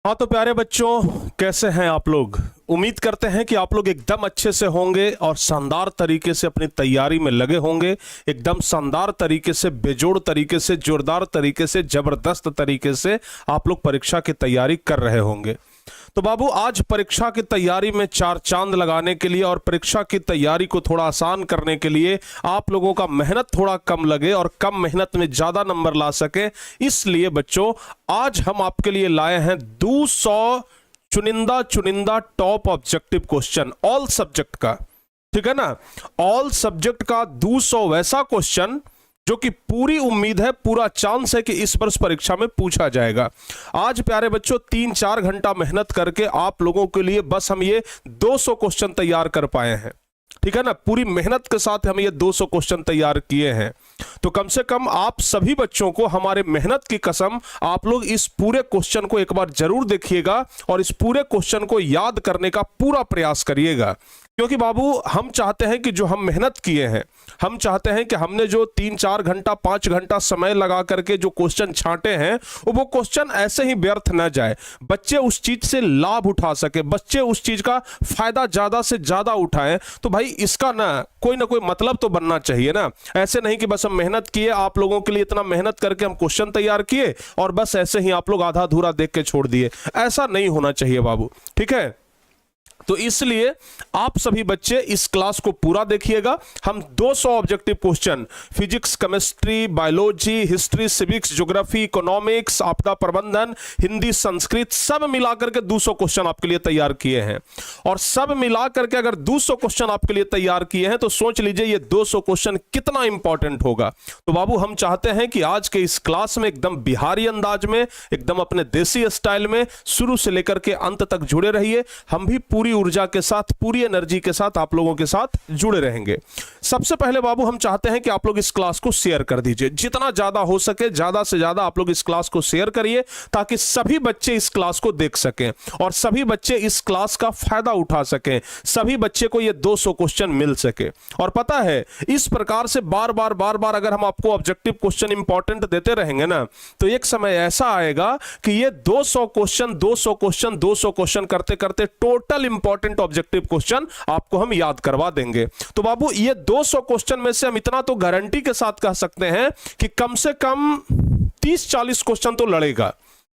हाँ तो प्यारे बच्चों, कैसे हैं आप लोग। उम्मीद करते हैं कि आप लोग एकदम अच्छे से होंगे और शानदार तरीके से अपनी तैयारी में लगे होंगे। एकदम शानदार तरीके से, बेजोड़ तरीके से, जोरदार तरीके से, जबरदस्त तरीके से आप लोग परीक्षा की तैयारी कर रहे होंगे। तो बाबू, आज परीक्षा की तैयारी में चार चांद लगाने के लिए और परीक्षा की तैयारी को थोड़ा आसान करने के लिए, आप लोगों का मेहनत थोड़ा कम लगे और कम मेहनत में ज्यादा नंबर ला सके, इसलिए बच्चों आज हम आपके लिए लाए हैं 200 चुनिंदा चुनिंदा top objective question all subject का। ठीक है ना, ऑल सब्जेक्ट का 200 वैसा क्वेश्चन जो कि पूरी उम्मीद है, पूरा चांस है कि इस वर्ष परीक्षा में पूछा जाएगा। आज प्यारे बच्चों 3-4 घंटा मेहनत करके आप लोगों के लिए बस हम ये 200 क्वेश्चन तैयार कर पाए हैं। ठीक है ना, पूरी मेहनत के साथ हम ये 200 क्वेश्चन तैयार किए हैं। तो कम से कम आप सभी बच्चों को हमारे मेहनत की कसम, आप लोग इस पूरे क्वेश्चन को एक बार जरूर देखिएगा और इस पूरे क्वेश्चन को याद करने का पूरा प्रयास करिएगा। क्योंकि बाबू, हम चाहते हैं कि जो हम मेहनत किए हैं, हम चाहते हैं कि हमने जो 3-4 घंटा 5 घंटा समय लगा करके जो क्वेश्चन छांटे हैं, वो क्वेश्चन ऐसे ही व्यर्थ न जाए। बच्चे उस चीज से लाभ उठा सके, बच्चे उस चीज का फायदा ज्यादा से ज्यादा उठाएं। तो भाई इसका ना कोई मतलब तो बनना चाहिए ना। ऐसे नहीं कि बस हम मेहनत किए, आप लोगों के लिए इतना मेहनत करके हम क्वेश्चन तैयार किए और बस ऐसे ही आप लोग आधा अधूरा देख के छोड़ दिए। ऐसा नहीं होना चाहिए बाबू। ठीक है, तो इसलिए आप सभी बच्चे इस क्लास को पूरा देखिएगा। हम 200 objective question physics, chemistry, biology, history, civics, geography, economics, आपदा प्रबंधन, हिंदी, संस्कृत सब मिलाकर के 200 क्वेश्चन आपके लिए तैयार किए हैं। और सब मिलाकर के अगर 200 क्वेश्चन आपके लिए तैयार किए हैं तो सोच लीजिए ये 200 क्वेश्चन कितना इंपॉर्टेंट होगा। तो बाबू, हम चाहते हैं कि आज के इस क्लास में एकदम बिहारी अंदाज में, एकदम अपने देसी स्टाइल में शुरू से लेकर के अंत तक जुड़े रहिए। हम भी पूरी ऊर्जा के साथ, पूरी एनर्जी के साथ आप लोगों के साथ जुड़े रहेंगे। सबसे पहले बाबू, हम चाहते हैं कि आप लोग इस क्लास को शेयर कर दीजिए। जितना ज्यादा हो सके, ज्यादा से ज्यादा आप लोग इस क्लास को शेयर करिए ताकि सभी बच्चे इस क्लास को देख सकें और सभी बच्चे इस क्लास का फायदा उठा सकें, सभी बच्चे को ये 200 क्वेश्चन मिल सके। और पता है, इस प्रकार से बार बार अगर हम आपको ऑब्जेक्टिव क्वेश्चन इंपॉर्टेंट देते रहेंगे ना, तो एक समय ऐसा आएगा कि ये 200 क्वेश्चन करते करते टोटल इंपॉर्टेंट ऑब्जेक्टिव क्वेश्चन आपको हम याद करवा देंगे। तो बाबू, ये 200 क्वेश्चन में से हम इतना तो गारंटी के साथ कह सकते हैं कि कम से कम 30-40 क्वेश्चन तो लड़ेगा।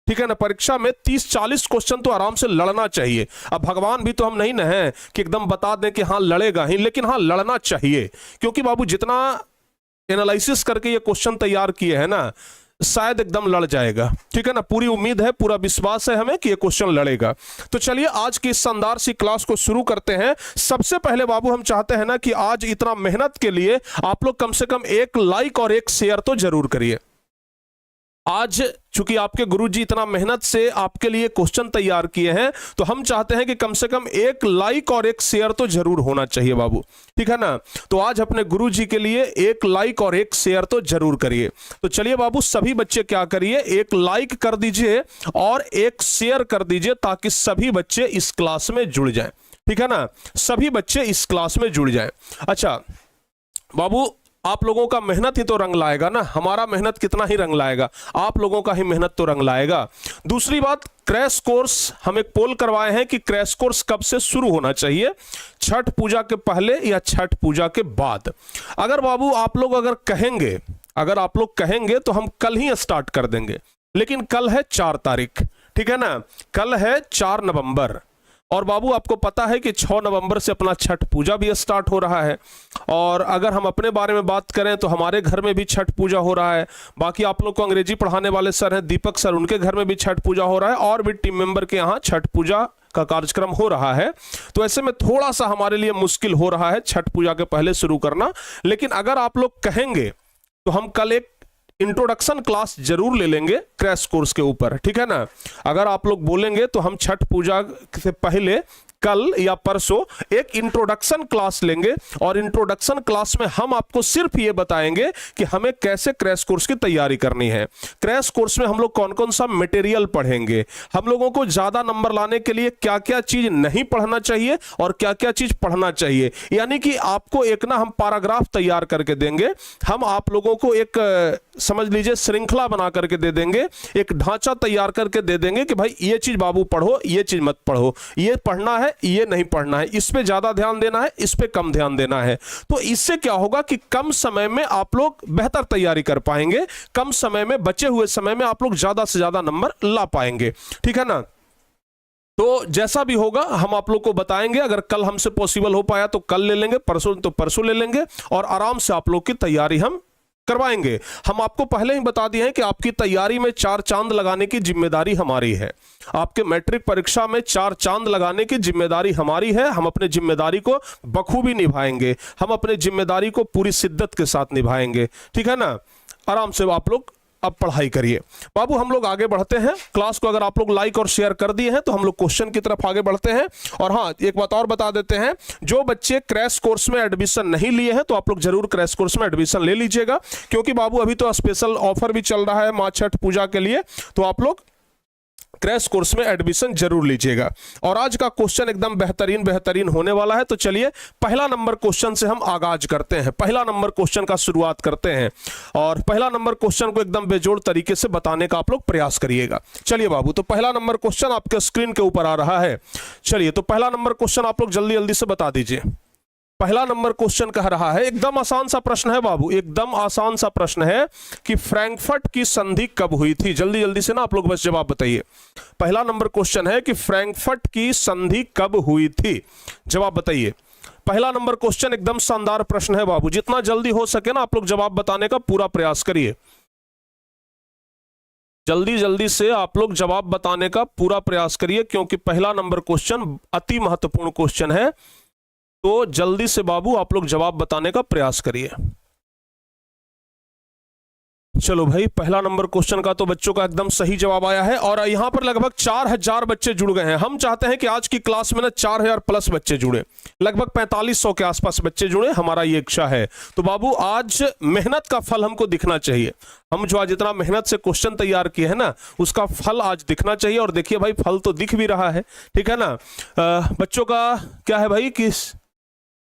ठीक है ना, परीक्षा में 30-40 क्वेश्चन तो आराम से लड़ना चाहिए। अब भगवान भी तो हम नहीं ना हैं कि एकदम बता दें कि हाँ लड़ेगा ही, लेकिन हाँ लड़ना चाहिए। क्योंकि बाबू, जितना एनालिसिस करके ये क्वेश्चन तैयार किए हैं ना, शायद एकदम लड़ जाएगा। ठीक है ना, पूरी उम्मीद है, पूरा विश्वास है हमें कि ये क्वेश्चन लड़ेगा। तो चलिए आज की इस शानदार सी क्लास को शुरू करते हैं। सबसे पहले बाबू, हम चाहते हैं ना कि आज इतना मेहनत के लिए आप लोग कम से कम एक लाइक और एक शेयर तो जरूर करिए। आज चूंकि आपके गुरुजी इतना मेहनत से आपके लिए क्वेश्चन तैयार किए हैं, तो हम चाहते हैं कि कम से कम एक लाइक और एक शेयर तो जरूर होना चाहिए बाबू। ठीक है ना, तो आज अपने गुरुजी के लिए एक लाइक और एक शेयर तो जरूर करिए। तो चलिए बाबू, सभी बच्चे क्या करिए, एक लाइक कर दीजिए और एक शेयर कर दीजिए ताकि सभी बच्चे इस क्लास में जुड़ जाएं। ठीक है ना, सभी बच्चे इस क्लास में जुड़ जाएं। अच्छा बाबू, आप लोगों का मेहनत ही तो रंग लाएगा ना। हमारा मेहनत कितना ही रंग लाएगा, आप लोगों का ही मेहनत तो रंग लाएगा। दूसरी बात, क्रैश कोर्स, हम एक पोल करवाए हैं कि क्रैश कोर्स कब से शुरू होना चाहिए, छठ पूजा के पहले या छठ पूजा के बाद। अगर बाबू आप लोग अगर आप लोग कहेंगे तो हम कल ही स्टार्ट कर देंगे। लेकिन कल है 4 तारीख, ठीक है ना, कल है 4 नवंबर। और बाबू आपको पता है कि 6 नवंबर से अपना छठ पूजा भी स्टार्ट हो रहा है। और अगर हम अपने बारे में बात करें तो हमारे घर में भी छठ पूजा हो रहा है। बाकी आप लोग को अंग्रेजी पढ़ाने वाले सर हैं दीपक सर, उनके घर में भी छठ पूजा हो रहा है और भी टीम मेंबर के यहाँ छठ पूजा का कार्यक्रम हो रहा है। तो ऐसे में थोड़ा सा हमारे लिए मुश्किल हो रहा है छठ पूजा के पहले शुरू करना। लेकिन अगर आप लोग कहेंगे तो हम कल एक इंट्रोडक्शन क्लास जरूर ले लेंगे क्रैश कोर्स के ऊपर। ठीक है ना, अगर आप लोग बोलेंगे तो हम छठ पूजा से पहले कल या परसों एक इंट्रोडक्शन क्लास लेंगे और इंट्रोडक्शन क्लास में हम आपको सिर्फ ये बताएंगे कि हमें कैसे क्रैश कोर्स की तैयारी करनी है। क्रैश कोर्स में हम लोग कौन कौन सा मटेरियल पढ़ेंगे, हम लोगों को ज्यादा नंबर लाने के लिए क्या क्या चीज नहीं पढ़ना चाहिए और क्या क्या चीज पढ़ना चाहिए। यानी कि आपको एक ना हम पैराग्राफ तैयार करके देंगे, हम आप लोगों को एक समझ लीजिए श्रृंखला बना करके दे देंगे, एक ढांचा तैयार करके दे देंगे कि भाई ये चीज बाबू पढ़ो, ये चीज मत पढ़ो, ये पढ़ना है, ये नहीं पढ़ना है, इस पे ज्यादा ध्यान देना है, इस पे कम ध्यान देना है। तो इससे क्या होगा कि कम समय में आप लोग बेहतर तैयारी कर पाएंगे, कम समय में, बचे हुए समय में आप लोग ज्यादा से ज्यादा नंबर ला पाएंगे। ठीक है ना। तो जैसा भी होगा हम आप लोग को बताएंगे। अगर कल हमसे पॉसिबल हो पाया तो कल ले लेंगे, परसों तो परसों ले लेंगे और आराम से आप लोग की तैयारी हम करवाएंगे। हम आपको पहले ही बता दिए हैं कि आपकी तैयारी में 4 चांद लगाने की जिम्मेदारी हमारी है। आपके मैट्रिक परीक्षा में 4 चांद लगाने की जिम्मेदारी हमारी है। हम अपने जिम्मेदारी को बखूबी निभाएंगे, हम अपने जिम्मेदारी को पूरी शिद्दत के साथ निभाएंगे। ठीक है ना। आराम से आप लोग अब पढ़ाई करिए। बाबू हम लोग आगे बढ़ते हैं। क्लास को अगर आप लोग लाइक और शेयर कर दिए हैं तो हम लोग क्वेश्चन की तरफ आगे बढ़ते हैं। और हाँ, एक बात और बता देते हैं, जो बच्चे क्रैश कोर्स में एडमिशन नहीं लिए हैं तो आप लोग जरूर क्रैश कोर्स में एडमिशन ले लीजिएगा, क्योंकि बाबू अभी तो स्पेशल ऑफर भी चल रहा है माँ छठ पूजा के लिए। तो आप लोग क्रैश कोर्स में एडमिशन जरूर लीजिएगा। और आज का क्वेश्चन एकदम बेहतरीन होने वाला है। तो चलिए पहला नंबर क्वेश्चन से हम आगाज करते हैं, पहला नंबर क्वेश्चन का शुरुआत करते हैं और पहला नंबर क्वेश्चन को एकदम बेजोड़ तरीके से बताने का आप लोग प्रयास करिएगा। चलिए बाबू, तो पहला नंबर क्वेश्चन आपके स्क्रीन के ऊपर आ रहा है। चलिए तो पहला नंबर क्वेश्चन आप लोग जल्दी जल्दी से बता दीजिए। पहला नंबर क्वेश्चन कह रहा है, एकदम आसान सा प्रश्न है बाबू, एकदम आसान सा प्रश्न है कि फ्रैंकफर्ट की संधि कब हुई थी। जल्दी जल्दी से ना आप लोग बस जवाब बताइए। पहला नंबर क्वेश्चन है कि फ्रैंकफर्ट की संधि कब हुई थी, जवाब बताइए। पहला नंबर क्वेश्चन एकदम शानदार प्रश्न है बाबू, जितना जल्दी हो सके ना आप लोग जवाब बताने का पूरा प्रयास करिए। जल्दी जल्दी से आप लोग जवाब बताने का पूरा प्रयास करिए, क्योंकि पहला नंबर क्वेश्चन अति महत्वपूर्ण क्वेश्चन है। तो जल्दी से बाबू आप लोग जवाब बताने का प्रयास करिए। चलो भाई, पहला नंबर क्वेश्चन का तो बच्चों का एकदम सही जवाब आया है और यहां पर लगभग 4000 बच्चे जुड़ गए हैं। हम चाहते हैं कि आज की क्लास में ना 4000 प्लस बच्चे जुड़े, लगभग 4500 के आसपास बच्चे जुड़े, हमारा ये इच्छा है। तो बाबू आज मेहनत का फल हमको दिखना चाहिए। हम जो आज इतना मेहनत से क्वेश्चन तैयार किए हैं ना, उसका फल आज दिखना चाहिए। और देखिए भाई, फल तो दिख भी रहा है। ठीक है ना। बच्चों का क्या है भाई, किस,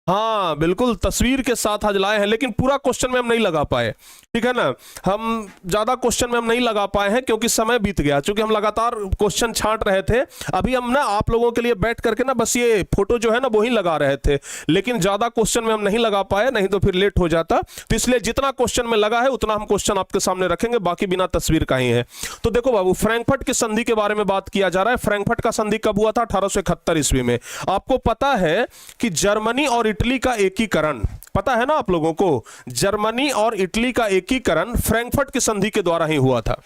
हाँ बिल्कुल तस्वीर के साथ आज लाए हैं, लेकिन पूरा क्वेश्चन में हम नहीं लगा पाए। ठीक है ना। हम ज्यादा क्वेश्चन में हम नहीं लगा पाए हैं क्योंकि समय बीत गया, क्योंकि हम लगातार क्वेश्चन छांट रहे थे। अभी हम ना आप लोगों के लिए बैठ करके ना बस ये फोटो जो है ना वो ही लगा रहे थे, लेकिन ज्यादा क्वेश्चन में हम नहीं लगा पाए, नहीं तो फिर लेट हो जाता। तो इसलिए जितना क्वेश्चन में लगा है उतना हम क्वेश्चन आपके सामने रखेंगे, बाकी बिना तस्वीर का ही है। तो देखो बाबू, फ्रैंकफर्ट की संधि के बारे में बात किया जा रहा है। फ्रैंकफर्ट का संधि कब हुआ था? 1871 ईस्वी में। आपको पता है कि जर्मनी और इटली का एकीकरण, पता है ना आप लोगों को, जर्मनी और इटली का एकीकरण फ्रैंकफर्ट की संधि के द्वारा ही हुआ था।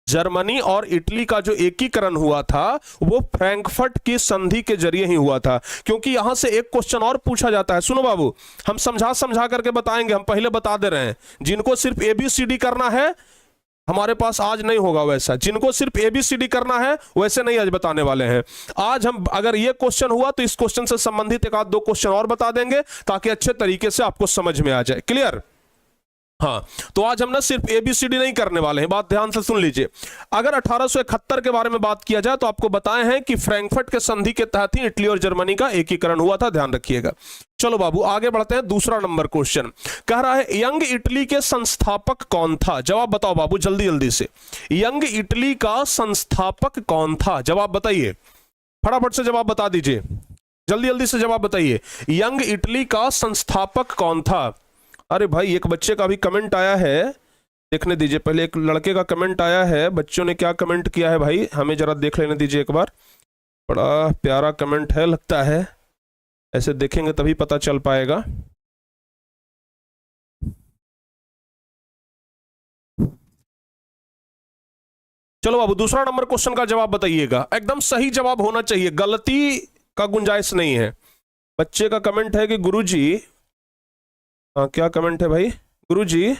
जर्मनी और इटली का जो एकीकरण हुआ था वो फ्रैंकफर्ट की संधि के जरिए ही हुआ था। क्योंकि यहां से एक क्वेश्चन और पूछा जाता है, सुनो बाबू, हम समझा करके बताएंगे, हम पहले बता दे रहे हैं। जिनको सिर्फ ABCD करना है हमारे पास आज नहीं होगा वैसा, जिनको सिर्फ ABCD करना है वैसे नहीं आज बताने वाले हैं। आज हम अगर ये क्वेश्चन हुआ तो इस क्वेश्चन से संबंधित एक आध दो क्वेश्चन और बता देंगे ताकि अच्छे तरीके से आपको समझ में आ जाए। क्लियर? हाँ, तो आज हम ना सिर्फ ABCD नहीं करने वाले हैं, बात ध्यान से सुन लीजिए। अगर 1871 के बारे में बात किया जाए तो आपको बताए हैं कि फ्रैंकफर्ट के संधि के तहत ही इटली और जर्मनी का एकीकरण हुआ था, ध्यान रखिएगा। चलो बाबू आगे बढ़ते हैं। दूसरा नंबर क्वेश्चन कह रहा है, यंग इटली के संस्थापक कौन था? जवाब बताओ बाबू जल्दी जल्दी से। यंग इटली का संस्थापक कौन था? जवाब बताइए, फटाफट से जवाब बता दीजिए, जल्दी जल्दी से जवाब बताइए। यंग इटली का संस्थापक कौन था? अरे भाई, एक बच्चे का भी कमेंट आया है, देखने दीजिए पहले। एक लड़के का कमेंट आया है, बच्चों ने क्या कमेंट किया है भाई हमें जरा देख लेने दीजिए एक बार। बड़ा प्यारा कमेंट है लगता है, ऐसे देखेंगे तभी पता चल पाएगा। चलो बाबू, दूसरा नंबर क्वेश्चन का जवाब बताइएगा, एकदम सही जवाब होना चाहिए, गलती का गुंजाइश नहीं है। बच्चे का कमेंट है कि गुरुजी, हाँ क्या कमेंट है भाई? गुरुजी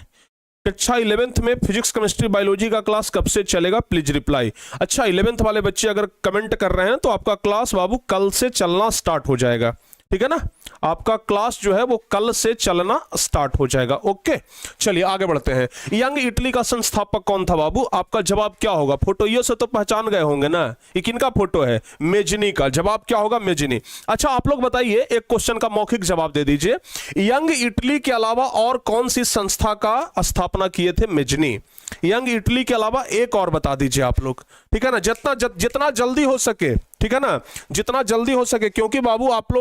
कक्षा 11th में फिजिक्स केमिस्ट्री बायोलॉजी का क्लास कब से चलेगा, प्लीज रिप्लाई। अच्छा 11th वाले बच्चे अगर कमेंट कर रहे हैं तो आपका क्लास बाबू कल से चलना स्टार्ट हो जाएगा, ठीक है ना, आपका क्लास जो है वो कल से चलना स्टार्ट हो जाएगा। ओके चलिए आगे बढ़ते हैं। यंग इटली का संस्थापक कौन था बाबू, आपका जवाब क्या होगा, फोटो ये से तो पहचान गए होंगे ना, ये किनका फोटो है, मेजनी का, जवाब क्या होगा मेजनी। अच्छा आप लोग बताइए, एक क्वेश्चन का मौखिक जवाब दे दीजिए, यंग इटली के अलावा और कौन सी संस्था का स्थापना किए थे मेजनी, यंग इटली के अलावा एक और बता दीजिए आप लोग, ठीक है ना, जितना जल्दी हो सके, ठीक है ना, जितना जल्दी हो सके, क्योंकि बाबू आप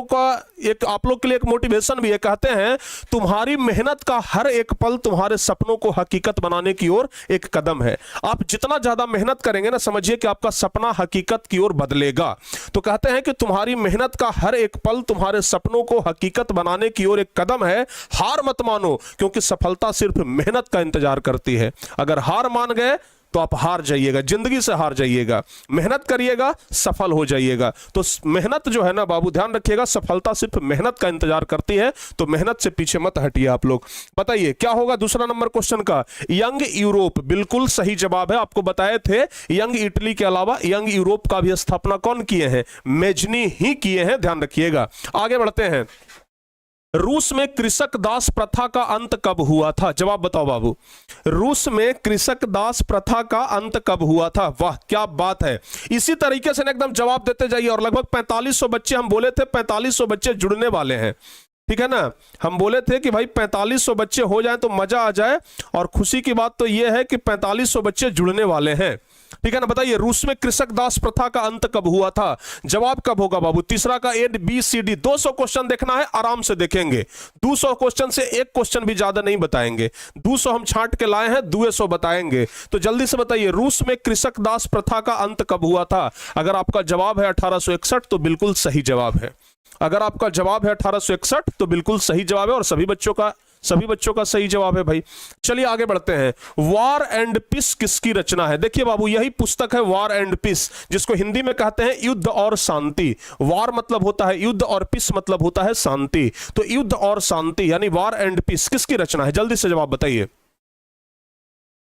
लोग के लिए एक मोटिवेशन भी है, कहते हैं तुम्हारी मेहनत का हर एक पल तुम्हारे सपनों को हकीकत बनाने की ओर एक कदम है। आप जितना ज्यादा मेहनत करेंगे ना, समझिए कि आपका सपना हकीकत की ओर बदलेगा। तो कहते हैं कि तुम्हारी मेहनत का हर एक पल तुम्हारे सपनों को हकीकत बनाने की ओर एक कदम है, हार मत मानो, क्योंकि सफलता सिर्फ मेहनत का इंतजार करती है। अगर हार मान गए तो आप हार जाइएगा, जिंदगी से हार जाइएगा, मेहनत करिएगा सफल हो जाइएगा। तो मेहनत जो है ना बाबू, ध्यान रखिएगा, सफलता सिर्फ मेहनत का इंतजार करती है, तो मेहनत से पीछे मत हटिए आप लोग। बताइए क्या होगा दूसरा नंबर क्वेश्चन का, यंग यूरोप, बिल्कुल सही जवाब है, आपको बताए थे यंग इटली के अलावा यंग यूरोप का भी स्थापना कौन किए हैं, मेजनी ही किए हैं, ध्यान रखिएगा। आगे बढ़ते हैं, रूस में कृषक दास प्रथा का अंत कब हुआ था, जवाब बताओ बाबू, रूस में कृषक दास प्रथा का अंत कब हुआ था। वाह क्या बात है, इसी तरीके से एकदम जवाब देते जाइए। और लगभग 4500 बच्चे, हम बोले थे 4500 बच्चे जुड़ने वाले हैं, ठीक है ना, हम बोले थे कि भाई 4500 बच्चे हो जाएं तो मजा आ जाए, और खुशी की बात तो यह है कि 4500 बच्चे जुड़ने वाले हैं, ठीक है ना। बताइए रूस में कृषक दास प्रथा का अंत कब हुआ था, जवाब कब होगा बाबू, तीसरा का A B C D, 200 question देखना है, आराम से देखेंगे, 200 क्वेश्चन से एक क्वेश्चन भी ज्यादा नहीं बताएंगे, 200 हम छांट के लाए हैं, 200 बताएंगे। तो जल्दी से बताइए रूस में कृषक दास प्रथा का अंत कब हुआ था। अगर आपका जवाब है 1861 तो बिल्कुल सही जवाब है, अगर आपका जवाब है 1861 तो बिल्कुल सही जवाब है, और सभी बच्चों का सही जवाब है भाई। चलिए आगे बढ़ते हैं, वॉर एंड पीस किसकी रचना है। देखिए बाबू यही पुस्तक है वॉर एंड पीस, जिसको हिंदी में कहते हैं युद्ध और शांति। वॉर मतलब होता है युद्ध और पीस मतलब होता है शांति, तो युद्ध और शांति यानी वॉर एंड पीस किसकी रचना है, जल्दी से जवाब बताइए,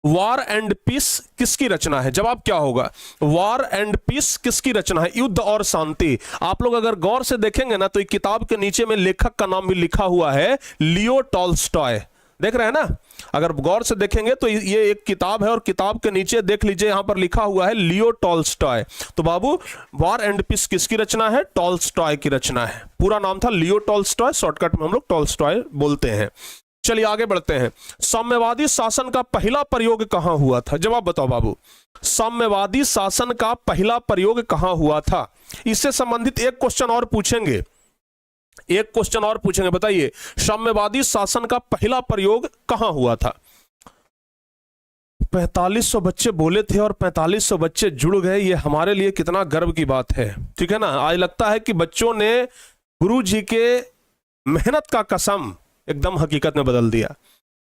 वॉर एंड पीस किसकी रचना है, जवाब क्या होगा, वॉर एंड पीस किसकी रचना है, युद्ध और शांति। आप लोग अगर गौर से देखेंगे ना तो एक किताब के नीचे में लेखक का नाम भी लिखा हुआ है, लियो टॉल्स्टॉय, देख रहे हैं ना, अगर गौर से देखेंगे तो ये एक किताब है, और किताब के नीचे देख लीजिए यहां पर लिखा हुआ है लियो टॉल्स्टॉय। तो बाबू वॉर एंड पीस किसकी रचना है, टॉल्स्टॉय की रचना है, पूरा नाम था लियो टॉल्स्टॉय, शॉर्टकट में हम लोग टॉल्स्टॉय बोलते हैं। चलिए आगे बढ़ते हैं, साम्यवादी शासन का पहला प्रयोग कहां हुआ था, जवाब बताओ बाबू, साम्यवादी शासन का पहला प्रयोग कहां हुआ था। इससे संबंधित एक क्वेश्चन और पूछेंगे, बताइए साम्यवादी शासन का पहला प्रयोग कहां हुआ था। 4500 बच्चे बोले थे और 4500 बच्चे जुड़ गए, ये हमारे लिए कितना गर्व की बात है, ठीक है ना। आज लगता है कि बच्चों ने गुरु जी के मेहनत का कसम एकदम हकीकत में बदल दिया,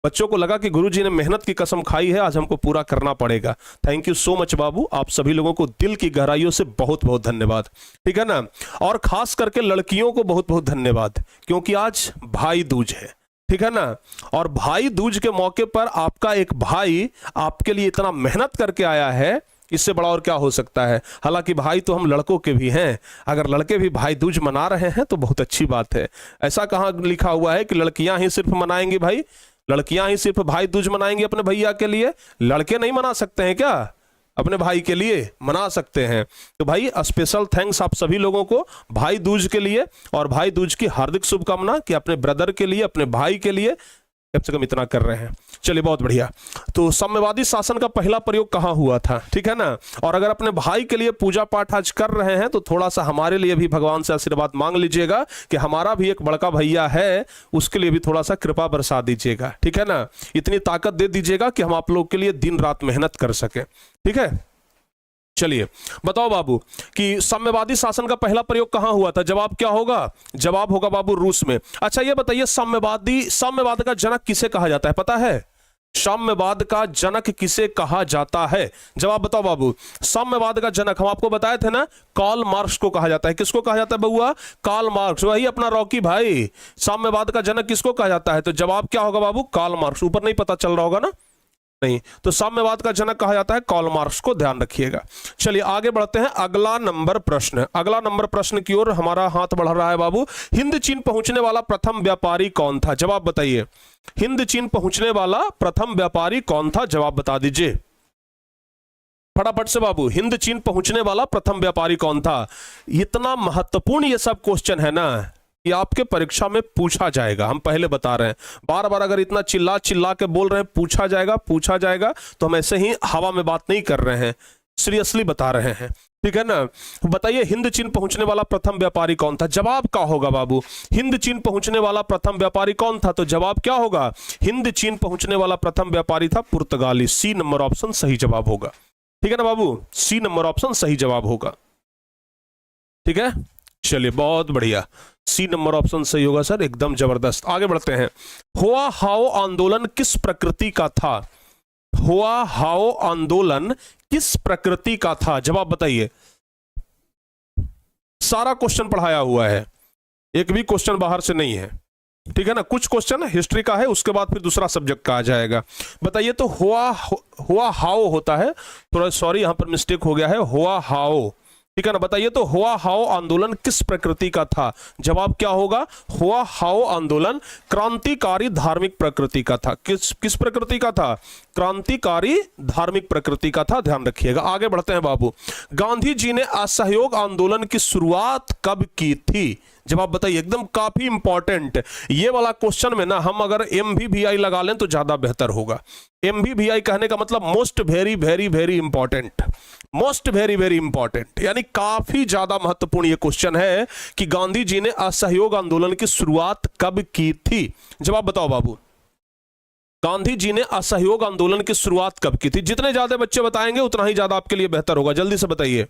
बच्चों को लगा कि गुरुजी ने मेहनत की कसम खाई है, आज हमको पूरा करना पड़ेगा। थैंक यू सो मच बाबू, आप सभी लोगों को दिल की गहराइयों से बहुत बहुत धन्यवाद, ठीक है ना। और खास करके लड़कियों को बहुत बहुत धन्यवाद, क्योंकि आज भाई दूज है, ठीक है ना, और भाई दूज के मौके पर आपका एक भाई आपके लिए इतना मेहनत करके आया है, इससे बड़ा और क्या हो सकता है। हालांकि भाई तो हम लड़कों के भी हैं, अगर लड़के भी भाई दूज मना रहे हैं तो बहुत अच्छी बात है। ऐसा कहाँ लिखा हुआ है कि लड़कियां ही सिर्फ मनाएंगी, भाई लड़कियां ही सिर्फ भाई दूज मनाएंगी अपने भैया के लिए, लड़के नहीं मना सकते हैं क्या, अपने भाई के लिए मना सकते हैं। तो भाई स्पेशल थैंक्स आप सभी लोगों को भाई दूज के लिए, और भाई दूज की हार्दिक शुभकामना कि अपने ब्रदर के लिए, अपने भाई के लिए कम से कम इतना कर रहे हैं। चलिए बहुत बढ़िया। तो साम्यवादी शासन का पहला प्रयोग कहाँ हुआ था, ठीक है ना। और अगर अपने भाई के लिए पूजा पाठ आज कर रहे हैं तो थोड़ा सा हमारे लिए भी भगवान से आशीर्वाद मांग लीजिएगा कि हमारा भी एक बड़का भैया है, उसके लिए भी थोड़ा सा कृपा बरसा दीजिएगा, ठीक है ना। इतनी ताकत दे दीजिएगा कि हम आप लोग के लिए दिन रात मेहनत कर सके, ठीक है। चलिए बताओ बाबू कि साम्यवादी शासन का पहला प्रयोग कहां हुआ था, जवाब क्या होगा, जवाब होगा बाबू रूस में। अच्छा ये बताइए साम्यवाद का जनक किसे कहा जाता है, पता है, साम्यवाद का जनक किसे कहा जाता है, जवाब बताओ बाबू। साम्यवाद का जनक हम आपको बताए थे ना, कार्ल मार्क्स को कहा जाता है। किसको कहा जाता है बउआ, कार्ल मार्क्स, वही अपना रॉकी भाई। साम्यवाद का जनक किसको कहा जाता है, तो जवाब क्या होगा बाबू, कार्ल मार्क्स। ऊपर नहीं पता चल रहा होगा ना, नहीं, तो साम्यवाद का जनक कहा जाता है कार्ल मार्क्स को, ध्यान रखिएगा। चलिए आगे बढ़ते हैं, अगला नंबर प्रश्न। अगला नंबर प्रश्न की ओर हमारा हाथ बढ़ रहा है बाबू। हिंद चीन पहुंचने वाला प्रथम व्यापारी कौन था? जवाब बताइए। हिंद चीन पहुंचने वाला प्रथम व्यापारी कौन था? जवाब बता दीजिए फटाफट से बाबू। हिंद चीन पहुंचने वाला प्रथम व्यापारी कौन था? इतना महत्वपूर्ण ये सब क्वेश्चन है ना कि आपके परीक्षा में पूछा जाएगा। हम पहले बता रहे हैं, बार बार अगर इतना चिल्ला चिल्ला के बोल रहे हैं पूछा जाएगा, तो हम ऐसे ही हवा में बात नहीं कर रहे हैं, सीरियसली बता रहे हैं, ठीक है ना। बताइए हिंद चीन पहुंचने वाला प्रथम व्यापारी कौन था? जवाब क्या होगा बाबू? हिंद चीन पहुंचने वाला प्रथम व्यापारी कौन था? तो जवाब क्या होगा? हिंद चीन पहुंचने वाला प्रथम व्यापारी था पुर्तगाली। सी नंबर ऑप्शन सही जवाब होगा, ठीक है ना बाबू। सी नंबर ऑप्शन सही जवाब होगा, ठीक है। चलिए बहुत बढ़िया, सी नंबर ऑप्शन सही होगा सर, एकदम जबरदस्त। आगे बढ़ते हैं। हुआ हाओ आंदोलन किस प्रकृति का था? हुआ हाओ आंदोलन किस प्रकृति का था? जवाब बताइए। सारा क्वेश्चन पढ़ाया हुआ है, एक भी क्वेश्चन बाहर से नहीं है, ठीक है ना। कुछ क्वेश्चन हिस्ट्री का है, उसके बाद फिर दूसरा सब्जेक्ट का आ जाएगा। बताइए तो हुआ हाओ होता है, थोड़ा सॉरी यहां पर मिस्टेक हो गया है, हुआ हाओ, ठीक है ना। बताइए तो हुआ हाओ आंदोलन किस प्रकृति का था? जवाब क्या होगा? हुआ हाओ आंदोलन क्रांतिकारी धार्मिक प्रकृति का था। किस प्रकृति का था? क्रांतिकारी धार्मिक प्रकृति का था, ध्यान रखिएगा। आगे बढ़ते हैं बाबू। गांधी जी ने असहयोग आंदोलन की शुरुआत कब की थी? जवाब बताइए, एकदम काफी इंपॉर्टेंट ये वाला क्वेश्चन में ना हम अगर MVVI लगा लें तो ज्यादा बेहतर होगा। MVVI कहने का मतलब most very very very important, most very very important, यानी काफी ज्यादा महत्वपूर्ण ये क्वेश्चन है कि गांधी जी ने असहयोग आंदोलन की शुरुआत कब की थी? जवाब बताओ बाबू। गांधी जी ने असहयोग आंदोलन की शुरुआत कब की थी? जितने ज्यादा बच्चे बताएंगे उतना ही ज्यादा आपके लिए बेहतर होगा, जल्दी से बताइए।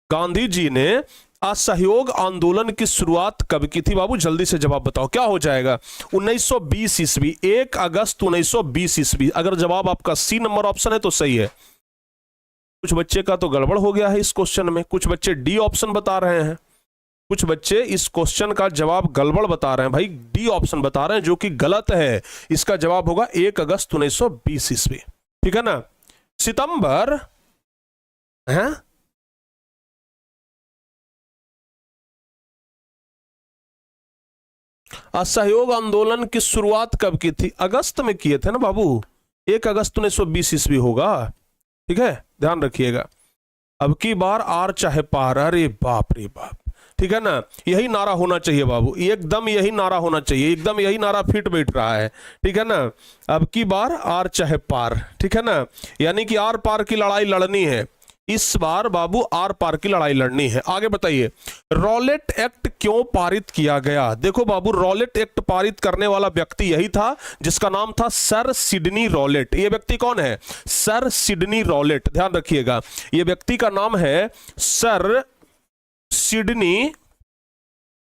गांधी जी ने असहयोग आंदोलन की शुरुआत कब की थी? बाबू जल्दी से जवाब बताओ, क्या हो जाएगा? 1920 ईस्वी, 1 अगस्त 1920 ईस्वी। अगर जवाब आपका सी नंबर ऑप्शन है तो सही है। कुछ बच्चे का तो गड़बड़ हो गया है इस क्वेश्चन में, कुछ बच्चे डी ऑप्शन बता रहे हैं, कुछ बच्चे इस क्वेश्चन का जवाब गड़बड़ बता रहे हैं, भाई डी ऑप्शन बता रहे हैं जो कि गलत है। इसका जवाब होगा 1 अगस्त 1920 ईस्वी, ठीक है ना। सितंबर है असहयोग आंदोलन की शुरुआत कब की थी? अगस्त में किए थे ना बाबू, 1 अगस्त 1920 ईस्वी होगा, ठीक है, ध्यान रखिएगा। अब की बार आर चाहे पार, अरे बाप रे बाप, ठीक है ना। यही नारा होना चाहिए बाबू, एकदम यही नारा होना चाहिए, एकदम यही नारा फिट बैठ रहा है, ठीक है ना। अब की बार आर चाहे पार, ठीक है ना, यानी कि आर पार की लड़ाई लड़नी है इस बार बाबू, आर पार की लड़ाई लड़नी है। आगे बताइए, रॉलेट एक्ट क्यों पारित किया गया? देखो बाबू, रॉलेट एक्ट पारित करने वाला व्यक्ति यही था जिसका नाम था सर सिडनी रॉलेट। ये व्यक्ति कौन है? सर सिडनी रॉलेट, ध्यान रखिएगा, ये व्यक्ति का नाम है सर सिडनी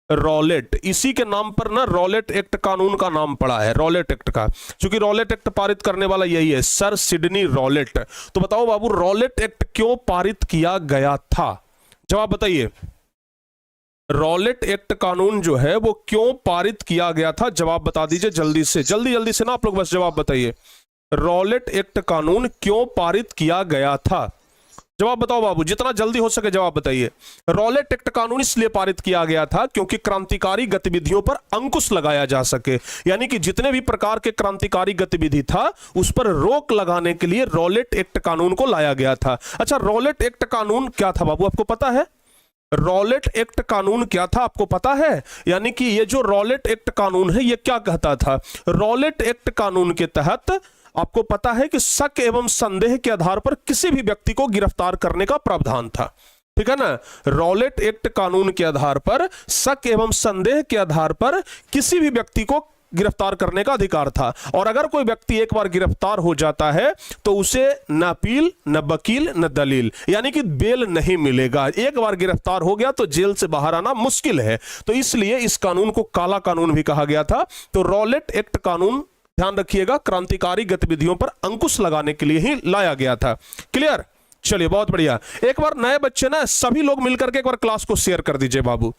रॉलेट। इसी के नाम पर ना रॉलेट एक्ट कानून का नाम पड़ा है, रॉलेट एक्ट का, क्योंकि रॉलेट एक्ट पारित करने वाला यही है, सर सिडनी रॉलेट। तो बताओ बाबू, रॉलेट एक्ट क्यों पारित किया गया था? जवाब बताइए। रॉलेट एक्ट कानून जो है वो क्यों पारित किया गया था? जवाब बता दीजिए जल्दी से, जल्दी जल्दी से ना आप लोग बस जवाब बताइए। रॉलेट एक्ट कानून क्यों पारित किया गया था? जवाब बताओ बाबू, जितना जल्दी हो सके जवाब बताइए। रॉलेट एक्ट कानून इसलिए पारित किया गया था क्योंकि क्रांतिकारी गतिविधियों पर अंकुश लगाया जा सके, यानी कि जितने भी प्रकार के क्रांतिकारी गतिविधि था उस पर रोक लगाने के लिए रॉलेट एक्ट कानून को लाया गया था। अच्छा, रॉलेट एक्ट कानून क्या था बाबू, आपको पता है? रॉलेट एक्ट कानून क्या था, आपको पता है? यानी कि ये जो रॉलेट एक्ट कानून है ये क्या कहता था? रॉलेट एक्ट कानून के तहत आपको पता है कि शक एवं संदेह के आधार पर किसी भी व्यक्ति को गिरफ्तार करने का प्रावधान था, ठीक है ना। रॉलेट एक्ट कानून के आधार पर शक एवं संदेह के आधार पर किसी भी व्यक्ति को गिरफ्तार करने का अधिकार था, और अगर कोई व्यक्ति एक बार गिरफ्तार हो जाता है तो उसे न अपील न वकील न दलील, यानी कि बेल नहीं मिलेगा। एक बार गिरफ्तार हो गया तो जेल से बाहर आना मुश्किल है, तो इसलिए इस कानून को काला कानून भी कहा गया था। तो रॉलेट एक्ट कानून, ध्यान रखिएगा, क्रांतिकारी गतिविधियों पर अंकुश लगाने के लिए ही लाया गया था। क्लियर? चलिए बहुत बढ़िया। एक बार नए बच्चे ना सभी लोग मिलकर के एक बार क्लास को शेयर कर दीजिए बाबू,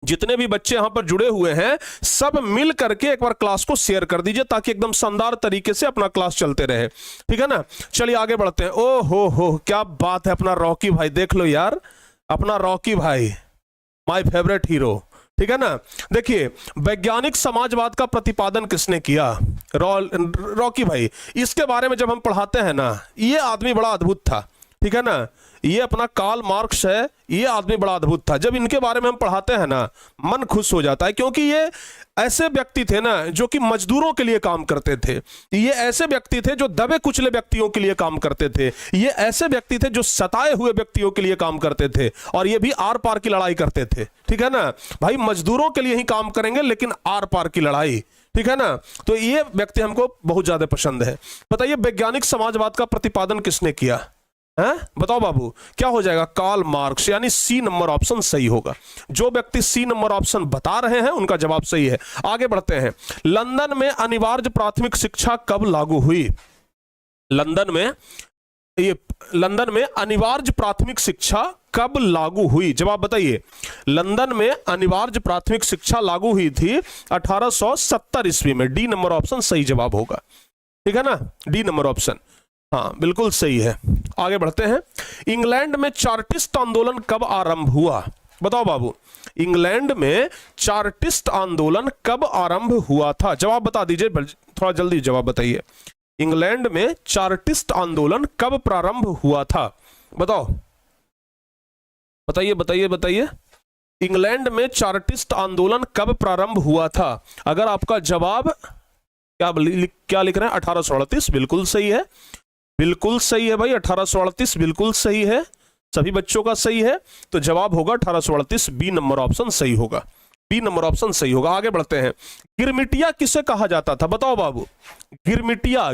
जितने भी बच्चे यहां पर जुड़े हुए हैं सब मिल करके एक बार क्लास को शेयर कर दीजिए ताकि एकदम शानदार तरीके से अपना क्लास चलते रहे, ठीक है ना। चलिए आगे बढ़ते हैं। ओ हो क्या बात है, अपना रॉकी भाई देख लो यार, अपना रॉकी भाई माय फेवरेट हीरो, ठीक है ना। देखिए वैज्ञानिक समाजवाद का प्रतिपादन किसने किया? रॉकी भाई। इसके बारे में जब हम पढ़ाते हैं ना, ये आदमी बड़ा अद्भुत था, ठीक है ना। ये अपना कार्ल मार्क्स है, ये आदमी बड़ा अद्भुत था। जब इनके बारे में हम पढ़ाते हैं ना मन खुश हो जाता है, क्योंकि ये ऐसे व्यक्ति थे ना जो कि मजदूरों के लिए काम करते थे। ये ऐसे व्यक्ति थे जो दबे कुचले व्यक्तियों के लिए काम करते थे। ये ऐसे व्यक्ति थे जो सताए हुए व्यक्तियों के लिए काम करते थे, और ये भी आर पार की लड़ाई करते थे, ठीक है ना भाई। मजदूरों के लिए ही काम करेंगे लेकिन आर पार की लड़ाई, ठीक है ना। तो ये व्यक्ति हमको बहुत ज्यादा पसंद है। बताइए वैज्ञानिक समाजवाद का प्रतिपादन किसने किया है? बताओ बाबू क्या हो जाएगा? कार्ल मार्क्स, यानी सी नंबर ऑप्शन सही होगा। जो व्यक्ति सी नंबर ऑप्शन बता रहे हैं उनका जवाब सही है। आगे बढ़ते हैं। लंदन में अनिवार्य प्राथमिक शिक्षा कब लागू हुई? लंदन में अनिवार्य प्राथमिक शिक्षा कब लागू हुई? जवाब बताइए। लंदन में अनिवार्य प्राथमिक शिक्षा लागू हुई थी 1870 ईस्वी में। डी नंबर ऑप्शन सही जवाब होगा, ठीक है ना। डी नंबर ऑप्शन हाँ बिल्कुल सही है। आगे बढ़ते हैं। इंग्लैंड में चार्टिस्ट आंदोलन कब आरंभ हुआ? बताओ बाबू, इंग्लैंड में चार्टिस्ट आंदोलन कब आरंभ हुआ था? जवाब बता दीजिए, थोड़ा जल्दी जवाब बताइए। इंग्लैंड में चार्टिस्ट आंदोलन कब प्रारंभ हुआ था? बताओ, बताइए बताइए बताइए। इंग्लैंड में चार्टिस्ट आंदोलन कब प्रारंभ हुआ था? अगर आपका जवाब क्या लिख रहे हैं? 1838। बिल्कुल सही है, बिल्कुल सही है भाई, 1838 बिल्कुल सही है, सभी बच्चों का सही है। तो जवाब होगा 1838। बी नंबर ऑप्शन सही होगा, बी नंबर ऑप्शन सही होगा। आगे बढ़ते हैं। गिरमिटिया किसे कहा जाता था? बताओ बाबू। गिरमिटिया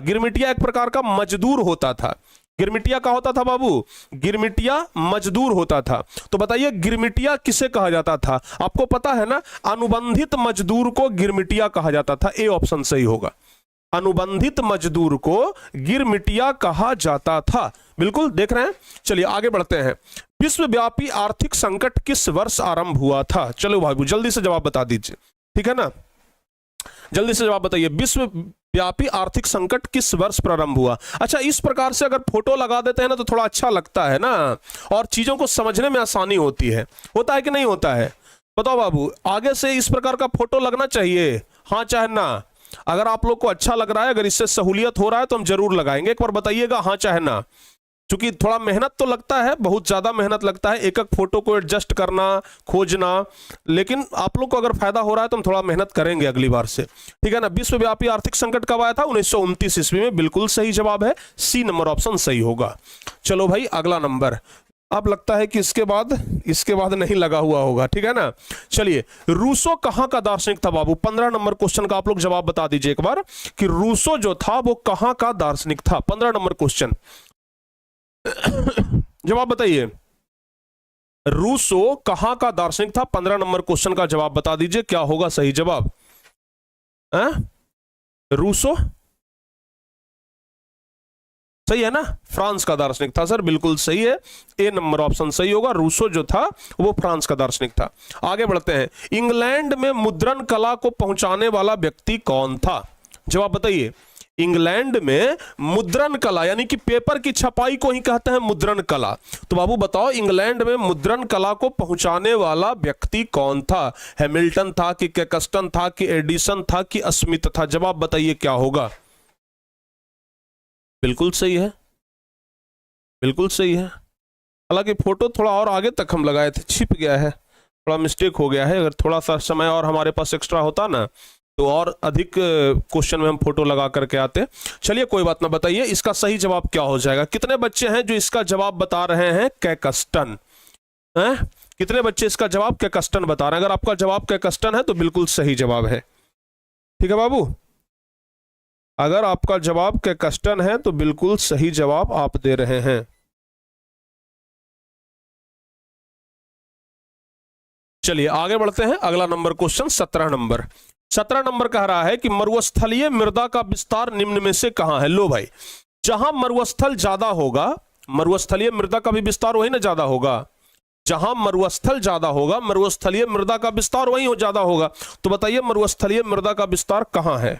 एक प्रकार का मजदूर होता था। गिरमिटिया क्या होता था बाबू? गिरमिटिया मजदूर होता था। तो बताइए गिरमिटिया किसे कहा जाता था? आपको पता है ना, अनुबंधित मजदूर को गिरमिटिया कहा जाता था। ए ऑप्शन सही होगा, अनुबंधित मजदूर को गिरमिटिया कहा जाता था। बिल्कुल देख रहे हैं। चलिए आगे बढ़ते हैं। विश्वव्यापी आर्थिक संकट किस वर्ष आरंभ हुआ था? चलो बाबू जल्दी से जवाब बता दीजिए, ठीक है ना। जल्दी से जवाब बताइए। विश्वव्यापी आर्थिक संकट किस वर्ष प्रारंभ हुआ? अच्छा, इस प्रकार से अगर फोटो लगा देते हैं ना तो थोड़ा अच्छा लगता है ना, और चीजों को समझने में आसानी होती है। होता है कि नहीं होता है? बताओ बाबू, आगे से इस प्रकार का फोटो लगना चाहिए, हाँ चाहे ना। अगर आप लोग को अच्छा लग रहा है, अगर इससे सहूलियत हो रहा है तो हम जरूर लगाएंगे। एक बार बताइएगा हाँ चाहे ना। क्योंकि थोड़ा मेहनत तो लगता है, बहुत ज्यादा मेहनत लगता है एक एक फोटो को एडजस्ट करना, खोजना, लेकिन आप लोग को अगर फायदा हो रहा है तो हम थोड़ा मेहनत करेंगे अगली बार से, ठीक है ना। विश्वव्यापी आर्थिक संकट कब आया था? 1929 ईस्वी में। बिल्कुल सही जवाब है, सी नंबर ऑप्शन सही होगा। चलो भाई अगला नंबर। अब लगता है कि इसके बाद नहीं लगा हुआ होगा, ठीक है ना। चलिए, रूसो कहां का दार्शनिक था बाबू? 15 नंबर क्वेश्चन का आप लोग जवाब बता दीजिए एक बार कि रूसो जो था वो कहां का दार्शनिक था। 15 नंबर क्वेश्चन जवाब बताइए। रूसो कहां का दार्शनिक था? 15 नंबर क्वेश्चन का जवाब बता दीजिए, क्या होगा सही जवाब? रूसो सही है ना, फ्रांस का दार्शनिक था सर, बिल्कुल सही है, ए नंबर ऑप्शन सही होगा। रूसो जो था वो फ्रांस का दार्शनिक था। आगे बढ़ते हैं। इंग्लैंड में मुद्रण कला को पहुंचाने वाला व्यक्ति कौन था? जवाब बताइए। इंग्लैंड में मुद्रण कला यानी कि पेपर की छपाई को ही कहते हैं मुद्रण कला। तो बाबू बताओ, इंग्लैंड में मुद्रण कला को पहुंचाने वाला व्यक्ति कौन था? हैमिल्टन था कि कैक्सटन था कि एडिसन था कि स्मिथ था? जवाब बताइए क्या होगा? बिल्कुल सही है, बिल्कुल सही है। हालांकि फोटो थोड़ा और आगे तक हम लगाए थे, छिप गया है, थोड़ा मिस्टेक हो गया है। अगर थोड़ा सा समय और हमारे पास एक्स्ट्रा होता ना तो और अधिक क्वेश्चन में हम फोटो लगा करके आते। चलिए कोई बात ना। बताइए इसका सही जवाब क्या हो जाएगा? कितने बच्चे हैं जो इसका जवाब बता रहे हैं कैक्सटन? कितने बच्चे इसका जवाब कैक्सटन बता रहे हैं? अगर आपका जवाब कैक्सटन है तो बिल्कुल सही जवाब है, ठीक है बाबू। अगर आपका जवाब कैक्सटन है तो बिल्कुल सही जवाब आप दे रहे हैं। चलिए आगे बढ़ते हैं। अगला नंबर क्वेश्चन 17 नंबर। 17 नंबर कह रहा है कि मरुस्थलीय मृदा का विस्तार निम्न में से कहां है? लो भाई, जहां मरुस्थल ज्यादा होगा, मरुस्थलीय मृदा का भी विस्तार वही ना ज्यादा होगा। जहां मरुस्थल ज्यादा होगा, मरुस्थलीय मृदा का विस्तार वहीं हो ज्यादा होगा। तो बताइए मरुस्थलीय मृदा का विस्तार कहां है?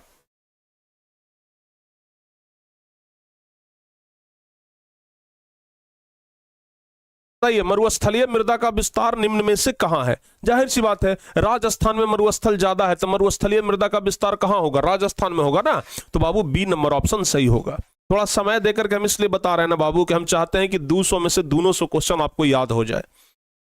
बताइए मरुस्थलीय मृदा का विस्तार निम्न में से कहां है? जाहिर सी बात है, राजस्थान में मरुस्थल ज्यादा है, तो मरुस्थलीय मृदा का विस्तार कहां होगा? राजस्थान में होगा ना। तो बाबू बी नंबर ऑप्शन सही होगा। थोड़ा समय देकर के हम इसलिए बता रहे हैं ना बाबू कि हम चाहते हैं कि 200 में से दोनों 100 क्वेश्चन आपको याद हो जाए।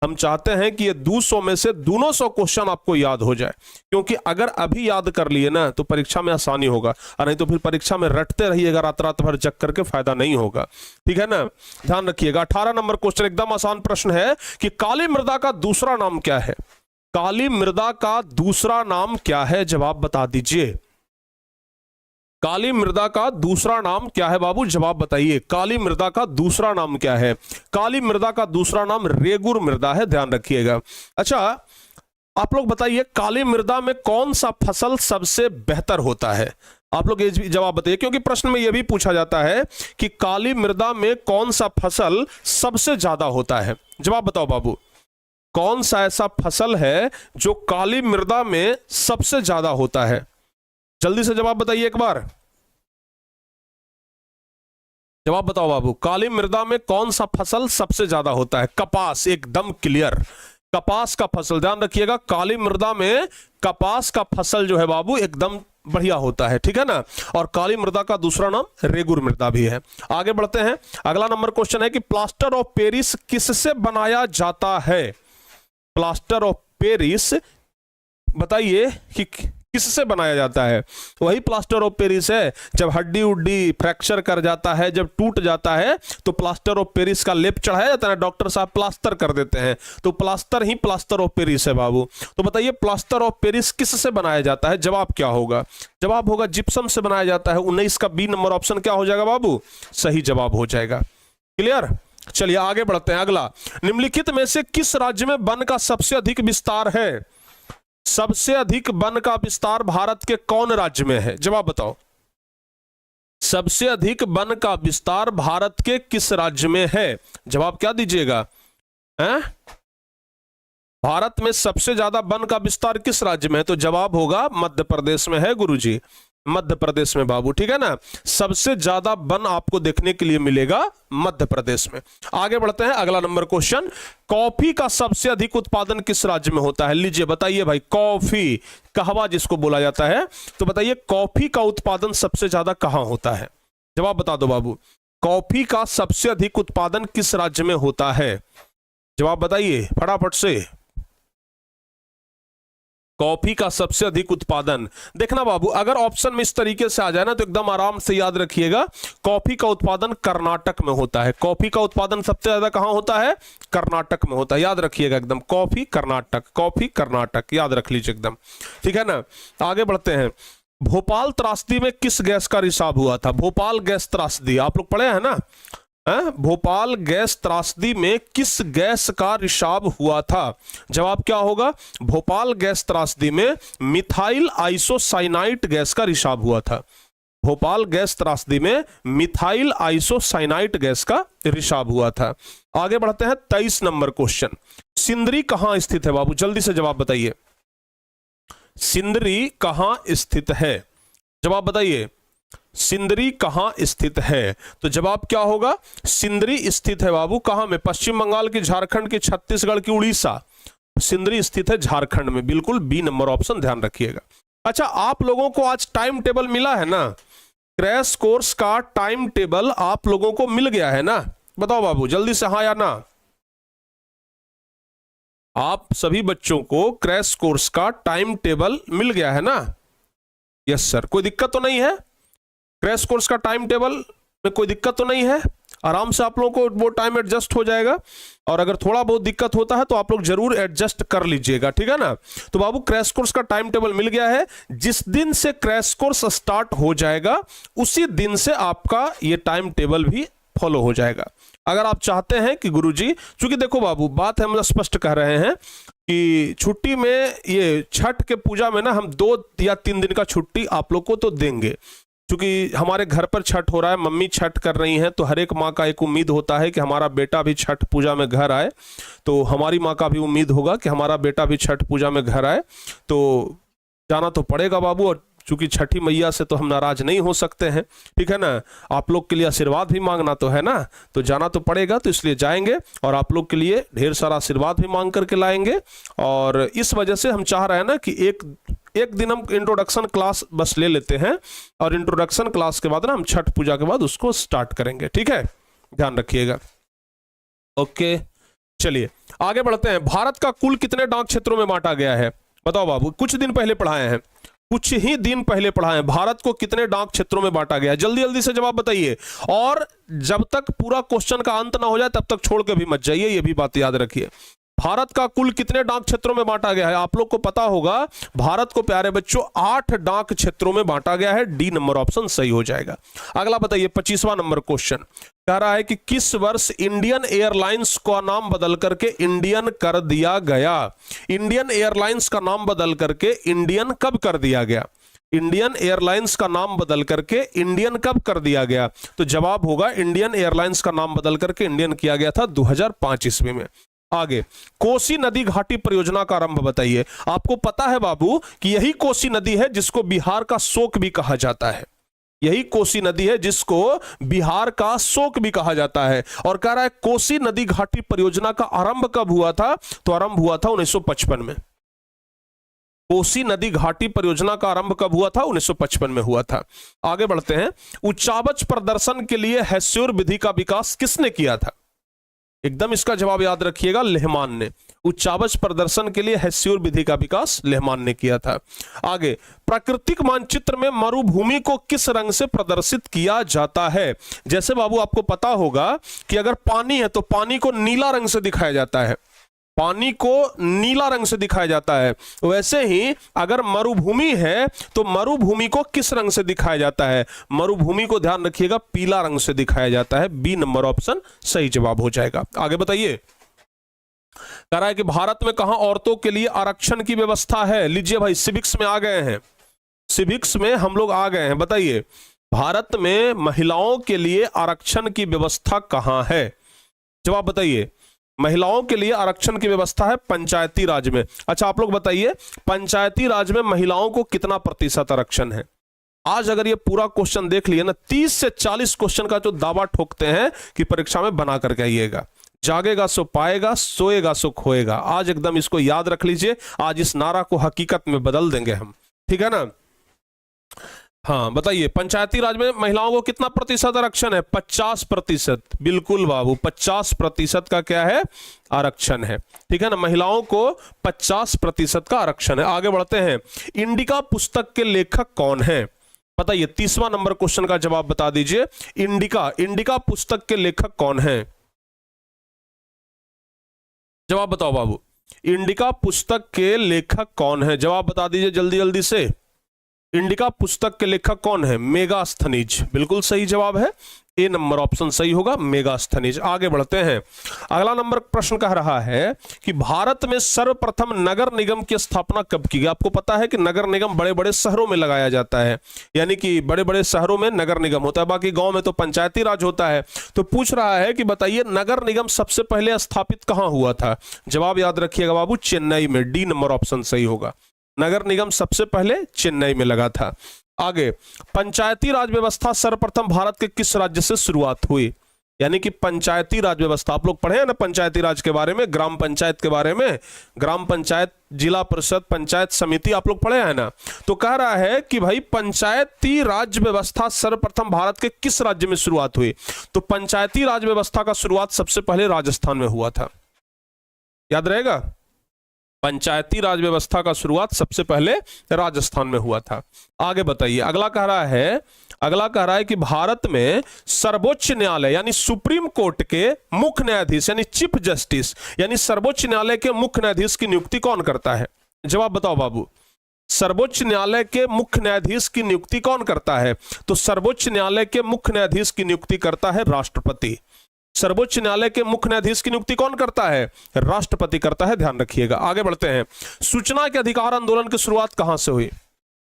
हम चाहते हैं कि ये 200 में से दोनों 100 क्वेश्चन आपको याद हो जाए, क्योंकि अगर अभी याद कर लिए ना तो परीक्षा में आसानी होगा, और नहीं तो फिर परीक्षा में रटते रहिएगा रात रात भर जग करके, फायदा नहीं होगा। ठीक है ना, ध्यान रखिएगा। 18 नंबर क्वेश्चन एकदम आसान प्रश्न है कि काली मृदा का दूसरा नाम क्या है? काली मृदा का दूसरा नाम क्या है? जवाब बता दीजिए। काली मृदा का दूसरा नाम क्या है बाबू? जवाब बताइए। काली मृदा का दूसरा नाम क्या है? काली मृदा का दूसरा नाम रेगुर मृदा है, ध्यान रखिएगा। अच्छा, आप लोग बताइए काली मृदा में कौन सा फसल सबसे बेहतर होता है? आप लोग ये जवाब बताइए, क्योंकि प्रश्न में यह भी पूछा जाता है कि काली मृदा में कौन सा फसल सबसे ज्यादा होता है। जवाब बताओ बाबू, कौन सा ऐसा फसल है जो काली मृदा में सबसे ज्यादा होता है? जल्दी से जवाब बताइए एक बार। जवाब बताओ बाबू, काली मृदा में कौन सा फसल सबसे ज्यादा होता है? कपास, एकदम क्लियर, कपास का फसल। ध्यान रखिएगा, काली मृदा में कपास का फसल जो है बाबू एकदम बढ़िया होता है। ठीक है ना। और काली मृदा का दूसरा नाम रेगुर मृदा भी है। आगे बढ़ते हैं। अगला नंबर क्वेश्चन है कि प्लास्टर ऑफ पेरिस किससे बनाया जाता है? प्लास्टर ऑफ पेरिस बताइए कि किससे बनाया जाता है? वही प्लास्टर ऑफ पेरिस है, जब हड्डी उड्डी फ्रैक्चर कर जाता है, जब टूट जाता है तो प्लास्टर ऑफ पेरिस का लेप चढ़ाया जाता है, डॉक्टर साहब प्लास्टर कर देते हैं, तो plaster he plaster of Paris है बाबू। तो बताइए प्लास्टर ऑफ पेरिस किससे बनाया जाता है? जवाब क्या होगा? जवाब होगा जिप्सम से बनाया जाता है। 19 का बी नंबर ऑप्शन क्या हो जाएगा बाबू? सही जवाब हो जाएगा। क्लियर। चलिए आगे बढ़ते हैं। अगला, निम्नलिखित में से किस राज्य में वन का सबसे अधिक विस्तार है? सबसे अधिक वन का विस्तार भारत के कौन राज्य में है? जवाब बताओ। सबसे अधिक वन का विस्तार भारत के किस राज्य में है? जवाब क्या दीजिएगा? भारत में सबसे ज्यादा वन का विस्तार किस राज्य में है? तो जवाब होगा मध्य प्रदेश में है गुरुजी, मध्य प्रदेश में बाबू। ठीक है ना, सबसे ज्यादा वन आपको देखने के लिए मिलेगा मध्य प्रदेश में। आगे बढ़ते हैं। अगला नंबर क्वेश्चन, कॉफी का सबसे अधिक उत्पादन किस राज्य में होता है? लीजिए बताइए भाई, कॉफी, कहवा जिसको बोला जाता है, तो बताइए कॉफी का उत्पादन सबसे ज्यादा कहां होता है? जवाब बता दो बाबू, कॉफी का सबसे अधिक उत्पादन किस राज्य में होता है? जवाब बताइए फटाफट से। कॉफी का सबसे अधिक उत्पादन, देखना बाबू अगर ऑप्शन में इस तरीके से आ जाए ना तो एकदम आराम से याद रखिएगा, कॉफी का उत्पादन कर्नाटक में होता है। कॉफी का उत्पादन सबसे ज्यादा कहां होता है? कर्नाटक में होता है। याद रखिएगा एकदम, कॉफी कर्नाटक, कॉफी कर्नाटक, याद रख लीजिए एकदम। ठीक है ना। आगे बढ़ते हैं। भोपाल त्रासदी में किस गैस का रिसाव हुआ था? भोपाल गैस त्रासदी आप लोग पढ़े हैं ना। भोपाल गैस त्रासदी में किस गैस का रिसाव हुआ था? जवाब क्या होगा? भोपाल गैस त्रासदी में मिथाइल आइसोसाइनाइट गैस का रिसाव हुआ था। भोपाल गैस त्रासदी में मिथाइल आइसोसाइनाइट गैस का रिसाव हुआ था। आगे बढ़ते हैं। 23 नंबर क्वेश्चन, सिंदरी कहां स्थित है बाबू? जल्दी से जवाब बताइए, सिंदरी कहां स्थित है? जवाब बताइए, सिंदरी कहां स्थित है? तो जवाब क्या होगा? सिंदरी स्थित है बाबू कहां में? पश्चिम बंगाल की, झारखंड की, छत्तीसगढ़ की, उड़ीसा। सिंदरी स्थित है झारखंड में, बिल्कुल बी नंबर ऑप्शन, ध्यान रखिएगा। अच्छा, आप लोगों को आज टाइम टेबल मिला है ना? क्रैश कोर्स का टाइम टेबल आप लोगों को मिल गया है ना? बताओ बाबू जल्दी से, हाँ या ना। आप सभी बच्चों को क्रैश कोर्स का टाइम टेबल मिल गया है ना? यस सर, कोई दिक्कत तो नहीं है? क्रैश कोर्स का टाइम टेबल में कोई दिक्कत तो नहीं है? आराम से आप लोगों को वो टाइम एडजस्ट हो जाएगा, और अगर थोड़ा बहुत दिक्कत होता है तो आप लोग जरूर एडजस्ट कर लीजिएगा। ठीक है ना। तो बाबू क्रैश कोर्स का टाइम टेबल मिल गया है। जिस दिन से क्रैश कोर्स स्टार्ट हो जाएगा उसी दिन से आपका ये टाइम टेबल भी फॉलो हो जाएगा। अगर आप चाहते हैं कि गुरुजी, चूंकि देखो बाबू बात हम स्पष्ट कह रहे हैं कि छुट्टी में, ये छठ के पूजा में ना हम 2 या 3 दिन का छुट्टी आप लोग को तो देंगे, क्योंकि हमारे घर पर छठ हो रहा है, मम्मी छठ कर रही हैं, तो हर एक माँ का एक उम्मीद होता है कि हमारा बेटा भी छठ पूजा में घर आए। तो हमारी माँ का भी उम्मीद होगा कि हमारा बेटा भी छठ पूजा में घर आए। तो जाना तो पड़ेगा बाबू, और चूंकि छठी मैया से तो हम नाराज नहीं हो सकते हैं, ठीक है ना। आप लोग के लिए आशीर्वाद भी मांगना तो है ना, तो जाना तो पड़ेगा, तो इसलिए जाएंगे और आप लोग के लिए ढेर सारा आशीर्वाद भी मांग करके लाएंगे। और इस वजह से हम चाह रहे हैं ना कि एक दिन हम इंट्रोडक्शन क्लास बस ले लेते हैं, और इंट्रोडक्शन क्लास के बाद ना हम छठ पूजा के बाद उसको स्टार्ट करेंगे, ठीक है, ध्यान रखिएगा। ओके, चलिए आगे बढ़ते हैं। भारत का कुल कितने डाक क्षेत्रों में बांटा गया है? बताओ बाबू, कुछ दिन पहले पढ़ाए हैं, कुछ ही दिन पहले पढ़ाए। भारत को कितने डाक क्षेत्रों में बांटा गया है? जल्दी जल्दी से जवाब बताइए, और जब तक पूरा क्वेश्चन का अंत ना हो जाए तब तक छोड़ के भी मत जाइए, ये भी बात याद रखिए। भारत का कुल कितने डाक क्षेत्रों में बांटा गया है? आप लोग को पता होगा, भारत को प्यारे बच्चों 8 डाक क्षेत्रों में बांटा गया है। डी नंबर ऑप्शन सही हो जाएगा। अगला बताइए, 25वां नंबर क्वेश्चन कह रहा है कि किस वर्ष इंडियन एयरलाइंस का नाम बदल करके इंडियन कर दिया गया? इंडियन एयरलाइंस का नाम बदल करके इंडियन कब कर दिया गया? इंडियन एयरलाइंस का नाम बदल करके इंडियन कब कर दिया गया? तो जवाब होगा, इंडियन एयरलाइंस का नाम बदल करके इंडियन किया गया था 2005 ईस्वी में। आगे, कोसी नदी घाटी परियोजना का आरंभ बताइए। आपको पता है बाबू कि यही कोसी नदी है जिसको बिहार का शोक भी कहा जाता है। यही कोसी नदी है जिसको बिहार का शोक भी कहा जाता है। और कह रहा है कोसी नदी घाटी परियोजना का आरंभ कब हुआ था? तो आरंभ हुआ था 1955 में। कोसी नदी घाटी परियोजना का आरंभ कब हुआ था? 1955 में हुआ था। आगे बढ़ते हैं। उच्चावच प्रदर्शन के लिए हेस्योर विधि का विकास किसने किया था? एकदम इसका जवाब याद रखिएगा, लेहमान ने। उच्चावच प्रदर्शन के लिए हेस्योर विधि का विकास लेहमान ने किया था। आगे, प्राकृतिक मानचित्र में मरुभूमि को किस रंग से प्रदर्शित किया जाता है? जैसे बाबू आपको पता होगा कि अगर पानी है तो पानी को नीला रंग से दिखाया जाता है, पानी को नीला रंग से दिखाया जाता है। वैसे ही अगर मरुभूमि है तो मरुभूमि को किस रंग से दिखाया जाता है? मरुभूमि को ध्यान रखिएगा, पीला रंग से दिखाया जाता है। बी नंबर ऑप्शन सही जवाब हो जाएगा। आगे बताइए, कह रहा है कि भारत में कहां औरतों के लिए आरक्षण की व्यवस्था है? लीजिए भाई, सिविक्स में आ गए हैं, सिविक्स में हम लोग आ गए हैं। बताइए, भारत में महिलाओं के लिए आरक्षण की व्यवस्था कहां है? जवाब बताइए। महिलाओं के लिए आरक्षण की व्यवस्था है पंचायती राज में। अच्छा, आप लोग बताइए, पंचायती राज में महिलाओं को कितना प्रतिशत आरक्षण है? आज अगर ये पूरा क्वेश्चन देख लिए ना, 30 से 40 क्वेश्चन का जो दावा ठोकते हैं कि परीक्षा में बना करके आइएगा। जागेगा सो पाएगा, सोएगा सो खोएगा। आज एकदम इसको याद रख लीजिए। आज इस नारा को हकीकत में बदल देंगे हम, ठीक है ना। हाँ बताइए, पंचायती राज में महिलाओं को कितना प्रतिशत आरक्षण है? 50%। बिल्कुल बाबू, 50% का क्या है? आरक्षण है, ठीक है ना। महिलाओं को 50% का आरक्षण है। आगे बढ़ते हैं। इंडिका पुस्तक के लेखक कौन है? बताइए, 30वां नंबर क्वेश्चन का जवाब बता दीजिए। इंडिका पुस्तक के लेखक कौन है? जवाब बताओ बाबू, इंडिका पुस्तक के लेखक कौन है? जवाब बता दीजिए जल्दी जल्दी से। इंडिका पुस्तक के लेखक कौन है? मेगास्थनीज। बिल्कुल सही जवाब है, ए नंबर ऑप्शन सही होगा, मेगास्थनीज। आगे बढ़ते हैं। अगला नंबर प्रश्न कह रहा है कि भारत में सर्वप्रथम नगर निगम की स्थापना कब की गई? आपको पता है कि नगर निगम बड़े बड़े शहरों में लगाया जाता है, यानी कि बड़े बड़े शहरों में नगर निगम होता है, बाकी गांव में तो पंचायती राज होता है। तो पूछ रहा है कि बताइए, नगर निगम सबसे पहले स्थापित कहां हुआ था? जवाब याद रखिएगा बाबू, चेन्नई में। डी नंबर ऑप्शन सही होगा, नगर निगम सबसे पहले चेन्नई में लगा था। आगे, पंचायती राज व्यवस्था सर्वप्रथम भारत के किस राज्य से शुरुआत हुई? यानी कि पंचायती राज व्यवस्था आप लोग पढ़े हैं ना, पंचायती राज के बारे में, ग्राम पंचायत के बारे में, ग्राम पंचायत, जिला परिषद, पंचायत समिति आप लोग पढ़े हैं ना। तो कह रहा है कि भाई पंचायती राज व्यवस्था सर्वप्रथम भारत के किस राज्य में शुरुआत हुई? तो पंचायती राज व्यवस्था का शुरुआत सबसे पहले राजस्थान में हुआ था, याद रहेगा। पंचायती राज व्यवस्था का शुरुआत सबसे पहले राजस्थान में हुआ था। आगे बताइए, अगला कह रहा है कि भारत में सर्वोच्च न्यायालय यानी सुप्रीम कोर्ट के मुख्य न्यायाधीश यानी चीफ जस्टिस यानी सर्वोच्च न्यायालय के मुख्य न्यायाधीश की नियुक्ति कौन करता है? जवाब बताओ बाबू, सर्वोच्च न्यायालय के मुख्य न्यायाधीश की नियुक्ति कौन करता है? तो सर्वोच्च न्यायालय के मुख्य न्यायाधीश की नियुक्ति करता है राष्ट्रपति। सर्वोच्च न्यायालय के मुख्य न्यायाधीश की नियुक्ति कौन करता है? राष्ट्रपति करता है, ध्यान रखिएगा। आगे बढ़ते हैं। सूचना के अधिकार आंदोलन की शुरुआत कहां से हुई?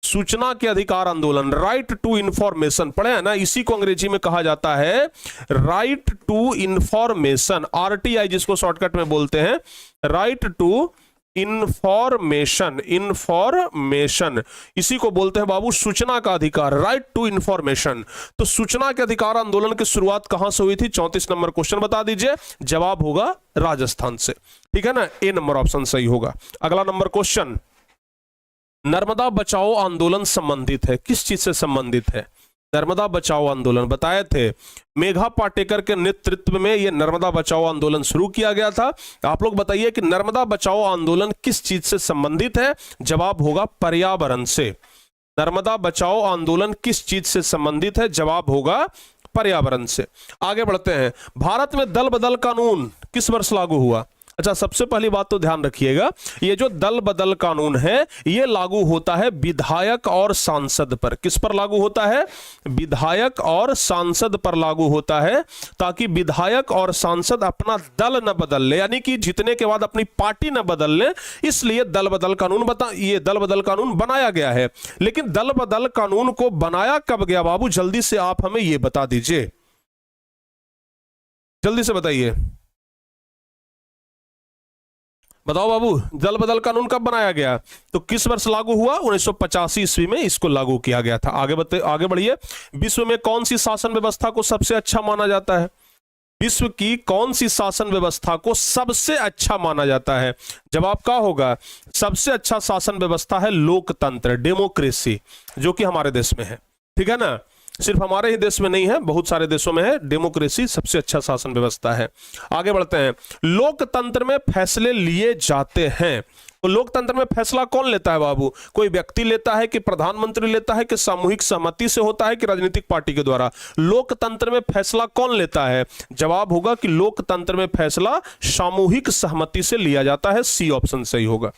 सूचना के अधिकार आंदोलन, राइट टू इंफॉर्मेशन, पढ़े हैं ना, इसी को अंग्रेजी में कहा जाता है राइट टू इंफॉर्मेशन, आरटीआई जिसको शॉर्टकट में बोलते हैं, राइट टू इंफॉर्मेशन, इंफॉर्मेशन इसी को बोलते हैं बाबू सूचना का अधिकार, राइट टू इंफॉर्मेशन। तो सूचना के अधिकार आंदोलन की शुरुआत कहां से हुई थी? 34 नंबर क्वेश्चन बता दीजिए, जवाब होगा राजस्थान से, ठीक है ना, ए नंबर ऑप्शन सही होगा। अगला नंबर क्वेश्चन, नर्मदा बचाओ आंदोलन संबंधित है, किस चीज से संबंधित है? नर्मदा बचाओ आंदोलन बताए थे, मेघा पाटेकर के नेतृत्व में यह नर्मदा बचाओ आंदोलन शुरू किया गया था। आप लोग बताइए कि नर्मदा बचाओ आंदोलन किस चीज से संबंधित है? जवाब होगा पर्यावरण से। नर्मदा बचाओ आंदोलन किस चीज से संबंधित है? जवाब होगा पर्यावरण से। आगे बढ़ते हैं, भारत में दल बदल कानून किस वर्ष लागू हुआ? अच्छा, सबसे पहली बात तो ध्यान रखिएगा, ये जो दल बदल कानून है ये लागू होता है विधायक और सांसद पर। किस पर लागू होता है? विधायक और सांसद पर लागू होता है, ताकि विधायक और सांसद अपना दल न बदल ले, यानी कि जीतने के बाद अपनी पार्टी न बदल ले, इसलिए दल बदल कानून ये दल बदल कानून बनाया गया है। लेकिन दल बदल कानून को बनाया कब गया बाबू? जल्दी से आप हमें ये बता दीजिए, जल्दी से बताइए, बताओ बाबू, दल बदल कानून कब बनाया गया? तो किस वर्ष लागू हुआ? 1985 ईस्वी में इसको लागू किया गया था। आगे बढ़िए, विश्व में कौन सी शासन व्यवस्था को सबसे अच्छा माना जाता है? विश्व की कौन सी शासन व्यवस्था को सबसे अच्छा माना जाता है? जवाब क्या होगा? सबसे अच्छा शासन व्यवस्था है लोकतंत्र, डेमोक्रेसी, जो कि हमारे देश में है, ठीक है ना, सिर्फ हमारे ही देश में नहीं है, बहुत सारे देशों में है। डेमोक्रेसी सबसे अच्छा शासन व्यवस्था है। आगे बढ़ते हैं, लोकतंत्र में फैसले लिए जाते हैं, तो लोकतंत्र में फैसला कौन लेता है बाबू? कोई व्यक्ति लेता है कि प्रधानमंत्री लेता है कि सामूहिक सहमति से होता है कि राजनीतिक पार्टी के द्वारा? लोकतंत्र में फैसला कौन लेता है? जवाब होगा कि लोकतंत्र में फैसला सामूहिक सहमति से लिया जाता है, सी ऑप्शन सही होगा।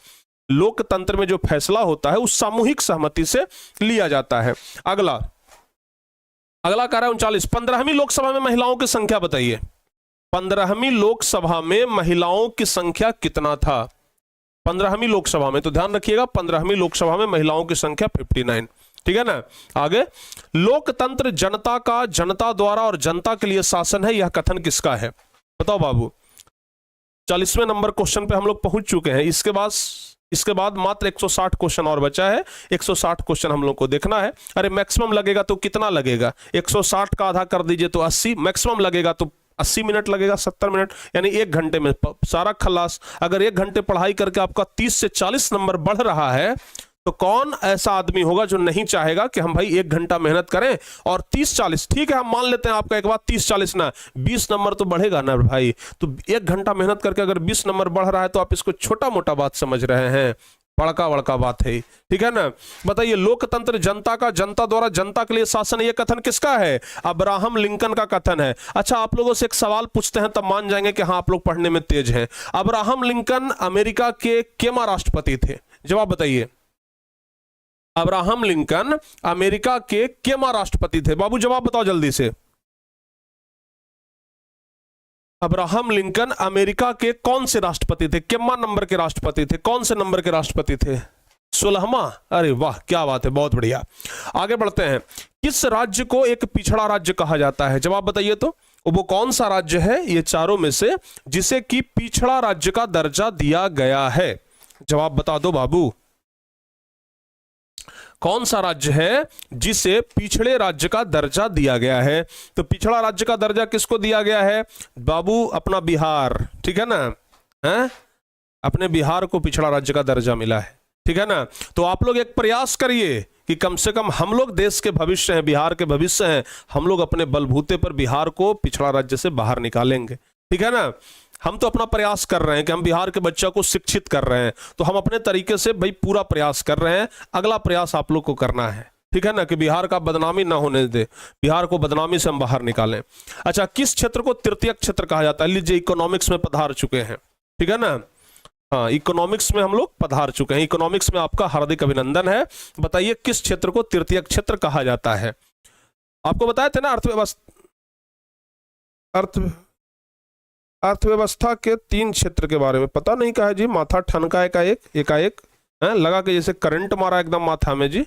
लोकतंत्र में जो फैसला होता है उस सामूहिक सहमति से लिया जाता है। अगला कह रहा है 39, 15वीं लोकसभा में महिलाओं की संख्या बताइए। 15वीं लोकसभा में महिलाओं की संख्या कितना था? 15वीं लोकसभा में, तो ध्यान रखिएगा 15वीं लोकसभा में महिलाओं की संख्या 59, ठीक है ना। आगे, लोकतंत्र जनता का, जनता द्वारा और जनता के लिए शासन है, यह कथन किसका है? बताओ बाबू। 40वें नंबर क्वेश्चन पे हम लोग पहुंच चुके हैं। इसके बाद मात्र 160 क्वेश्चन और बचा है। 160 क्वेश्चन हम लोग को देखना है। अरे मैक्सिमम लगेगा तो कितना लगेगा? 160 का आधा कर दीजिए तो 80, मैक्सिमम लगेगा तो 80 मिनट लगेगा, 70 मिनट, यानी 1 घंटे में सारा खलास। अगर 1 घंटे पढ़ाई करके आपका 30 से 40 नंबर बढ़ रहा है, तो कौन ऐसा आदमी होगा जो नहीं चाहेगा कि हम भाई 1 घंटा मेहनत करें और 30-40, ठीक है हम मान लेते हैं आपका एक बात 30-40 ना, 20 नंबर तो बढ़ेगा ना भाई। तो 1 घंटा मेहनत करके अगर 20 नंबर बढ़ रहा है तो आप इसको छोटा मोटा बात समझ रहे हैं, बड़का बात है, ठीक है ना। बताइए, लोकतंत्र जनता का, जनता द्वारा जनता के लिए शासन, ये कथन किसका है? अब्राहम लिंकन का कथन है। अच्छा, आप लोगों से एक सवाल पूछते हैं तब मान जाएंगे कि हाँ आप लोग पढ़ने में तेज हैं। अब्राहम लिंकन अमेरिका के केमा राष्ट्रपति थे? जवाब बताइए। अब्राहम लिंकन अमेरिका के केमा राष्ट्रपति थे? बाबू जवाब बताओ जल्दी से। अब्राहम लिंकन अमेरिका के कौन से राष्ट्रपति थे? कितना नंबर के राष्ट्रपति थे? कौन से नंबर के राष्ट्रपति थे? 16वां। अरे वाह, क्या बात है, बहुत बढ़िया। आगे बढ़ते हैं, किस राज्य को एक पिछड़ा राज्य कहा जाता है? जवाब बताइए तो, वो कौन सा राज्य है ये चारों में से जिसे कि पिछड़ा राज्य का दर्जा दिया गया है? जवाब बता दो बाबू, कौन सा राज्य है जिसे पिछड़े राज्य का दर्जा दिया गया है? तो पिछड़ा राज्य का दर्जा किसको दिया गया है बाबू? अपना बिहार, ठीक है ना, है? अपने बिहार को पिछड़ा राज्य का दर्जा मिला है, ठीक है ना। तो आप लोग एक प्रयास करिए कि कम से कम, हम लोग देश के भविष्य हैं, बिहार के भविष्य हैं, हम लोग अपने बलबूते पर बिहार को पिछड़ा राज्य से बाहर निकालेंगे, ठीक है ना। हम तो अपना प्रयास कर रहे हैं कि हम बिहार के बच्चों को शिक्षित कर रहे हैं, तो हम अपने तरीके से भाई पूरा प्रयास कर रहे हैं। अगला प्रयास आप लोग को करना है, ठीक है ना, कि बिहार का बदनामी ना होने दे, बिहार को बदनामी से हम बाहर निकालें। अच्छा, किस क्षेत्र को तृतीयक क्षेत्र कहा जाता है? लीजिए, इकोनॉमिक्स में पधार चुके हैं, ठीक है ना। हाँ, इकोनॉमिक्स में हम लोग पधार चुके हैं। इकोनॉमिक्स में आपका हार्दिक अभिनंदन है। बताइए, किस क्षेत्र को तृतीयक क्षेत्र कहा जाता है? आपको बताए थे ना अर्थव्यवस्था के 3 क्षेत्र के बारे में। पता नहीं कहा जी, माथा ठनका एकाएक लगा के जैसे करंट मारा एकदम माथा में जी।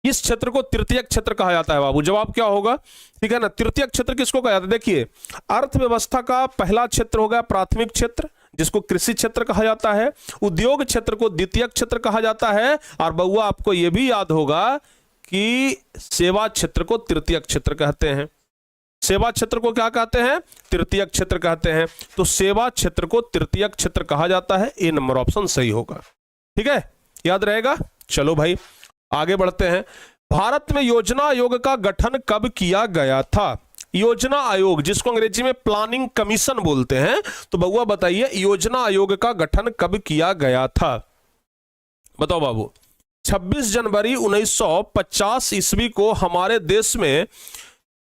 इस क्षेत्र को तृतीयक क्षेत्र कहा जाता है बाबू। जवाब क्या होगा? ठीक है ना, तृतीयक क्षेत्र किसको कहा जाता है? देखिए, अर्थव्यवस्था का पहला क्षेत्र हो गया प्राथमिक क्षेत्र, जिसको कृषि क्षेत्र कहा जाता है। उद्योग क्षेत्र को द्वितीयक क्षेत्र कहा जाता है। और बउआ आपको यह भी याद होगा कि सेवा क्षेत्र को तृतीयक क्षेत्र कहते हैं। सेवा क्षेत्र को क्या कहते हैं? तृतीयक क्षेत्र कहते हैं। तो सेवा क्षेत्र को तृतीयक क्षेत्र कहा जाता है। ए नंबर ऑप्शन सही होगा। ठीक है, याद रहेगा। चलो भाई आगे बढ़ते हैं। भारत में योजना आयोग का गठन कब किया गया था? योजना आयोग, जिसको अंग्रेजी में प्लानिंग कमीशन बोलते हैं, तो बउआ बताइए योजना आयोग का गठन कब किया गया था? बताओ बाबू। 26 जनवरी 1950 ईस्वी को हमारे देश में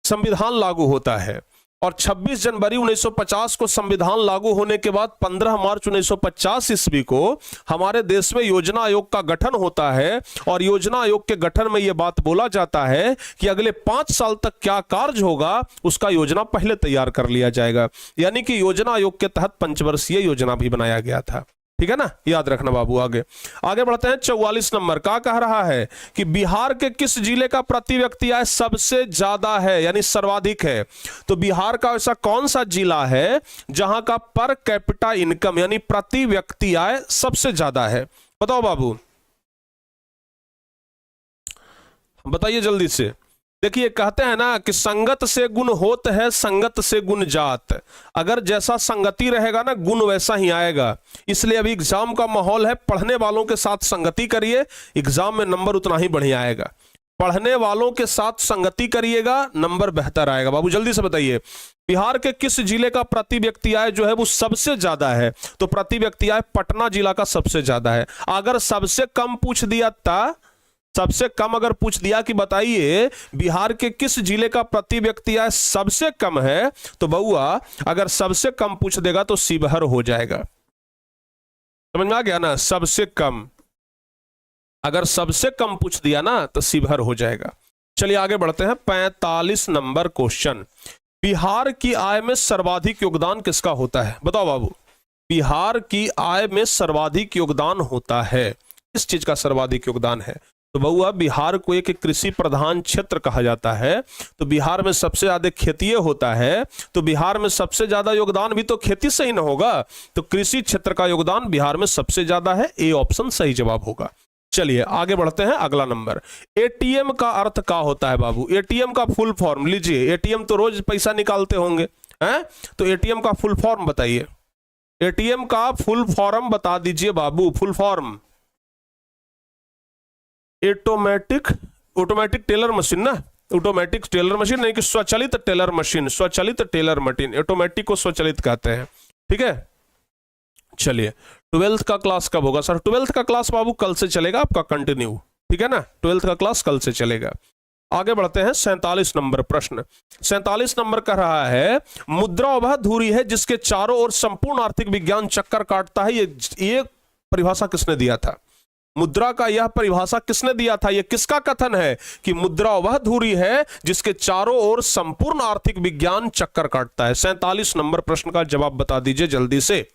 संविधान लागू होता है, और 26 जनवरी 1950 को संविधान लागू होने के बाद 15 मार्च 1950 ईस्वी को हमारे देश में योजना आयोग का गठन होता है। और योजना आयोग के गठन में यह बात बोला जाता है कि अगले 5 साल तक क्या कार्य होगा उसका योजना पहले तैयार कर लिया जाएगा। यानी कि योजना आयोग के तहत पंचवर्षीय योजना भी बनाया गया था। ठीक है ना, याद रखना बाबू। आगे बढ़ते हैं। 44 नंबर का कह रहा है कि बिहार के किस जिले का प्रति व्यक्ति आय सबसे ज्यादा है, यानी सर्वाधिक है? तो बिहार का ऐसा कौन सा जिला है जहां का पर कैपिटा इनकम यानी प्रति व्यक्ति आय सबसे ज्यादा है? बताओ बाबू, बताइए जल्दी से। देखिए, कहते हैं ना कि संगत से गुण होत है, संगत से गुण जात। अगर जैसा संगति रहेगा ना, गुण वैसा ही आएगा। इसलिए अभी एग्जाम का माहौल है, पढ़ने वालों के साथ संगति करिए, एग्जाम में नंबर उतना ही बढ़िया आएगा। पढ़ने वालों के साथ संगति करिएगा, नंबर बेहतर आएगा। बाबू जल्दी से बताइए, बिहार के किस जिले का प्रति व्यक्ति आय जो है वो सबसे ज्यादा है? तो प्रति व्यक्ति आय पटना जिला का सबसे ज्यादा है। अगर सबसे कम पूछ दिया था, सबसे कम अगर पूछ दिया कि बताइए बिहार के किस जिले का प्रति व्यक्ति आय सबसे कम है, तो बउआ अगर सबसे कम पूछ देगा तो शिवहर हो जाएगा। समझ में आ गया ना? सबसे कम, अगर सबसे कम पूछ दिया ना तो शिवहर हो जाएगा। चलिए आगे बढ़ते हैं। 45 नंबर क्वेश्चन। बिहार की आय में सर्वाधिक योगदान किसका होता है? बताओ बाबू। बिहार की आय में सर्वाधिक योगदान होता है, किस चीज का सर्वाधिक योगदान है? तो बउआ बिहार को एक कृषि प्रधान क्षेत्र कहा जाता है। तो बिहार में सबसे ज्यादा खेती होता है, तो बिहार में सबसे ज्यादा योगदान भी तो खेती से ही ना होगा। तो कृषि क्षेत्र का योगदान बिहार में सबसे ज्यादा है। ए ऑप्शन सही जवाब होगा। चलिए आगे बढ़ते हैं। अगला नंबर, एटीएम का अर्थ क्या होता है बाबू? एटीएम का फुल फॉर्म लीजिए। एटीएम तो रोज पैसा निकालते होंगे हैं, तो एटीएम का फुल फॉर्म बताइए। एटीएम का फुल फॉर्म बता दीजिए बाबू। Full form automatic teller machine ना, ऑटोमेटिक टेलर मशीन नहीं कि स्वचालित टेलर मशीन, स्वचालित टेलर मशीन। ऑटोमेटिक को स्वचालित कहते हैं। ठीक है, चलिए 12th का क्लास कब होगा? सर 12th का क्लास बाबू कल से चलेगा आपका कंटिन्यू। ठीक है ना, 12th का क्लास कल से चलेगा। आगे बढ़ते हैं। 47 नंबर प्रश्न। 47 नंबर कह रहा है मुद्रा वह धुरी है जिसके चारों ओर संपूर्ण आर्थिक विज्ञान चक्कर काटता है। ये परिभाषा किसने दिया था? मुद्रा का यह परिभाषा किसने दिया था? यह किसका कथन है कि मुद्रा वह धुरी है जिसके चारों ओर संपूर्ण आर्थिक विज्ञान चक्कर काटता है? 47 नंबर प्रश्न का जवाब बता दीजिए जल्दी से।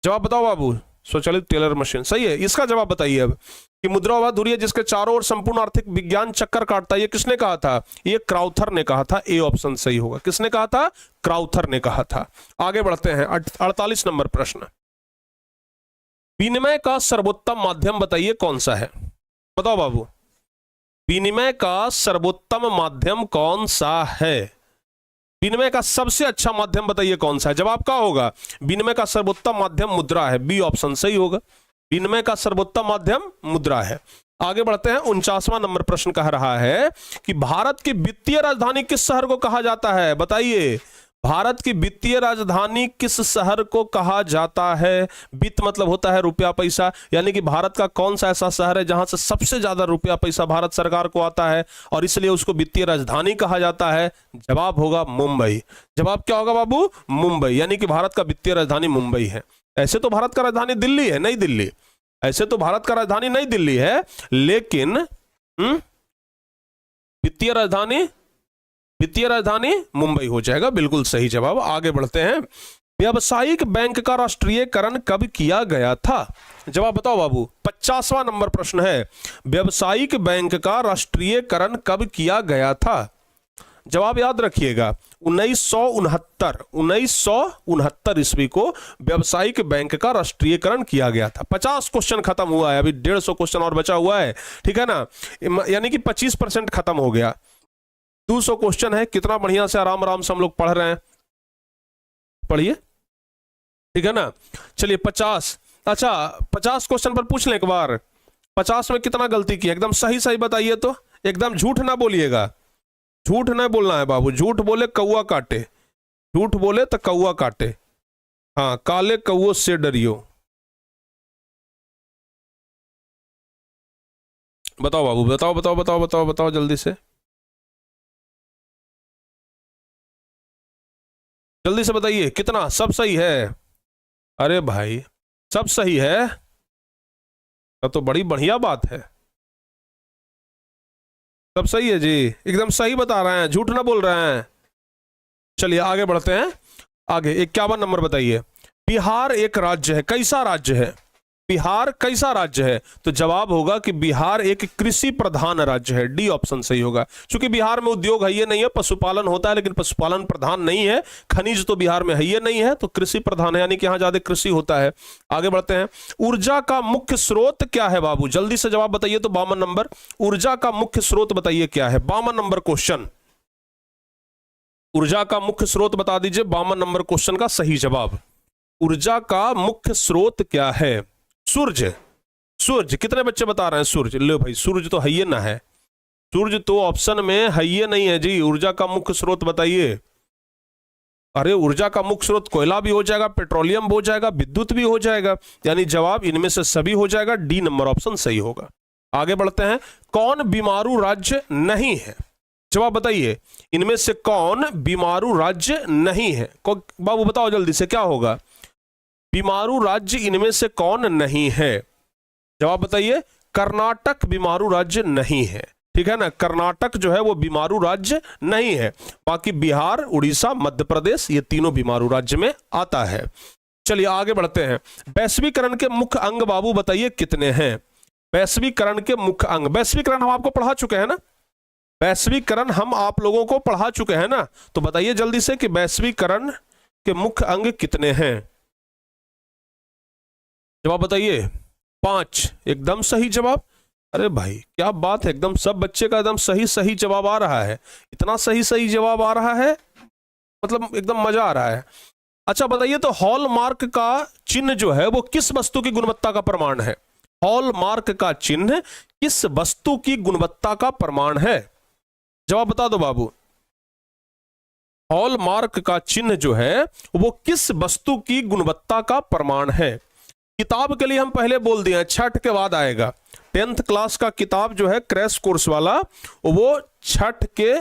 जवाब बताओ बाबू। स्वचालित टेलर मशीन सही है। इसका जवाब बताइए अब कि मुद्रा वह धुरी है जिसके चारों ओर संपूर्ण आर्थिक विज्ञान चक्कर काटता है। ये किसने कहा था? ये क्राउथर ने कहा था। ए ऑप्शन सही होगा। किसने कहा था? क्राउथर ने कहा था। आगे बढ़ते हैं। 48 नंबर प्रश्न। विनिमय का सर्वोत्तम माध्यम बताइए कौन सा है? बताओ बाबू। विनिमय का सर्वोत्तम माध्यम कौन सा है? विनिमय का सबसे अच्छा माध्यम बताइए कौन सा है? जवाब क्या होगा? विनिमय का सर्वोत्तम माध्यम मुद्रा है। बी ऑप्शन सही होगा। विनिमय का सर्वोत्तम माध्यम मुद्रा है। आगे बढ़ते हैं। 49वां नंबर प्रश्न कह रहा है कि भारत की वित्तीय राजधानी किस शहर को कहा जाता है? बताइए भारत की वित्तीय राजधानी किस शहर को कहा जाता है? वित्त मतलब होता है रुपया पैसा, यानी कि भारत का कौन सा ऐसा शहर है जहां से सबसे ज्यादा रुपया पैसा भारत सरकार को आता है और इसलिए उसको वित्तीय राजधानी कहा जाता है? जवाब होगा मुंबई। जवाब क्या होगा बाबू? मुंबई। यानी कि भारत का वित्तीय राजधानी मुंबई है। ऐसे तो भारत का राजधानी दिल्ली है, नई दिल्ली। ऐसे तो भारत का राजधानी नई दिल्ली है, लेकिन वित्तीय राजधानी मुंबई हो जाएगा। बिल्कुल सही जवाब। आगे बढ़ते हैं। व्यावसायिक बैंक का राष्ट्रीयकरण कब किया गया था? जवाब बताओ बाबू। 50वां नंबर प्रश्न है, व्यावसायिक बैंक का राष्ट्रीयकरण कब किया गया था? जवाब याद रखिएगा, 1969 ईस्वी को व्यावसायिक बैंक का राष्ट्रीयकरण किया गया था। 50 क्वेश्चन खत्म हुआ है, अभी 150 क्वेश्चन और बचा हुआ है, ठीक है ना, यानी कि 25% खत्म हो गया। 200 क्वेश्चन है, कितना बढ़िया से आराम आराम से हम लोग पढ़ रहे हैं, पढ़िए, ठीक है ना। चलिए 50, अच्छा 50 क्वेश्चन पर पूछ लें एक बार, 50 में कितना गलती की, एकदम सही सही बताइए तो, एकदम झूठ ना बोलिएगा, झूठ नहीं बोलना है बाबू, झूठ बोले कौआ काटे, झूठ बोले तो कौआ काटे, हाँ, काले कौओं से डरियो। बताओ बाबू, बताओ बताओ बताओ बताओ बताओ जल्दी से, जल्दी से बताइए कितना, सब सही है? अरे भाई सब सही है, तब तो बड़ी बढ़िया बात है, सब सही है जी, एकदम सही बता रहे हैं, झूठ ना बोल रहे हैं। चलिए आगे बढ़ते हैं, आगे 51 नंबर बताइए, बिहार एक राज्य है, कैसा राज्य है? बिहार कैसा राज्य है? तो जवाब होगा कि बिहार एक कृषि प्रधान राज्य है, डी ऑप्शन सही होगा। क्योंकि बिहार में उद्योग है ये नहीं है, पशुपालन होता है लेकिन पशुपालन प्रधान नहीं है, खनिज तो बिहार में है ये नहीं है, तो कृषि प्रधान है, यानी कि यहां ज्यादा कृषि होता है। आगे बढ़ते हैं, ऊर्जा का मुख्य स्रोत क्या है बाबू? जल्दी से जवाब बताइए तो 52 नंबर, ऊर्जा का मुख्य स्रोत बताइए क्या है? 52 नंबर क्वेश्चन, ऊर्जा का मुख्य स्रोत बता दीजिए, 52 नंबर क्वेश्चन का सही जवाब। ऊर्जा का मुख्य स्रोत क्या है? सूर्य। सूर्य, कितने बच्चे बता रहे हैं सूर्य? लो भाई, सूर्य तो है ही ना है, सूर्य तो ऑप्शन में है ही नहीं है जी। ऊर्जा का मुख्य स्रोत बताइए। अरे ऊर्जा का मुख्य स्रोत कोयला भी हो जाएगा, पेट्रोलियम भी हो जाएगा, विद्युत भी हो जाएगा, यानी जवाब इनमें से सभी हो जाएगा, डी नंबर ऑप्शन सही होगा। आगे बढ़ते हैं, कौन बीमारू राज्य नहीं है? जवाब बताइए, इनमें से कौन बीमारू राज्य नहीं है? बाबू बताओ जल्दी से, क्या होगा? बीमारू राज्य इनमें से कौन नहीं है? जवाब बताइए, कर्नाटक बीमारू राज्य नहीं है, ठीक है ना, कर्नाटक जो है वो बीमारू राज्य नहीं है, बाकी बिहार, उड़ीसा, मध्य प्रदेश ये तीनों बीमारू राज्य में आता है। चलिए आगे बढ़ते हैं, वैश्वीकरण के मुख्य अंग बाबू बताइए कितने हैं? वैश्वीकरण के मुख्य अंग, वैश्वीकरण हम आपको पढ़ा चुके हैं ना, वैश्वीकरण हम आप लोगों को पढ़ा चुके हैं ना, तो बताइए जल्दी से कि वैश्वीकरण के मुख्य अंग कितने हैं? जवाब बताइए। 5, एकदम सही जवाब। अरे भाई क्या बात है, एकदम सब बच्चे का एकदम सही सही जवाब आ रहा है, इतना सही सही जवाब आ रहा है, मतलब एकदम मजा आ रहा है। अच्छा बताइए तो हॉलमार्क का चिन्ह जो है वो किस वस्तु की गुणवत्ता का प्रमाण है? हॉलमार्क का चिन्ह किस वस्तु की गुणवत्ता का प्रमाण है? जवाब बता दो बाबू। हॉलमार्क का चिन्ह जो है वो किस वस्तु की गुणवत्ता का प्रमाण है? किताब के लिए हम पहले बोल दिए, छठ के बाद आएगा, 10th क्लास का किताब जो है क्रैश कोर्स वाला वो छठ के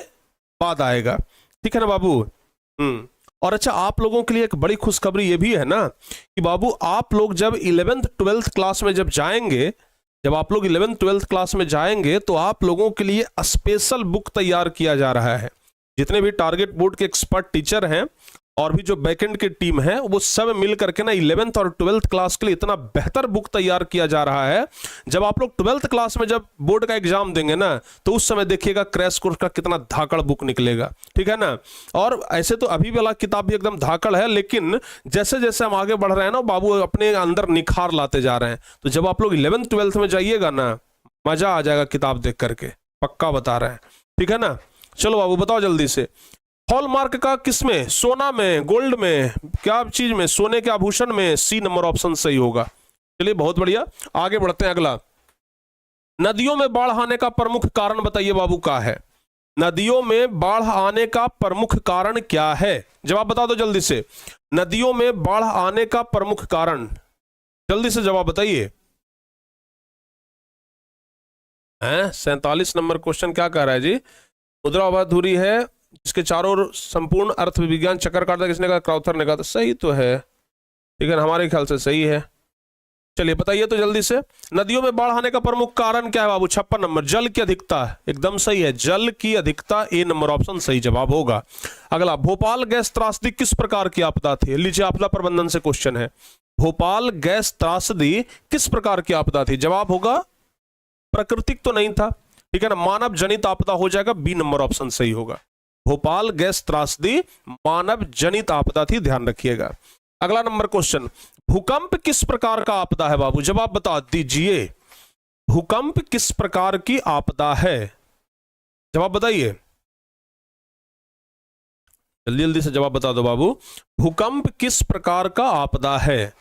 बाद आएगा, ठीक है ना बाबू। और अच्छा आप लोगों के लिए एक बड़ी खुशखबरी ये भी है ना कि बाबू आप लोग जब 11th 12th क्लास में जब जाएंगे, जब आप लोग 11th 12th क्लास में जाएंगे तो आप लोगों के लिए स्पेशल बुक तैयार किया जा रहा है। जितने भी टारगेट बोर्ड के एक्सपर्ट टीचर हैं और भी जो बैकएंड की टीम है वो सब मिल करके ना 11th और 12th क्लास के लिए इतना बेहतर बुक तैयार किया जा रहा है। जब आप लोग 12th क्लास में जब बोर्ड का एग्जाम देंगे ना तो उस समय देखिएगा क्रैश कोर्स का कितना धाकड़ बुक निकलेगा, ठीक है ना। और ऐसे तो अभी वाला किताब भी एकदम धाकड़ है, लेकिन जैसे जैसे हम आगे बढ़ रहे हैं ना बाबू अपने अंदर निखार लाते जा रहे हैं। तो जब आप लोग 11th 12th में जाइएगा ना मजा आ जाएगा किताब देख करके, पक्का बता रहे हैं, ठीक है ना। चलो बाबू बताओ जल्दी से, हॉलमार्क का किसमें? सोना में, गोल्ड में, क्या चीज में? सोने के आभूषण में, सी नंबर ऑप्शन सही होगा। चलिए बहुत बढ़िया, आगे बढ़ते हैं। अगला, नदियों में बाढ़ आने का प्रमुख कारण बताइए बाबू क्या है? नदियों में बाढ़ आने का प्रमुख कारण क्या है? जवाब बता दो जल्दी से, नदियों में बाढ़ आने का प्रमुख कारण, जल्दी से जवाब बताइए। 47 नंबर क्वेश्चन क्या कह रहा है जी? मुद्रा अधूरी है जिसके चारों ओर संपूर्ण अर्थ विज्ञान चक्कर काटता, किसने कहा? क्राउथर ने कहा। तो सही तो है, ठीक है, हमारे ख्याल से सही है। चलिए बताइए तो जल्दी से, नदियों में बाढ़ आने का प्रमुख कारण क्या है बाबू? 56 नंबर, जल की अधिकता। एकदम सही है, जल की अधिकता, ए नंबर ऑप्शन सही जवाब होगा। अगला, भोपाल गैस त्रासदी किस प्रकार की आपदा थी? लीजिए आपदा प्रबंधन से क्वेश्चन है, भोपाल गैस त्रासदी किस प्रकार की आपदा थी? जवाब होगा प्राकृतिक तो नहीं था, ठीक है ना, मानव जनित आपदा हो जाएगा, बी नंबर ऑप्शन सही होगा। भोपाल गैस त्रासदी मानव जनित आपदा थी, ध्यान रखिएगा। अगला नंबर क्वेश्चन, भूकंप किस प्रकार का आपदा है बाबू? जवाब बता दीजिए, भूकंप किस प्रकार की आपदा है? जवाब बताइए, जल्दी जल्दी से जवाब बता दो बाबू, भूकंप किस प्रकार का आपदा है?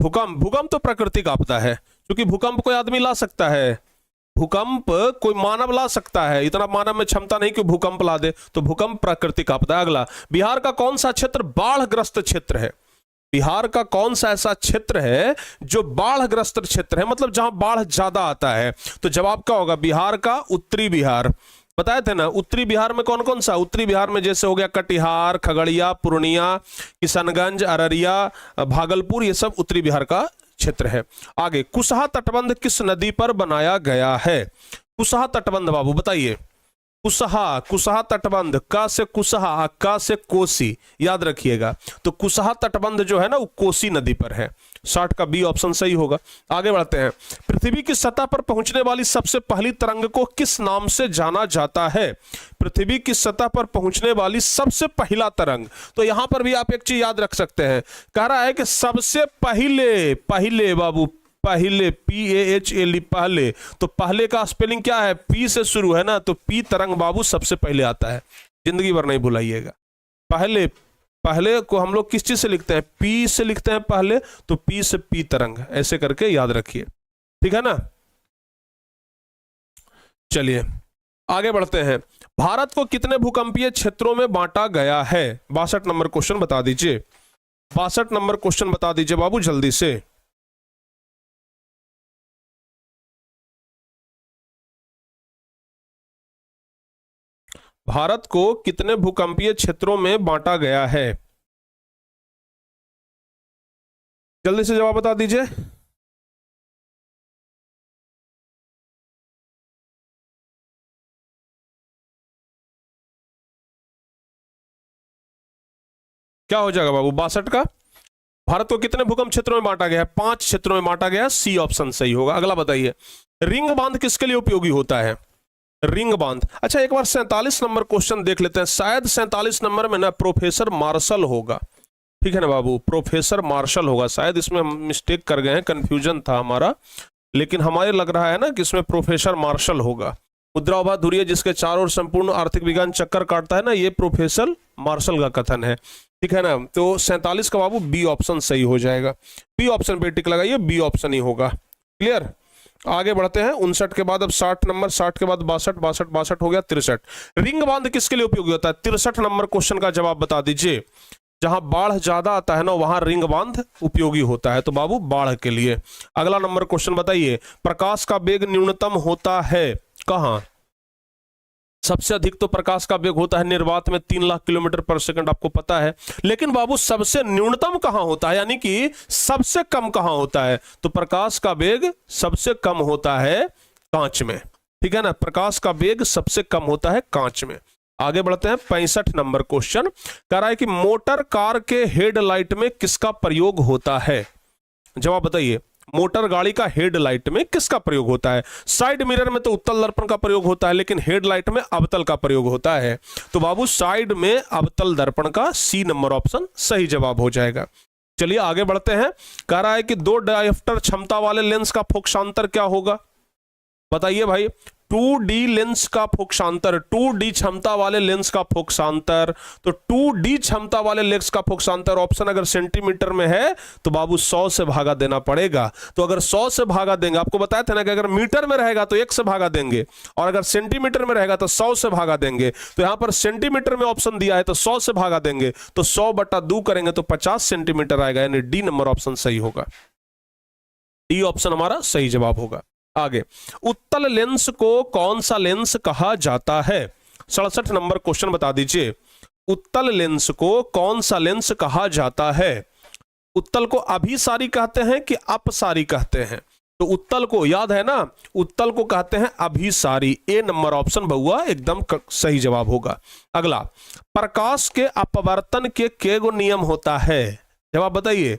भूकंप तो प्राकृतिक आपदा है, क्योंकि भूकंप कोई आदमी ला सकता है, भूकंप कोई मानव ला सकता है, इतना मानव में क्षमता नहीं कि भूकंप ला दे, तो भूकंप प्राकृतिक आपदा है। अगला, बिहार का कौन सा क्षेत्र बाढ़ग्रस्त क्षेत्र है? बिहार का कौन सा ऐसा क्षेत्र है जो बाढ़ग्रस्त क्षेत्र है, मतलब जहां बाढ़ ज्यादा आता है? तो जवाब क्या होगा? बिहार का उत्तरी बिहार, बताए थे ना, उत्तरी बिहार में कौन कौन सा? उत्तरी बिहार में जैसे हो गया कटिहार, खगड़िया, पूर्णिया, किशनगंज, अररिया, भागलपुर, ये सब उत्तरी बिहार का क्षेत्र है। आगे, कुशहा तटबंध किस नदी पर बनाया गया है? कुशहा तटबंध बाबू बताइए, कुशहा तटबंध, का से कुशहा, का से कोसी, याद रखिएगा। तो कुशहा तटबंध जो है ना, वो कोसी नदी पर है, 60 का बी ऑप्शन सही होगा। आगे बढ़ते हैं, पृथ्वी की सतह पर पहुंचने वाली सबसे पहली तरंग को किस नाम से जाना जाता है? पृथ्वी की सतह पर पहुंचने वाली सबसे पहला तरंग, तो यहां पर भी आप एक चीज याद रख सकते हैं, कह रहा है कि सबसे पहले बाबू, पहले, PAHLE, पहले, तो पहले का स्पेलिंग क्या है? पी से शुरू है ना, तो पी तरंग बाबू सबसे पहले आता है, जिंदगी भर नहीं भुलाइएगा। पहले को हम लोग किस चीज से लिखते हैं? पी से लिखते हैं पहले, तो पी से पी तरंग, ऐसे करके याद रखिए, ठीक है ना। चलिए आगे बढ़ते हैं, भारत को कितने भूकंपीय क्षेत्रों में बांटा गया है? 62 नंबर क्वेश्चन बता दीजिए, 62 नंबर क्वेश्चन बता दीजिए बाबू जल्दी से। भारत को कितने भूकंपीय क्षेत्रों में बांटा गया है? जल्दी से जवाब बता दीजिए। क्या हो जाएगा बाबू 62 का? भारत को कितने भूकंप क्षेत्रों में बांटा गया है? 5 क्षेत्रों में बांटा गया है, सी ऑप्शन सही होगा। अगला बताइए, रिंग बांध किसके लिए उपयोगी होता है? रिंग बांध, अच्छा एक बार 47 नंबर क्वेश्चन देख लेते हैं, शायद 47 नंबर में ना प्रोफेसर मार्शल होगा, ठीक है ना बाबू, प्रोफेसर मार्शल होगा, शायद इसमें हम मिस्टेक कर गए हैं, कंफ्यूजन था हमारा, लेकिन हमारे लग रहा है ना कि इसमें प्रोफेसर मार्शल होगा। मुद्रा उभा धुरी जिसके चारों ओर संपूर्ण आर्थिक विज्ञान चक्कर काटता है ना, ये प्रोफेसर मार्शल का कथन है, ठीक है ना। तो 47 का बाबू बी ऑप्शन सही हो जाएगा, बी ऑप्शन पे टिक लगाइए, बी ऑप्शन ही होगा। क्लियर, आगे बढ़ते हैं 59 के बाद अब 60 नंबर, 60 के बाद 62, 62, 62 हो गया 63। रिंग बांध किसके लिए उपयोगी होता है? 63 नंबर क्वेश्चन का जवाब बता दीजिए। जहां बाढ़ ज्यादा आता है ना, वहां रिंग बांध उपयोगी होता है, तो बाबू बाढ़ के लिए। अगला नंबर क्वेश्चन बताइए, प्रकाश का वेग न्यूनतम होता है कहां? सबसे अधिक तो प्रकाश का वेग होता है निर्वात में 3 लाख किलोमीटर पर सेकंड, आपको पता है, लेकिन बाबू सबसे न्यूनतम कहां होता है, यानी कि सबसे कम कहां होता है? तो प्रकाश का वेग सबसे कम होता है कांच में, ठीक है ना, प्रकाश का वेग सबसे कम होता है कांच में। आगे बढ़ते हैं 65 नंबर क्वेश्चन, कह रहा है कि मोटर कार के हेडलाइट में किसका प्रयोग होता है? जवाब बताइए, मोटर गाड़ी का हेडलाइट में किसका प्रयोग होता है? साइड मिरर में तो उत्तल दर्पण का प्रयोग होता है, लेकिन हेडलाइट में अवतल का प्रयोग होता है, तो बाबू साइड में अवतल दर्पण का सी नंबर ऑप्शन सही जवाब हो जाएगा। चलिए आगे बढ़ते हैं, कह रहा है कि 2 डायोप्टर क्षमता वाले लेंस का फोकसांतर क्या होगा? बताइए भाई, 2D लेंस का फोकसांतर, 2D क्षमता वाले लेंस का फोकसांतर, तो 2D क्षमता वाले लेंस का फोकसांतर ऑप्शन अगर सेंटीमीटर में है तो बाबू 100 से भागा देना पड़ेगा। तो अगर 100 से भागा देंगे, आपको बताया था ना कि अगर मीटर में रहेगा तो 1 से भागा देंगे, और अगर सेंटीमीटर में रहेगा तो 100 से भागा देंगे। तो यहां पर सेंटीमीटर में ऑप्शन दिया है तो 100 से भागा देंगे, तो 100/2 करेंगे तो 50 सेंटीमीटर आएगा, यानी डी नंबर ऑप्शन सही होगा, डी ऑप्शन हमारा सही जवाब होगा। आगे, उत्तल लेंस को कौन सा लेंस कहा जाता है? 67 नंबर क्वेश्चन बता दीजिए, उत्तल लेंस को कौन सा लेंस कहा जाता है? उत्तल को अभिसारी कहते हैं कि अपसारी कहते हैं? तो उत्तल को याद है ना, उत्तल को कहते हैं अभिसारी। ए नंबर ऑप्शन बहुआ एकदम सही जवाब होगा। अगला, प्रकाश के अपवर्तन के गो नियम होता है? जवाब बताइए,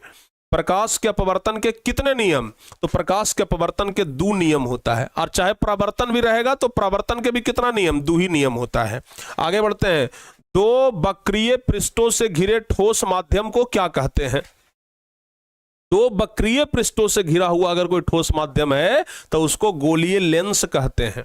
प्रकाश के अपवर्तन के कितने नियम? तो प्रकाश के अपवर्तन के 2 नियम होता है, और चाहे परावर्तन भी रहेगा तो परावर्तन के भी कितना नियम? 2 ही नियम होता है। आगे बढ़ते हैं। 2 वक्रीय पृष्ठों से घिरे ठोस माध्यम को क्या कहते हैं? 2 वक्रीय पृष्ठों से घिरा हुआ अगर कोई ठोस माध्यम है तो उसको गोलीय लेंस कहते हैं।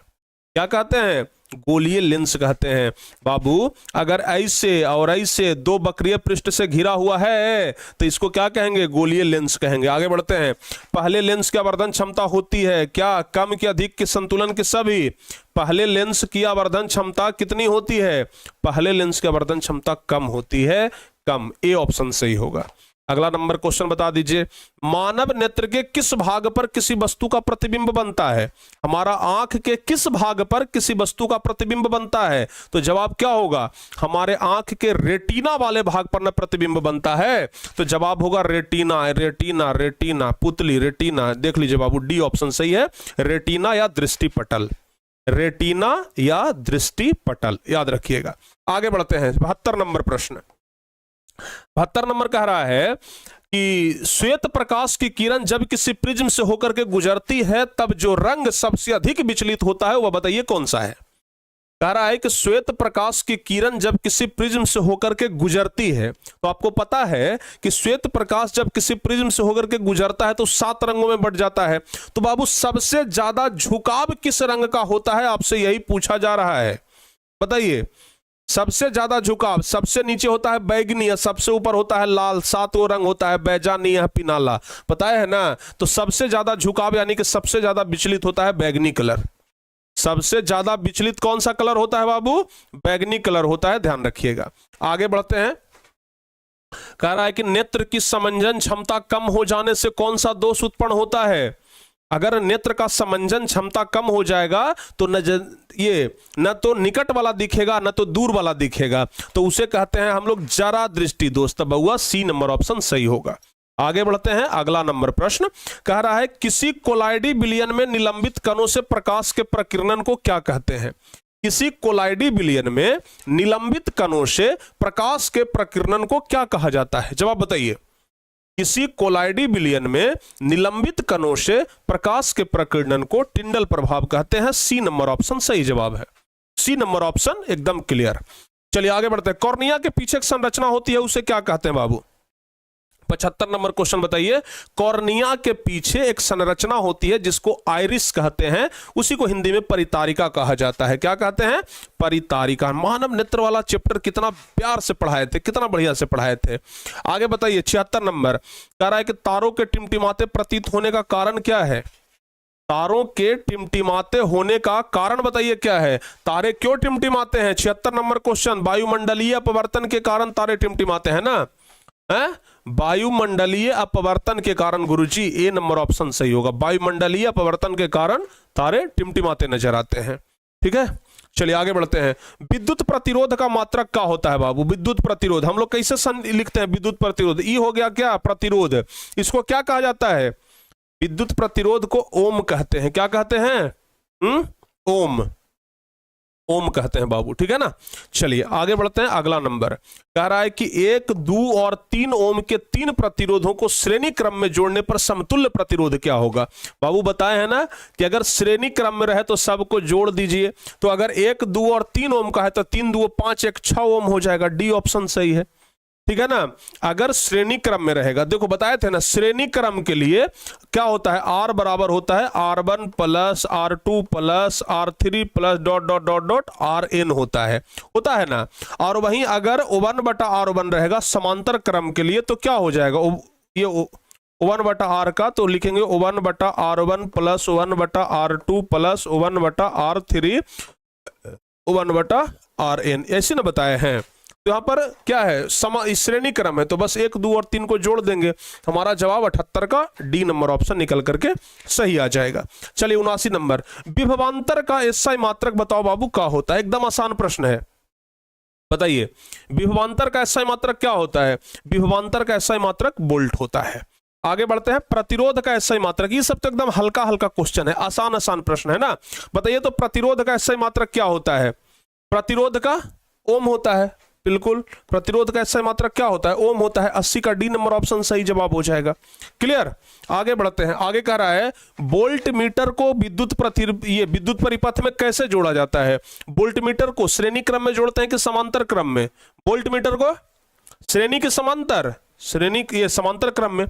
क्या कहते हैं? गोलीय लेंस कहते हैं। बाबू, अगर ऐसे और ऐसे 2 वक्रीय पृष्ठ से घिरा हुआ है तो इसको क्या कहेंगे? गोलीय लेंस कहेंगे। आगे बढ़ते हैं। पहले लेंस की आवर्धन क्षमता होती है क्या? कम के अधिक के संतुलन के सभी? पहले लेंस की आवर्धन क्षमता कितनी होती है? पहले लेंस की आवर्धन क्षमता कम होती है, कम। ए ऑप्शन सही होगा। अगला नंबर क्वेश्चन बता दीजिए। मानव नेत्र के किस भाग पर किसी वस्तु का प्रतिबिंब बनता है? हमारा आंख के किस भाग पर किसी वस्तु का प्रतिबिंब बनता है? तो जवाब क्या होगा? हमारे आंख के रेटिना वाले भाग पर न प्रतिबिंब बनता है, तो जवाब होगा रेटिना। रेटिना, रेटिना, पुतली, रेटिना। देख लीजिए बाबू, डी ऑप्शन सही है, रेटिना या दृष्टिपटल। रेटिना या दृष्टिपटल, याद रखिएगा। आगे बढ़ते हैं। 72 नंबर प्रश्न। 72 नंबर कह रहा है कि श्वेत प्रकाश की किरण जब किसी प्रिज्म से होकर के गुजरती है तब जो रंग सबसे अधिक विचलित होता है वह बताइए कौन सा है? कह रहा है कि श्वेत प्रकाश की किरण जब किसी प्रिज्म से होकर के गुजरती है, तो आपको पता है कि श्वेत प्रकाश जब किसी प्रिज्म से होकर के गुजरता है तो 7 रंगों में बट जाता है। तो बाबू, सबसे ज्यादा झुकाव किस रंग का होता है? आपसे यही पूछा जा रहा है, बताइए। सबसे ज्यादा झुकाव सबसे नीचे होता है बैगनी, सबसे ऊपर होता है लाल, 7 रंग होता है बैजानी है पिनाला, बताया है ना। तो सबसे ज्यादा झुकाव यानी कि सबसे ज्यादा विचलित होता है बैगनी कलर। सबसे ज्यादा विचलित कौन सा कलर होता है बाबू? बैगनी कलर होता है, ध्यान रखिएगा। आगे बढ़ते हैं। कह रहा है कि नेत्र की समंजन क्षमता कम हो जाने से कौन सा दोष उत्पन्न होता है? अगर नेत्र का समंजन क्षमता कम हो जाएगा तो न तो निकट वाला दिखेगा न तो दूर वाला दिखेगा, तो उसे कहते हैं हम लोग जरा दृष्टि दोष। तब हुआ सी नंबर ऑप्शन सही होगा। आगे बढ़ते हैं। अगला नंबर प्रश्न कह रहा है किसी कोलाइडी विलयन में निलंबित कणों से प्रकाश के प्रकीर्णन को क्या कहते हैं? किसी कोलाइडी विलयन में निलंबित कणों से प्रकाश के प्रकीर्णन को क्या कहा जाता है? जवाब बताइए। किसी कोलाइडी विलयन में निलंबित कणों से प्रकाश के प्रकीर्णन को टिंडल प्रभाव कहते हैं। सी नंबर ऑप्शन सही जवाब है। सी नंबर ऑप्शन एकदम क्लियर। चलिए आगे बढ़ते हैं। कॉर्निया के पीछे एक संरचना होती है, उसे क्या कहते हैं बाबू? 75 नंबर क्वेश्चन बताइए। कॉर्निया के पीछे एक संरचना होती है जिसको आइरिस कहते हैं, उसी को हिंदी में परितारिका कहा जाता है। क्या कहते हैं? परितारिका। मानव नेत्र वाला चैप्टर कितना प्यार से पढ़ाए थे, कितना बढ़िया से पढ़ाए थे। आगे बताइए। 76 नंबर कह रहा है कि तारों के टिमटिमाते प्रतीत होने का कारण क्या है? तारों के टिमटिमाते होने का कारण बताइए क्या है? तारे क्यों टिमटिमाते हैं? 76 नंबर क्वेश्चन। वायुमंडलीय अपवर्तन के कारण तारे टिमटिमाते हैं ना, वायुमंडलीय अपवर्तन के कारण गुरुजी। ए नंबर ऑप्शन सही होगा। वायुमंडलीय अपवर्तन के कारण तारे टिमटिमाते नजर आते हैं। ठीक है, चलिए आगे बढ़ते हैं। विद्युत प्रतिरोध का मात्रक क्या होता है बाबू? विद्युत प्रतिरोध हम लोग कैसे लिखते हैं? विद्युत प्रतिरोध ई हो गया क्या? प्रतिरोध। इसको क्या कहा जाता है? विद्युत प्रतिरोध को ओम कहते हैं। क्या कहते हैं? ओम। ओम कहते हैं बाबू, ठीक है ना। चलिए आगे बढ़ते हैं। अगला नंबर कह रहा है कि 1, 2 और 3 ओम के 3 प्रतिरोधों को श्रेणी क्रम में जोड़ने पर समतुल्य प्रतिरोध क्या होगा? बाबू बताए हैं ना कि अगर श्रेणी क्रम में रहे तो सबको जोड़ दीजिए। तो अगर 1, 2 और 3 ओम का है तो 3, 2, 5, 1, 6 ओम हो जाएगा। डी ऑप्शन सही है, ठीक है ना। अगर श्रेणी क्रम में रहेगा, देखो बताए थे ना, श्रेणी क्रम के लिए क्या होता है? आर बराबर होता है R1 plus R2 plus R3 plus dot dot dot dot RN होता है ना। और वहीं अगर 1/R1 रहेगा समांतर क्रम के लिए तो क्या हो जाएगा? ये 1/R का तो लिखेंगे 1/R1 plus 1/R2 plus 1/R3 1/RN, ऐसे ना बताए हैं। तो यहां पर क्या है? श्रेणी क्रम है तो बस 1, 2 और 3 को जोड़ देंगे। हमारा जवाब 78 का डी नंबर ऑप्शन निकल करके सही आ जाएगा। चलिए 79 नंबर। विभवांतर का एसआई मात्रक बताओ बाबू क्या होता है? एकदम आसान प्रश्न है, बताइए विभवांतर का एसआई मात्रक क्या होता है? विभवांतर का एसआई मात्रक वोल्ट होता है। आगे बढ़ते हैं, प्रतिरोध का एसआई मात्रक। ये सब तो एकदम हल्का हल्का क्वेश्चन है, आसान आसान प्रश्न है ना। बताइए तो प्रतिरोध का एसआई मात्रक क्या होता है? प्रतिरोध का ओम होता है, बिल्कुल। प्रतिरोध का एसआई मात्रक क्या होता है? ओम होता है। 80 का डी नंबर ऑप्शन सही जवाब हो जाएगा। क्लियर। आगे बढ़ते हैं, आगे कह रहा है वोल्ट मीटर को ये विद्युत परिपथ में कैसे जोड़ा जाता है? वोल्ट मीटर को श्रेणी क्रम में जोड़ते हैं कि समांतर क्रम में? वोल्ट मीटर को श्रेणी के समांतर, ये समांतर क्रम में।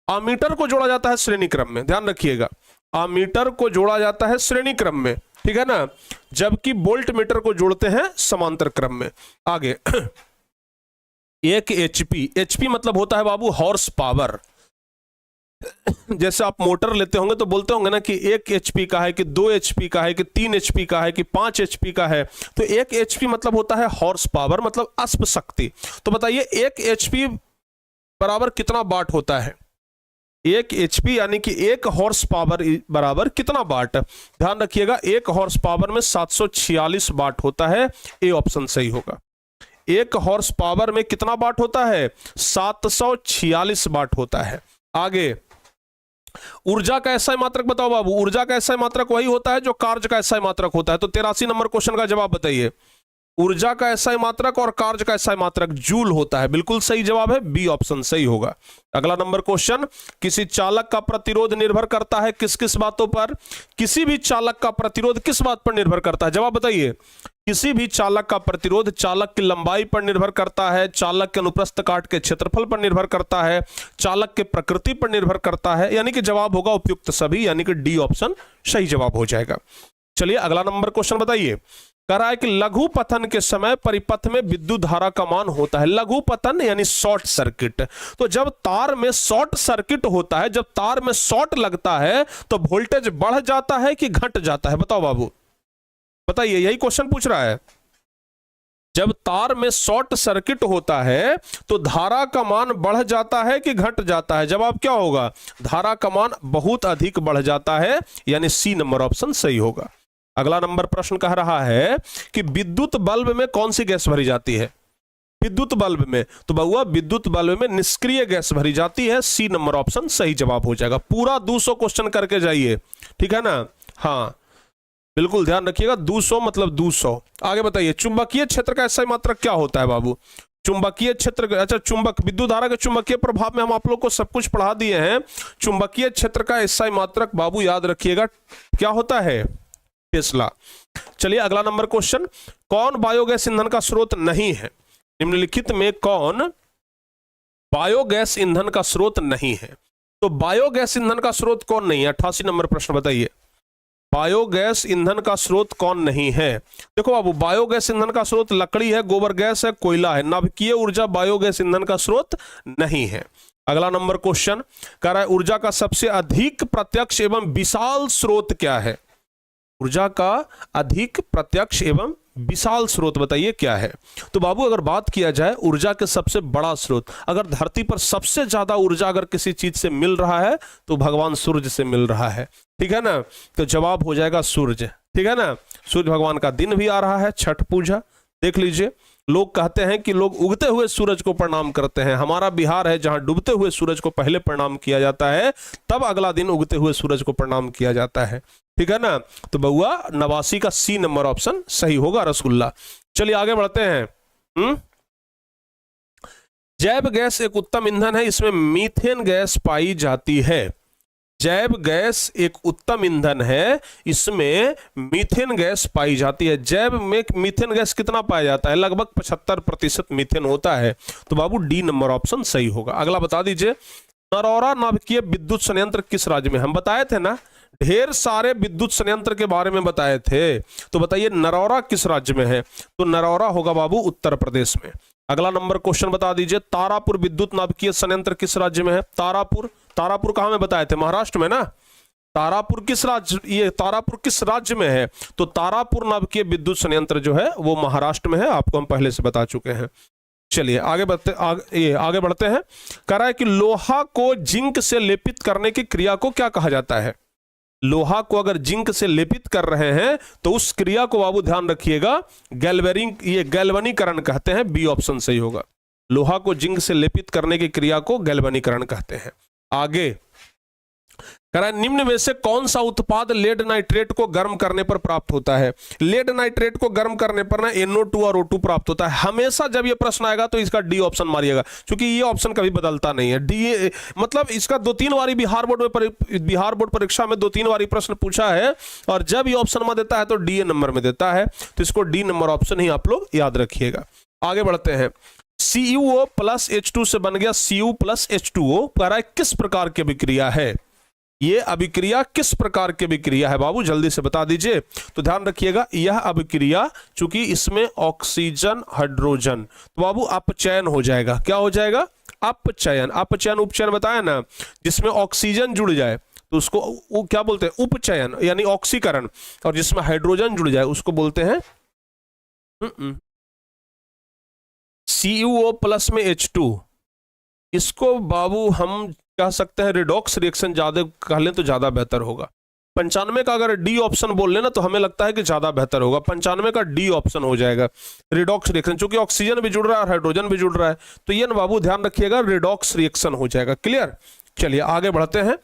अमीटर को जोड़ा जाता है श्रेणी क्रम में, ध्यान रखिएगा। अमीटर को जोड़ा जाता है श्रेणी क्रम में, ठीक है ना, जबकि वोल्ट मीटर को जोड़ते हैं समांतर क्रम में। आगे 1 HP, HP मतलब होता है बाबू हॉर्स पावर। जैसे आप मोटर लेते होंगे तो बोलते होंगे ना कि 1 HP का है, कि 2 HP का है, कि 3 HP का है, कि 5 HP का है। तो 1 HP मतलब होता है हॉर्स पावर, मतलब अश्व शक्ति। तो बताइए 1 HP बराबर कितना वाट होता है? 1 HP यानी कि 1 हॉर्स पावर बराबर कितना वाट? ध्यान रखिएगा 1 हॉर्स पावर में 746 वाट होता है। ए ऑप्शन सही होगा। 1 हॉर्स पावर में कितना वाट होता है? 746 वाट होता है। आगे ऊर्जा का एसआई मात्रक बताओ बाबू। ऊर्जा का एसआई मात्रक वही होता है जो कार्य का एसआई मात्रक होता है। तो 83 नंबर क्वेश्चन का जवाब बताइए। ऊर्जा का एसआई मात्रक और कार्य का एसआई मात्रक जूल होता है। बिल्कुल सही जवाब है, बी ऑप्शन सही होगा। अगला नंबर क्वेश्चन, किसी चालक का प्रतिरोध निर्भर करता है किस किस बातों पर? किसी भी चालक का प्रतिरोध किस बात पर निर्भर करता है? जवाब बताइए। किसी भी चालक का प्रतिरोध चालक की लंबाई पर निर्भर करता है, चालक के अनुप्रस्थ काट के क्षेत्रफल पर निर्भर करता है, चालक के प्रकृति पर निर्भर करता है। यानी कि जवाब होगा उपयुक्त सभी, यानी कि डी ऑप्शन सही जवाब हो जाएगा। चलिए अगला नंबर क्वेश्चन बताइए। कह रहा है कि लघु पतन के समय परिपथ में विद्युत धारा का मान होता है। लघु पतन यानी शॉर्ट सर्किट। तो जब तार में शॉर्ट सर्किट होता है, जब तार में शॉर्ट लगता है तो वोल्टेज बढ़ जाता है कि घट जाता है? बताओ बाबू, बताइए, यही क्वेश्चन पूछ रहा है। जब तार में शॉर्ट सर्किट होता है तो धारा का मान बढ़ जाता है कि घट जाता है? जवाब क्या होगा? धारा का मान बहुत अधिक बढ़ जाता है, यानी सी नंबर ऑप्शन सही होगा। अगला नंबर प्रश्न कह रहा है कि विद्युत बल्ब में कौन सी गैस भरी जाती है? विद्युत बल्ब में, तो बउआ विद्युत बल्ब में निष्क्रिय गैस भरी जाती है। सी नंबर ऑप्शन सही जवाब हो जाएगा। पूरा 200 क्वेश्चन करके जाइए, ठीक है ना। हाँ बिल्कुल ध्यान रखिएगा, 200 मतलब 200। आगे बताइए, चुंबकीय क्षेत्र का एसआई मात्रक क्या होता है बाबू? चुंबकीय क्षेत्र, अच्छा चुंबक, विद्युत धारा के चुंबकीय प्रभाव में हम आप लोग को सब कुछ पढ़ा दिए हैं। चुंबकीय क्षेत्र का एसआई मात्रक बाबू याद रखिएगा क्या होता है? टेस्ला। चलिए अगला नंबर क्वेश्चन, कौन बायोगैस ईंधन का स्रोत नहीं है? निम्नलिखित में कौन बायोगैस ईंधन का स्रोत नहीं है? तो बायोगैस ईंधन का स्रोत कौन नहीं है? 88 नंबर प्रश्न बताइए। बायोगैस ईंधन का स्रोत कौन नहीं है? देखो बाबू, बायोगैस ईंधन का स्रोत लकड़ी है, गोबर गैस है, कोयला है। नाभिकीय ऊर्जा बायोगैस ईंधन का स्रोत नहीं है। अगला नंबर क्वेश्चन कह रहा है ऊर्जा का सबसे अधिक प्रत्यक्ष एवं विशाल स्रोत क्या है? ऊर्जा का अधिक प्रत्यक्ष एवं विशाल स्रोत बताइए क्या है? तो बाबू अगर बात किया जाए ऊर्जा के सबसे बड़ा स्रोत, अगर धरती पर सबसे ज्यादा ऊर्जा अगर किसी चीज से मिल रहा है तो भगवान सूर्य से मिल रहा है, ठीक है ना। तो जवाब हो जाएगा सूर्य, ठीक है ना। सूर्य भगवान का दिन भी आ रहा है, छठ पूजा देख लीजिए। लोग कहते हैं कि लोग उगते हुए सूरज को प्रणाम करते हैं। हमारा बिहार है जहां डूबते हुए सूरज को पहले प्रणाम किया जाता है, तब अगला दिन उगते हुए सूरज को प्रणाम किया जाता है, ठीक है ना। तो बउआ 89 का सी नंबर ऑप्शन सही होगा, रसगुल्ला। चलिए आगे बढ़ते हैं। जैव गैस एक उत्तम ईंधन है, इसमें मीथेन गैस पाई जाती है। जैव गैस एक उत्तम ईंधन है, इसमें मीथेन गैस पाई जाती है। जैव में मीथेन गैस कितना पाया जाता है? लगभग 75% मीथेन होता है। तो बाबू डी नंबर ऑप्शन सही होगा। अगला बता दीजिए, नरौरा नाभिकीय विद्युत संयंत्र किस राज्य में? हम बताए थे ना, ढेर सारे विद्युत संयंत्र के बारे में बताए थे। तो बताइए नरौरा किस राज्य में है? तो नरौरा होगा बाबू उत्तर प्रदेश में। अगला नंबर क्वेश्चन बता दीजिए, तारापुर विद्युत नाभिकीय संयंत्र किस राज्य में है? तारापुर, तारापुर कहां में बताए थे? महाराष्ट्र में ना। तारापुर किस राज्य, ये तारापुर किस राज्य में है? तो तारापुर नाभिकीय विद्युत संयंत्र जो है वो महाराष्ट्र में है, आपको हम पहले से बता चुके हैं। चलिए आगे बढ़ते हैं। कह रहा है कि लोहा को जिंक से लेपित करने की क्रिया को क्या कहा जाता है? लोहा को अगर जिंक से लेपित कर रहे हैं तो उस क्रिया को बाबू ध्यान रखिएगा ये गैल्वनीकरण कहते हैं। बी ऑप्शन सही होगा। लोहा को जिंक से लेपित करने की क्रिया को गैल्वनीकरण कहते हैं। आगे कह रहा है निम्न में से कौन सा उत्पाद लेड नाइट्रेट को गर्म करने पर प्राप्त होता है। लेड नाइट्रेट को गर्म करने पर ना NO2 और O2 प्राप्त होता है। हमेशा जब ये प्रश्न आएगा तो इसका डी ऑप्शन मारिएगा, क्योंकि ये ऑप्शन कभी बदलता नहीं है। डी मतलब इसका 2-3 बारी बिहार बोर्ड परीक्षा में 2-3 बारी प्रश्न पूछा है, और जब ये ऑप्शन में देता है तो डी नंबर में देता है, तो इसको डी नंबर ऑप्शन ही आप लोग याद रखिएगा। आगे बढ़ते हैं। CuO प्लस H2 से बन गया Cu प्लस H2O। कह रहा है किस प्रकार की अभिक्रिया है ये? अभिक्रिया किस प्रकार की अभिक्रिया है बाबू, जल्दी से बता दीजिए। तो ध्यान रखिएगा यह अभिक्रिया, चूंकि इसमें ऑक्सीजन हाइड्रोजन, तो बाबू अपचयन हो जाएगा। क्या हो जाएगा? अपचयन। अपचयन उपचयन बताया ना, जिसमें ऑक्सीजन जुड़ जाए तो उसको क्या बोलते हैं? उपचयन यानी ऑक्सीकरण, और जिसमें हाइड्रोजन जुड़ जाए उसको बोलते हैं CuO प्लस में H2। इसको बाबू हम कह सकते हैं रिडॉक्स रिएक्शन, ज्यादा कह लें तो ज्यादा बेहतर होगा। 95 का अगर डी ऑप्शन बोल लेना तो हमें लगता है कि ज्यादा बेहतर होगा। 95 का डी ऑप्शन हो जाएगा, रिडॉक्स रिएक्शन, क्योंकि ऑक्सीजन भी जुड़ रहा है और हाइड्रोजन भी जुड़ रहा है, तो ये ना बाबू ध्यान रखिएगा रिडॉक्स रिएक्शन हो जाएगा। क्लियर? चलिए आगे बढ़ते हैं।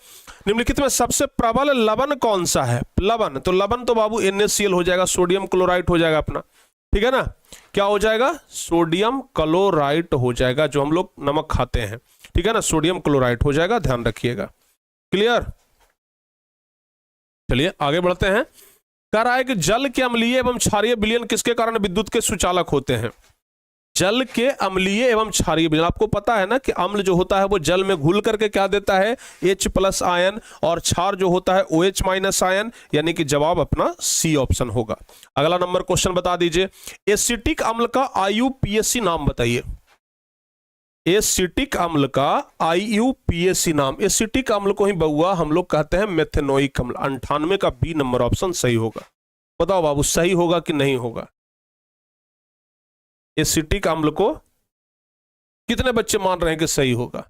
निम्नलिखित में सबसे प्रबल लवण कौन सा है? लवण, तो लवण तो बाबू NaCl हो जाएगा, सोडियम क्लोराइड हो जाएगा अपना, ठीक है ना। क्या हो जाएगा? सोडियम क्लोराइड हो जाएगा, जो हम लोग नमक खाते हैं, ठीक है ना, सोडियम क्लोराइड हो जाएगा, ध्यान रखिएगा। क्लियर? चलिए आगे बढ़ते हैं। कह रहा है कि जल के अम्लीय एवं क्षारीय विलयन किसके कारण विद्युत के सुचालक होते हैं? जल के अम्लीय एवं क्षारीय विलयन, आपको पता है ना कि अम्ल जो होता है वो जल में घुल करके क्या देता है? H+ आयन, और क्षार जो होता है OH- आयन, यानी कि जवाब अपना सी ऑप्शन होगा। अगला नंबर क्वेश्चन बता दीजिए। एसिटिक अम्ल का IUPAC नाम बताइए। एसिटिक अम्ल का IUPAC नाम। एसिटिक अम्ल को ही बउआ हम लोग कहते हैं मेथेनोइक अम्ल। 98 का बी नंबर ऑप्शन सही होगा। बताओ बाबू सही होगा कि नहीं होगा? एसिटिक अम्ल को कितने बच्चे मान रहे हैं कि सही होगा?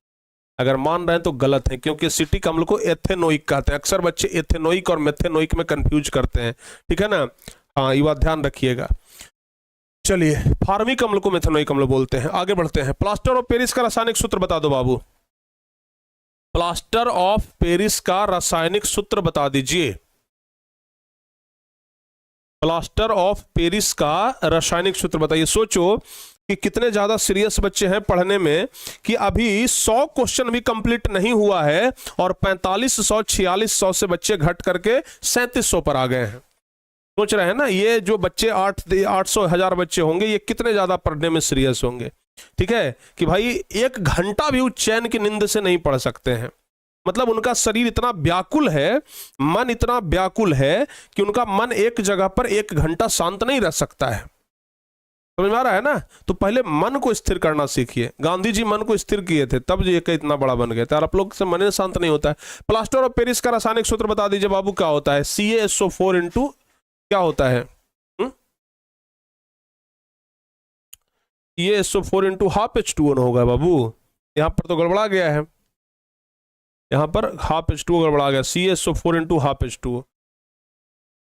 अगर मान रहे हैं तो गलत है, क्योंकि एसिटिक अम्ल को एथेनोइक कहते हैं। अक्सर बच्चे एथेनोइक और मेथेनोइक में कंफ्यूज करते हैं, ठीक है ना। हाँ, ये बात ध्यान रखिएगा। चलिए, फार्मिक अम्ल को मेथेनोइक अम्ल बोलते हैं। आगे बढ़ते हैं। प्लास्टर ऑफ पेरिस का रासायनिक सूत्र बता दो बाबू। प्लास्टर ऑफ पेरिस का रासायनिक सूत्र बता दीजिए। प्लास्टर ऑफ पेरिस का रासायनिक सूत्र बताइए। सोचो कि कितने ज्यादा सीरियस बच्चे हैं पढ़ने में, कि अभी 100 क्वेश्चन भी कंप्लीट नहीं हुआ है और 4500 4600 से बच्चे घट करके 3700 पर आ गए हैं। सोच रहे हैं ना, ये जो बच्चे 800 1000 बच्चे होंगे, ये कितने ज्यादा पढ़ने में सीरियस होंगे। ठीक है कि भाई 1 घंटा भी चैन की नींद से नहीं पढ़ सकते हैं। मतलब उनका शरीर इतना व्याकुल है, मन इतना व्याकुल है कि उनका मन एक जगह पर 1 घंटा शांत नहीं रह सकता है। समझ में आ रहा है ना। तो पहले मन को स्थिर करना सीखिए। गांधी जी मन को स्थिर किए थे, तब ये इतना बड़ा बन गए थे, और आप लोग से मन शांत नहीं होता है। प्लास्टर ऑफ पेरिस का रासायनिक सूत्र बता दीजिए बाबू, क्या होता है? CaSO4 इंटू क्या होता है? CaSO4 इंटू हाफ H2O होगा बाबू। यहां पर तो गड़बड़ा गया है, यहां पर हाफ H2O गड़बड़ा गया। CaSO4 into half H2O।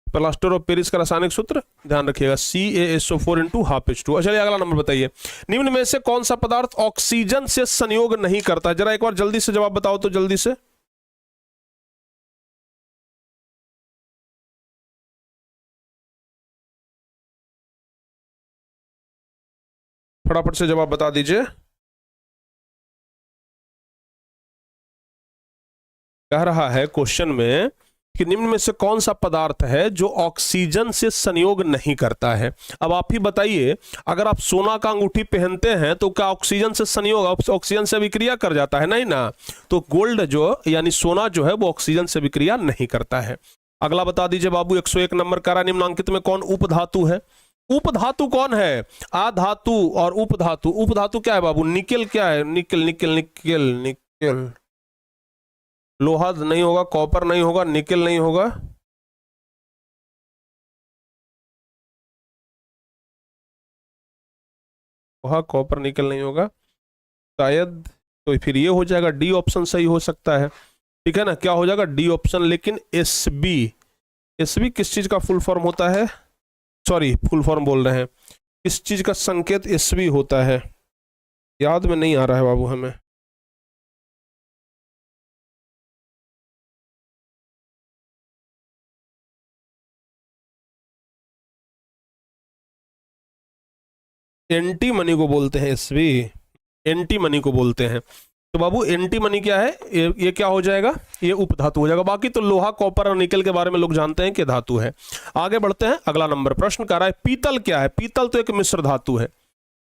Plaster of Paris का रासायनिक सूत्र ध्यान रखिएगा, CaSO4 इंटू हाफ H2O। चलिए अगला नंबर बताइए। निम्न में से कौन सा पदार्थ ऑक्सीजन से संयोग नहीं करता? जरा एक बार जल्दी से जवाब बताओ तो, जल्दी से। फटाफट से जवाब बता दीजिए। कह रहा है क्वेश्चन में कि निम्न में से कौन सा पदार्थ है जो ऑक्सीजन से संयोग नहीं करता है। अब आप ही बताइए, अगर आप सोना का अंगूठी पहनते हैं तो क्या ऑक्सीजन से संयोग, ऑक्सीजन से विक्रिया कर जाता है? नहीं ना। तो गोल्ड जो यानी सोना जो है वो ऑक्सीजन से विक्रिया नहीं करता है। अगला बता दीजिए बाबू। 101 नंबर का निम्नांकित में कौन उपधातु है? उपधातु कौन है? आधातु और उपधातु। उपधातु क्या है बाबू? निकेल क्या है? Nickel nickel nickel nickel. लोहा नहीं होगा, कॉपर नहीं होगा, निकेल नहीं होगा। लोहा कॉपर निकेल नहीं होगा शायद, तो फिर ये हो जाएगा डी ऑप्शन सही हो सकता है। ठीक है ना, क्या हो जाएगा डी ऑप्शन। लेकिन एसबी, एसबी किस चीज का फुल फॉर्म होता है, सॉरी फुल फॉर्म बोल रहे हैं, किस चीज का संकेत एसबी होता है, याद में नहीं आ रहा है बाबू हमें। एंटी मनी को बोलते हैं एसबी, एंटी मनी को बोलते हैं। तो बाबू एंटी मनी क्या है, ये क्या हो जाएगा, ये उपधातु हो जाएगा। बाकी तो लोहा कॉपर और निकल के बारे में लोग जानते हैं कि धातु है। आगे बढ़ते हैं, अगला नंबर प्रश्न कह रहा है पीतल क्या है। पीतल तो एक मिश्र धातु है।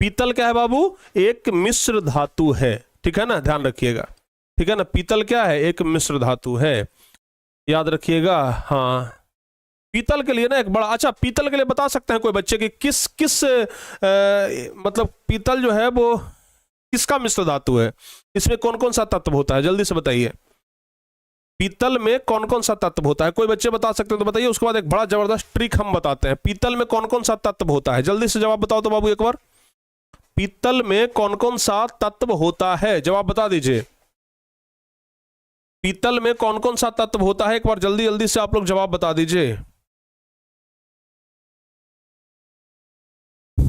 पीतल क्या है बाबू, एक मिश्र धातु है, ठीक है ना, ध्यान रखिएगा, ठीक है ना। पीतल क्या है, एक मिश्र धातु है, याद रखिएगा। हाँ, पीतल के लिए ना एक बड़ा अच्छा, पीतल के लिए बता सकते हैं कोई बच्चे की किस किस मतलब पीतल जो है वो किसका मिश्र धातु है, इसमें कौन कौन सा तत्व होता है, जल्दी से बताइए। पीतल में कौन कौन सा तत्व होता है, कोई बच्चे बता सकते हैं तो बताइए। उसके बाद एक बड़ा जबरदस्त ट्रिक हम बताते हैं, पीतल में कौन कौन सा तत्व होता है, जल्दी से जवाब बताओ तो बाबू एक बार। पीतल में कौन कौन सा तत्व होता है, जवाब बता दीजिए। पीतल में कौन कौन सा तत्व होता है, एक बार जल्दी जल्दी से आप लोग जवाब बता दीजिए।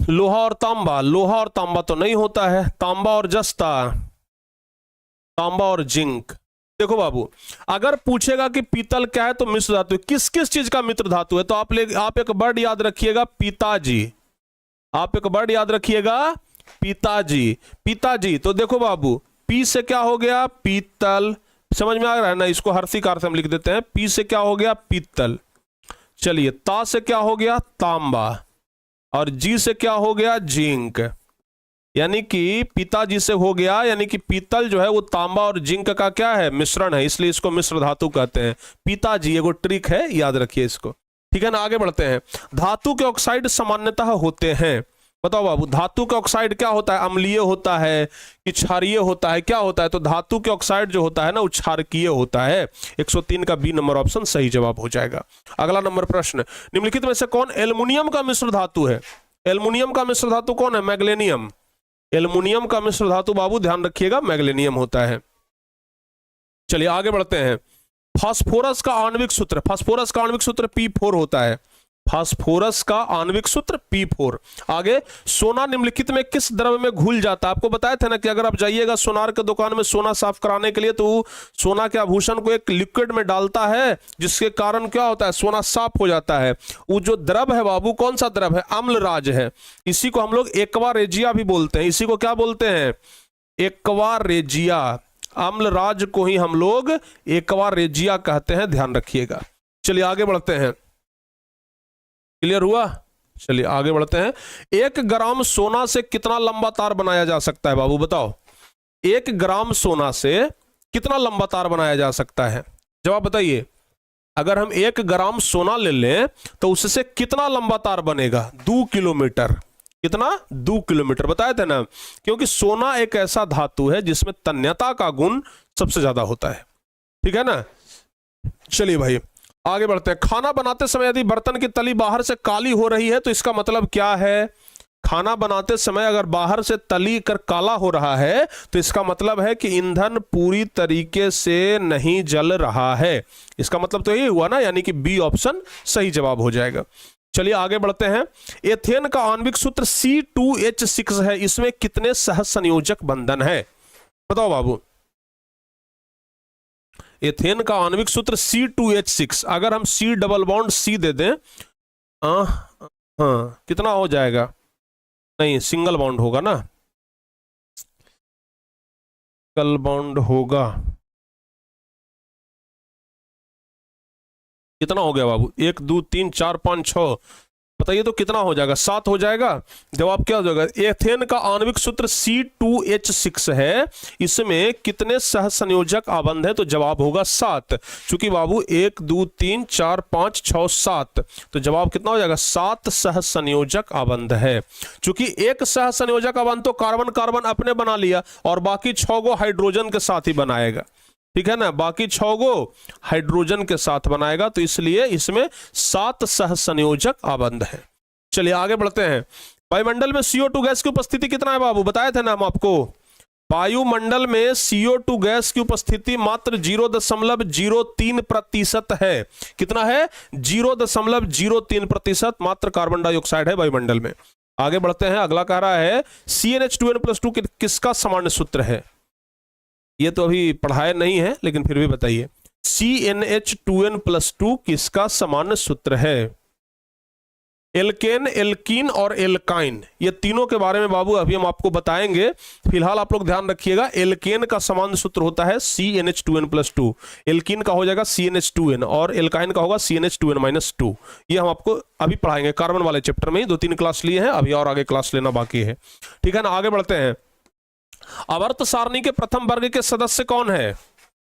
लोहा और तांबा, लोहा और तांबा तो नहीं होता है, तांबा और जस्ता, तांबा और जिंक। देखो बाबू, अगर पूछेगा कि पीतल क्या है तो मिश्र धातु, किस किस चीज का मित्र धातु है, तो आप एक वर्ड याद रखिएगा, पिताजी। आप एक वर्ड याद रखिएगा, पिताजी। पिताजी, तो देखो बाबू, पी से क्या हो गया, पीतल, समझ में आ रहा है ना, इसको हर्षिकार से हम लिख देते हैं। पी से क्या हो गया, पीतल। चलिए, ता से क्या हो गया, तांबा, और जी से क्या हो गया, जिंक। यानी कि पिताजी से हो गया, यानी कि पीतल जो है वो तांबा और जिंक का क्या है, मिश्रण है, इसलिए इसको मिश्र धातु कहते हैं। पिताजी एगो ट्रिक है, याद रखिए इसको, ठीक है ना। आगे बढ़ते हैं, धातु के ऑक्साइड सामान्यतः होते हैं। बताओ बाबू, धातु का ऑक्साइड क्या होता है, अम्लीय होता है कि क्षारीय होता है, क्या होता है, तो धातु के ऑक्साइड जो होता है ना वो क्षारकीय होता है। 103 का बी नंबर ऑप्शन सही जवाब हो जाएगा। अगला नंबर प्रश्न, निम्नलिखित में से कौन एल्युमिनियम का मिश्र धातु है। एल्युमिनियम का मिश्र धातु कौन है, मैग्नीशियम। एल्युमिनियम का मिश्र धातु बाबू ध्यान रखिएगा मैग्नीशियम होता है। चलिए आगे बढ़ते हैं, फास्फोरस का आणविक सूत्र, फास्फोरस का आणविक सूत्र P4 होता है। फास्फोरस का आणविक सूत्र P4। आगे, सोना निम्नलिखित में किस द्रव्य में घुल जाता है। आपको बताया था ना कि अगर आप जाइएगा सोनार के दुकान में सोना साफ कराने के लिए तो सोना के आभूषण को एक लिक्विड में डालता है, जिसके कारण क्या होता है, सोना साफ हो जाता है। वो जो द्रव है बाबू, कौन सा द्रव है, अम्लराज है। इसी को हम लोग एक्वा रेजिया भी बोलते हैं। इसी को क्या बोलते हैं, एक्वा रेजिया। अम्लराज को ही हम लोग एक्वा रेजिया कहते हैं, ध्यान रखिएगा। चलिए आगे बढ़ते हैं, क्लियर हुआ। चलिए आगे बढ़ते हैं, 1 ग्राम सोना से कितना लंबा तार बनाया जा सकता है बाबू, बताओ। 1 ग्राम सोना से कितना लंबा तार बनाया जा सकता है, जवाब बताइए। अगर हम 1 ग्राम सोना ले लें तो उससे कितना लंबा तार बनेगा, 2 किलोमीटर। कितना, 2 किलोमीटर, बताए थे ना, क्योंकि सोना एक ऐसा धातु है जिसमें तन्यता का गुण सबसे ज्यादा होता है, ठीक है ना। चलिए भाई आगे बढ़ते हैं, खाना बनाते समय यदि बर्तन की तली बाहर से काली हो रही है तो इसका मतलब क्या है। खाना बनाते समय अगर बाहर से तली कर काला हो रहा है तो इसका मतलब है कि ईंधन पूरी तरीके से नहीं जल रहा है। इसका मतलब तो यही हुआ ना, यानी कि बी ऑप्शन सही जवाब हो जाएगा। चलिए आगे बढ़ते हैं, एथेन का आणविक सूत्र C2H6 है, इसमें कितने सहसंयोजक बंधन है, बताओ बाबू। एथेन का आणविक सूत्र C2H6, अगर हम C डबल बॉन्ड C दे दें, हाँ कितना हो जाएगा, नहीं सिंगल बॉन्ड होगा ना, सिंगल बॉन्ड होगा, कितना हो गया बाबू, 1 2 3 4 5 6, बताइए तो कितना हो जाएगा, 7 हो जाएगा। जवाब क्या हो जाएगा, एथेन का आणविक सूत्र C2H6 है, इसमें कितने सहसंयोजक आबंध है, तो जवाब होगा 7। चूंकि बाबू 1 2 3 4 5 6 7, तो जवाब कितना हो जाएगा, 7 सहसंयोजक आबंध है। चूंकि एक सहसंयोजक आबंध तो कार्बन कार्बन अपने बना लिया और बाकी 6 गो हाइड्रोजन के साथ ही बनाएगा, ठीक है ना, बाकी 6 गो हाइड्रोजन के साथ बनाएगा, तो इसलिए इसमें 7 सहसंयोजक आबंध है। चलिए आगे बढ़ते हैं, वायुमंडल में CO2 गैस की उपस्थिति कितना है बाबू, बताए थे ना हम आपको, वायुमंडल में CO2 गैस की उपस्थिति मात्र 0.03% है। कितना है? 0.03% मात्र कार्बन डाइऑक्साइड है वायुमंडल में। आगे बढ़ते हैं, अगला कह रहा है CnH2n+2 किसका सामान्य सूत्र है? ये तो अभी पढ़ाया नहीं है, लेकिन फिर भी बताइए, CnH2n+2 किसका सामान्य सूत्र है? एल्केन, एल्कीन और एल्काइन, ये तीनों के बारे में बाबू अभी हम आपको बताएंगे। फिलहाल आप लोग ध्यान रखिएगा, एल्केन का सामान्य सूत्र होता है CnH2n+2, एल्कीन का हो जाएगा CnH2n और एल्काइन का होगा CnH2n-2। ये हम आपको अभी पढ़ाएंगे कार्बन वाले चैप्टर में ही, 2-3 क्लास लिए हैं, अभी और आगे क्लास लेना बाकी है। ठीक है ना, आगे बढ़ते हैं। आवर्त सारणी के प्रथम वर्ग के सदस्य कौन है?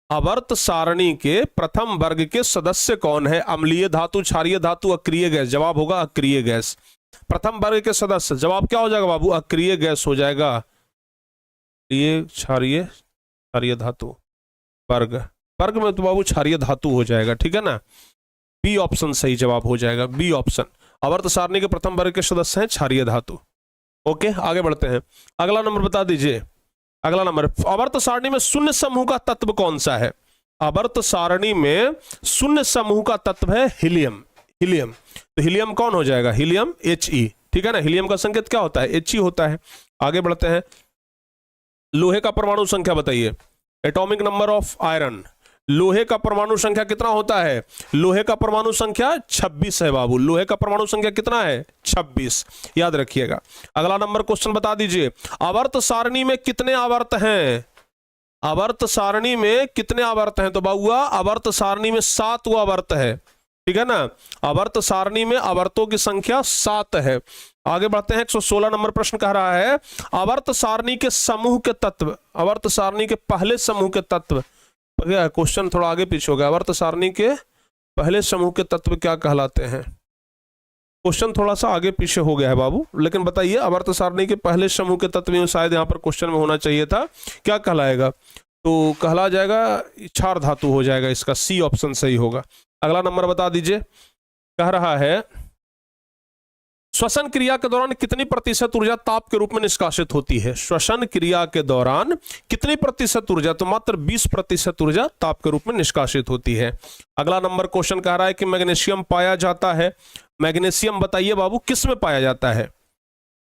आवर्त सारणी के प्रथम वर्ग के सदस्य कौन है? अम्लीय धातु, क्षारीय धातु, अक्रिय गैस। जवाब होगा अक्रिय गैस। प्रथम वर्ग के सदस्य, जवाब क्या हो जाएगा बाबू? अक्रिय गैस हो जाएगा। क्षारीय, क्षारीय धातु वर्ग, वर्ग में तो बाबू क्षारीय धातु हो जाएगा। ठीक है ना, बी ऑप्शन सही जवाब हो जाएगा, बी ऑप्शन। आवर्त सारणी के प्रथम वर्ग के सदस्य हैं क्षारीय धातु। ओके, आगे बढ़ते हैं। अगला नंबर बता दीजिए। अगला नंबर, आवर्त सारणी में शून्य समूह का तत्व कौन सा है? आवर्त सारणी में शून्य समूह का तत्व है हीलियम। हीलियम, तो हीलियम कौन हो जाएगा? Helium He। ठीक है ना, हीलियम का संकेत क्या होता है? He होता है। आगे बढ़ते हैं, लोहे का परमाणु संख्या बताइए। एटॉमिक नंबर ऑफ आयरन, लोहे का परमाणु संख्या कितना होता है? लोहे का परमाणु संख्या 26 है बाबू। लोहे का परमाणु संख्या कितना है? 26, याद रखिएगा। अगला नंबर क्वेश्चन बता दीजिए, आवर्त सारणी में कितने आवर्त हैं? आवर्त सारणी में कितने आवर्त हैं? तो बाबूआ आवर्त सारणी में 7 आवर्त है। ठीक है ना, आवर्त सारणी में आवर्तों की संख्या 7 है। आगे बढ़ते हैं, 116 नंबर प्रश्न कह रहा है, आवर्त सारणी के समूह के तत्व, आवर्त सारणी के पहले समूह के तत्व। क्वेश्चन थोड़ा आगे पीछे हो गया। आवर्त सारणी के पहले समूह के तत्व क्या कहलाते हैं? क्वेश्चन थोड़ा सा आगे पीछे हो गया है बाबू, लेकिन बताइए आवर्त सारणी के पहले समूह के तत्व में शायद यहाँ पर क्वेश्चन में होना चाहिए था, क्या कहलाएगा? तो कहला जाएगा क्षार धातु हो जाएगा, इसका सी ऑप्शन सही होगा। अगला नंबर बता दीजिए, कह रहा है श्वसन क्रिया के दौरान कितनी प्रतिशत ऊर्जा ताप के रूप में निष्कासित होती है? श्वसन क्रिया के दौरान कितनी प्रतिशत ऊर्जा? तो मात्र 20% ऊर्जा ताप के रूप में निष्कासित होती है। अगला नंबर क्वेश्चन कह रहा है कि मैग्नीशियम पाया जाता है। मैग्नीशियम बताइए बाबू किस में पाया जाता है?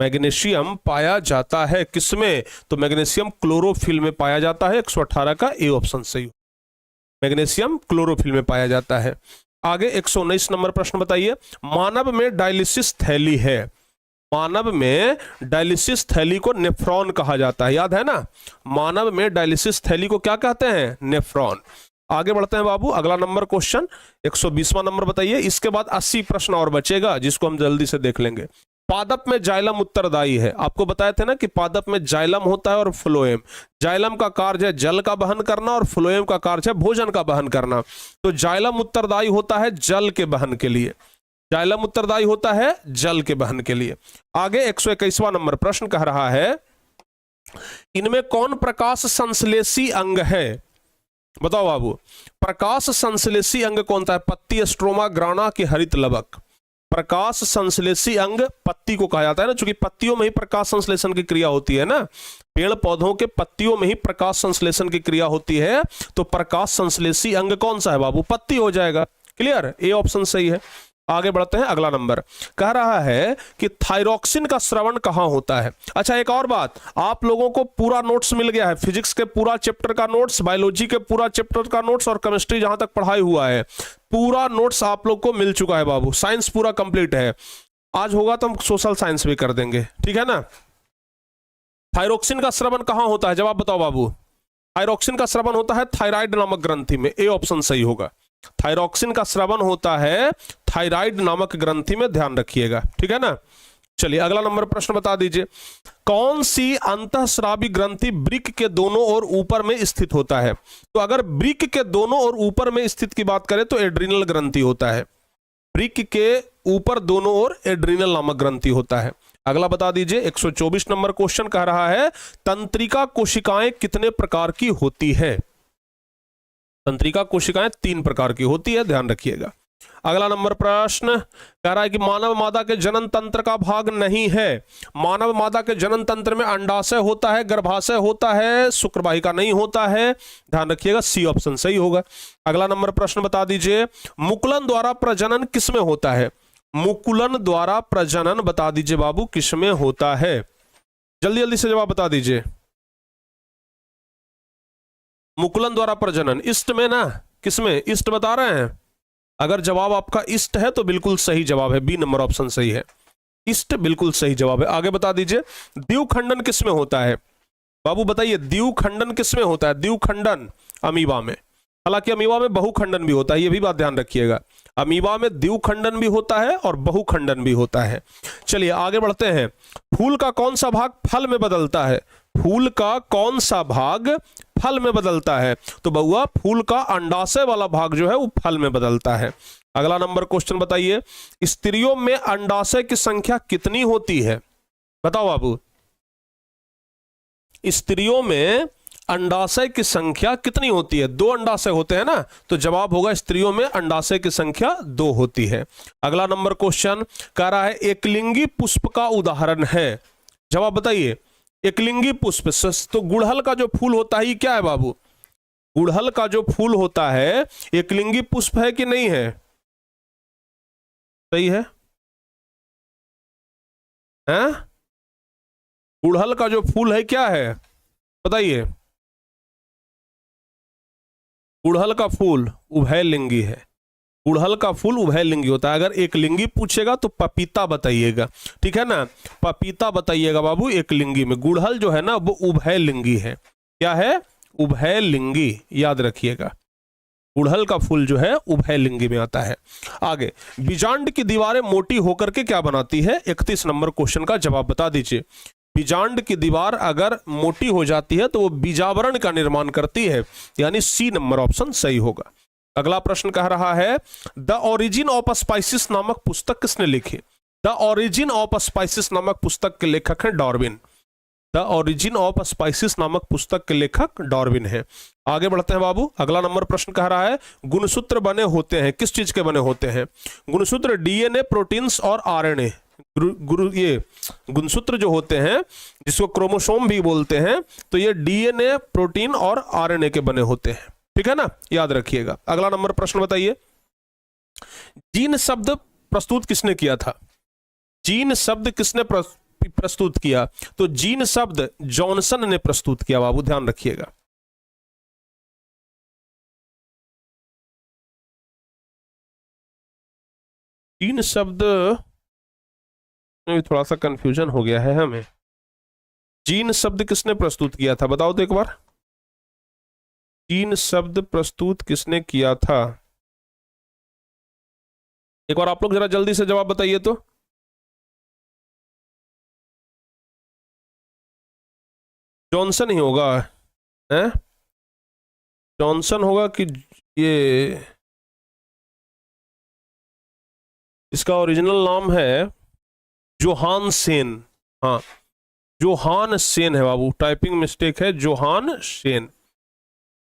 मैग्नीशियम पाया जाता है किस में? तो मैग्नीशियम क्लोरोफिल में पाया जाता है। 118 का ए ऑप्शन सही। मैग्नीशियम क्लोरोफिल में पाया जाता है। आगे 119 नंबर प्रश्न बताइए, मानव में डायलिसिस थैली है। मानव में डायलिसिस थैली को नेफ्रॉन कहा जाता है, याद है ना? मानव में डायलिसिस थैली को क्या कहते हैं? नेफ्रॉन। आगे बढ़ते हैं बाबू, अगला नंबर क्वेश्चन 120वां नंबर बताइए। इसके बाद 80 प्रश्न और बचेगा जिसको हम जल्दी से देख लेंगे। पादप में जाइलम उत्तरदायी है। आपको बताए थे ना कि पादप में जाइलम होता है और फ्लोएम। जाइलम का कार्य है जल का वहन करना और फ्लोएम का कार्य है भोजन का वहन करना। तो जाइलम उत्तरदायी होता है जल के वहन के लिए। जाइलम उत्तरदायी होता है जल के वहन के लिए। आगे 121वां नंबर प्रश्न कह रहा है, इनमें कौन प्रकाश संश्लेषी अंग है? बताओ बाबू, प्रकाश संश्लेषी अंग कौन सा है? पत्ती, स्ट्रोमा, ग्राना की हरित लवक। प्रकाश संश्लेषी अंग पत्ती को कहा जाता है ना, क्योंकि पत्तियों में ही प्रकाश संश्लेषण की क्रिया होती है ना। पेड़ पौधों के पत्तियों में ही प्रकाश संश्लेषण की क्रिया होती है। तो प्रकाश संश्लेषी अंग कौन सा है बाबू? पत्ती हो जाएगा। क्लियर, ए ऑप्शन सही है। आगे बढ़ते हैं, अगला नंबर कह रहा है कि थायरॉक्सिन का स्रवण कहां होता है? अच्छा, एक और बात, आप लोगों को पूरा नोट्स मिल गया है। फिजिक्स के पूरा चैप्टर का नोट्स, बायोलॉजी के पूरा चैप्टर का नोट्स और केमिस्ट्री जहां तक पढ़ाई हुआ है पूरा नोट्स आप लोग को मिल चुका है बाबू। साइंस पूरा कंप्लीट है। आज होगा तो हम सोशल साइंस भी कर देंगे, ठीक है ना। थायरॉक्सिन का स्रवण कहां होता है? जवाब बताओ बाबू। थायरॉक्सिन का स्रवण होता है थायराइड नामक ग्रंथि में। ए ऑप्शन सही होगा। थायरॉक्सिन का स्रवण होता है थायराइड नामक ग्रंथि में, ध्यान रखिएगा, ठीक है ना। चलिए अगला नंबर प्रश्न बता दीजिए, कौन सी अंतःस्रावी ग्रंथि वृक्क के दोनों ओर ऊपर में स्थित होता है? तो अगर वृक्क के दोनों ओर ऊपर में स्थित की बात करें तो एड्रिनल ग्रंथि होता है। वृक्क के ऊपर दोनों ओर एड्रिनल नामक ग्रंथि होता है। अगला बता दीजिए, 124 नंबर क्वेश्चन कह रहा है, तंत्रिका कोशिकाएं कितने प्रकार की होती है? तंत्रिका कोशिकाएं 3 प्रकार की होती है, ध्यान रखिएगा। अगला नंबर प्रश्न कह रहा है कि मानव मादा के जनन तंत्र का भाग नहीं है। मानव मादा के जनन तंत्र में अंडाशय होता है, गर्भाशय होता है, शुक्रवाहिका नहीं होता है। ध्यान रखिएगा, सी ऑप्शन सही होगा। अगला नंबर प्रश्न बता दीजिए, मुकुलन द्वारा प्रजनन किसमें होता है? मुकुलन द्वारा प्रजनन बता दीजिए बाबू किसमें होता है? जल्दी जल्दी से जवाब बता दीजिए। मुकुलन द्वारा प्रजनन इष्ट में ना, किसमें? इष्ट बता रहे हैं। अगर जवाब आपका इष्ट है तो बिल्कुल सही जवाब है, बी नंबर ऑप्शन सही है, इष्ट बिल्कुल सही जवाब है। आगे बता दीजिए, द्विखंडन किसमें होता है? बाबू बताइए, द्विखंडन किसमें होता है? द्विखंडन अमीबा में। हालांकि अमीबा में बहुखंडन भी होता है, यह भी बात ध्यान रखिएगा। अमीबा में द्विखंडन भी होता है और बहुखंडन भी होता है। चलिए आगे बढ़ते हैं। फूल का कौन सा भाग फल में बदलता है? फूल का कौन सा भाग फल में बदलता है? तो बउआ फूल का अंडाशय वाला भाग जो है वो फल में बदलता है। अगला नंबर क्वेश्चन बताइए, स्त्रियों में अंडाशय की संख्या कितनी होती है? बताओ बाबू, स्त्रियों में अंडाशय की संख्या कितनी होती है? 2 अंडाशय होते हैं ना, तो जवाब होगा स्त्रियों में अंडाशय की संख्या 2 होती है। अगला नंबर क्वेश्चन कह रहा है एकलिंगी पुष्प का उदाहरण है। जवाब बताइए, एकलिंगी पुष्प। तो गुड़हल का जो फूल होता है ये क्या है बाबू? गुड़हल का जो फूल होता है एकलिंगी पुष्प है कि नहीं है? सही है, हैं? गुड़हल का जो फूल है क्या है बताइए? गुड़हल का फूल उभयलिंगी है। गुड़हल का फूल उभयलिंगी होता है। अगर एक लिंगी पूछेगा तो पपीता बताइएगा, ठीक है ना? पपीता बताइएगा बाबू एक लिंगी में। गुड़हल जो है ना वो उभयलिंगी है। क्या है? उभयलिंगी, याद रखिएगा। गुड़हल का फूल जो है उभयलिंगी में आता है। आगे, बीजांड की दीवारें मोटी होकर के क्या बनाती है? 31 नंबर क्वेश्चन का जवाब बता दीजिए। बीजांड की दीवार अगर मोटी हो जाती है तो वो बीजावरण का निर्माण करती है, यानी सी नंबर ऑप्शन सही होगा। अगला प्रश्न कह रहा है, द ओरिजिन ऑफ स्पाइसेस नामक पुस्तक किसने लिखी? द ओरिजिन ऑफ स्पाइसेस नामक पुस्तक के लेखक हैं Darwin. The origin of spices नामक पुस्तक के लेखक डार्विन है। आगे बढ़ते हैं बाबू। अगला नंबर प्रश्न कह रहा है, गुणसूत्र बने होते हैं, किस चीज के बने होते हैं? गुणसूत्र डीएनए, प्रोटीन्स और आरएनए। ये गुणसूत्र जो होते हैं जिसको क्रोमोसोम भी बोलते हैं, तो ये डीएनए, प्रोटीन और आरएनए के बने होते हैं, ठीक है ना? याद रखिएगा। अगला नंबर प्रश्न बताइए, जीन शब्द प्रस्तुत किसने किया था? जीन शब्द किसने प्रस्तुत किया? तो जीन शब्द जॉनसन ने प्रस्तुत किया बाबू, ध्यान रखिएगा। जीन शब्द में थोड़ा सा कंफ्यूजन हो गया है हमें। जीन शब्द किसने प्रस्तुत किया था बताओ तो एक बार। जीन शब्द प्रस्तुत किसने किया था? एक बार आप लोग जरा जल्दी से जवाब बताइए तो। जॉनसन ही होगा, हैं? जॉनसन होगा कि ये, इसका ओरिजिनल नाम है जोहान सेन। हाँ, जोहान सेन है बाबू, टाइपिंग मिस्टेक है, जोहान सेन।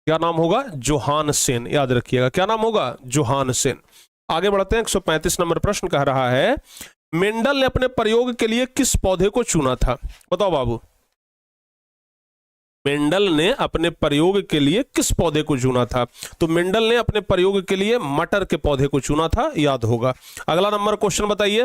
क्या नाम होगा? जोहान सेन, याद रखिएगा। क्या नाम होगा? जोहान सेन। आगे बढ़ते हैं। 135 नंबर प्रश्न कह रहा है, मेंडल ने अपने प्रयोग के लिए किस पौधे को चुना था? बताओ बाबू, मेंडल ने अपने प्रयोग के लिए किस पौधे को चुना था? तो मेंडल ने अपने प्रयोग के लिए मटर के पौधे को चुना था, याद होगा। अगला नंबर क्वेश्चन बताइए,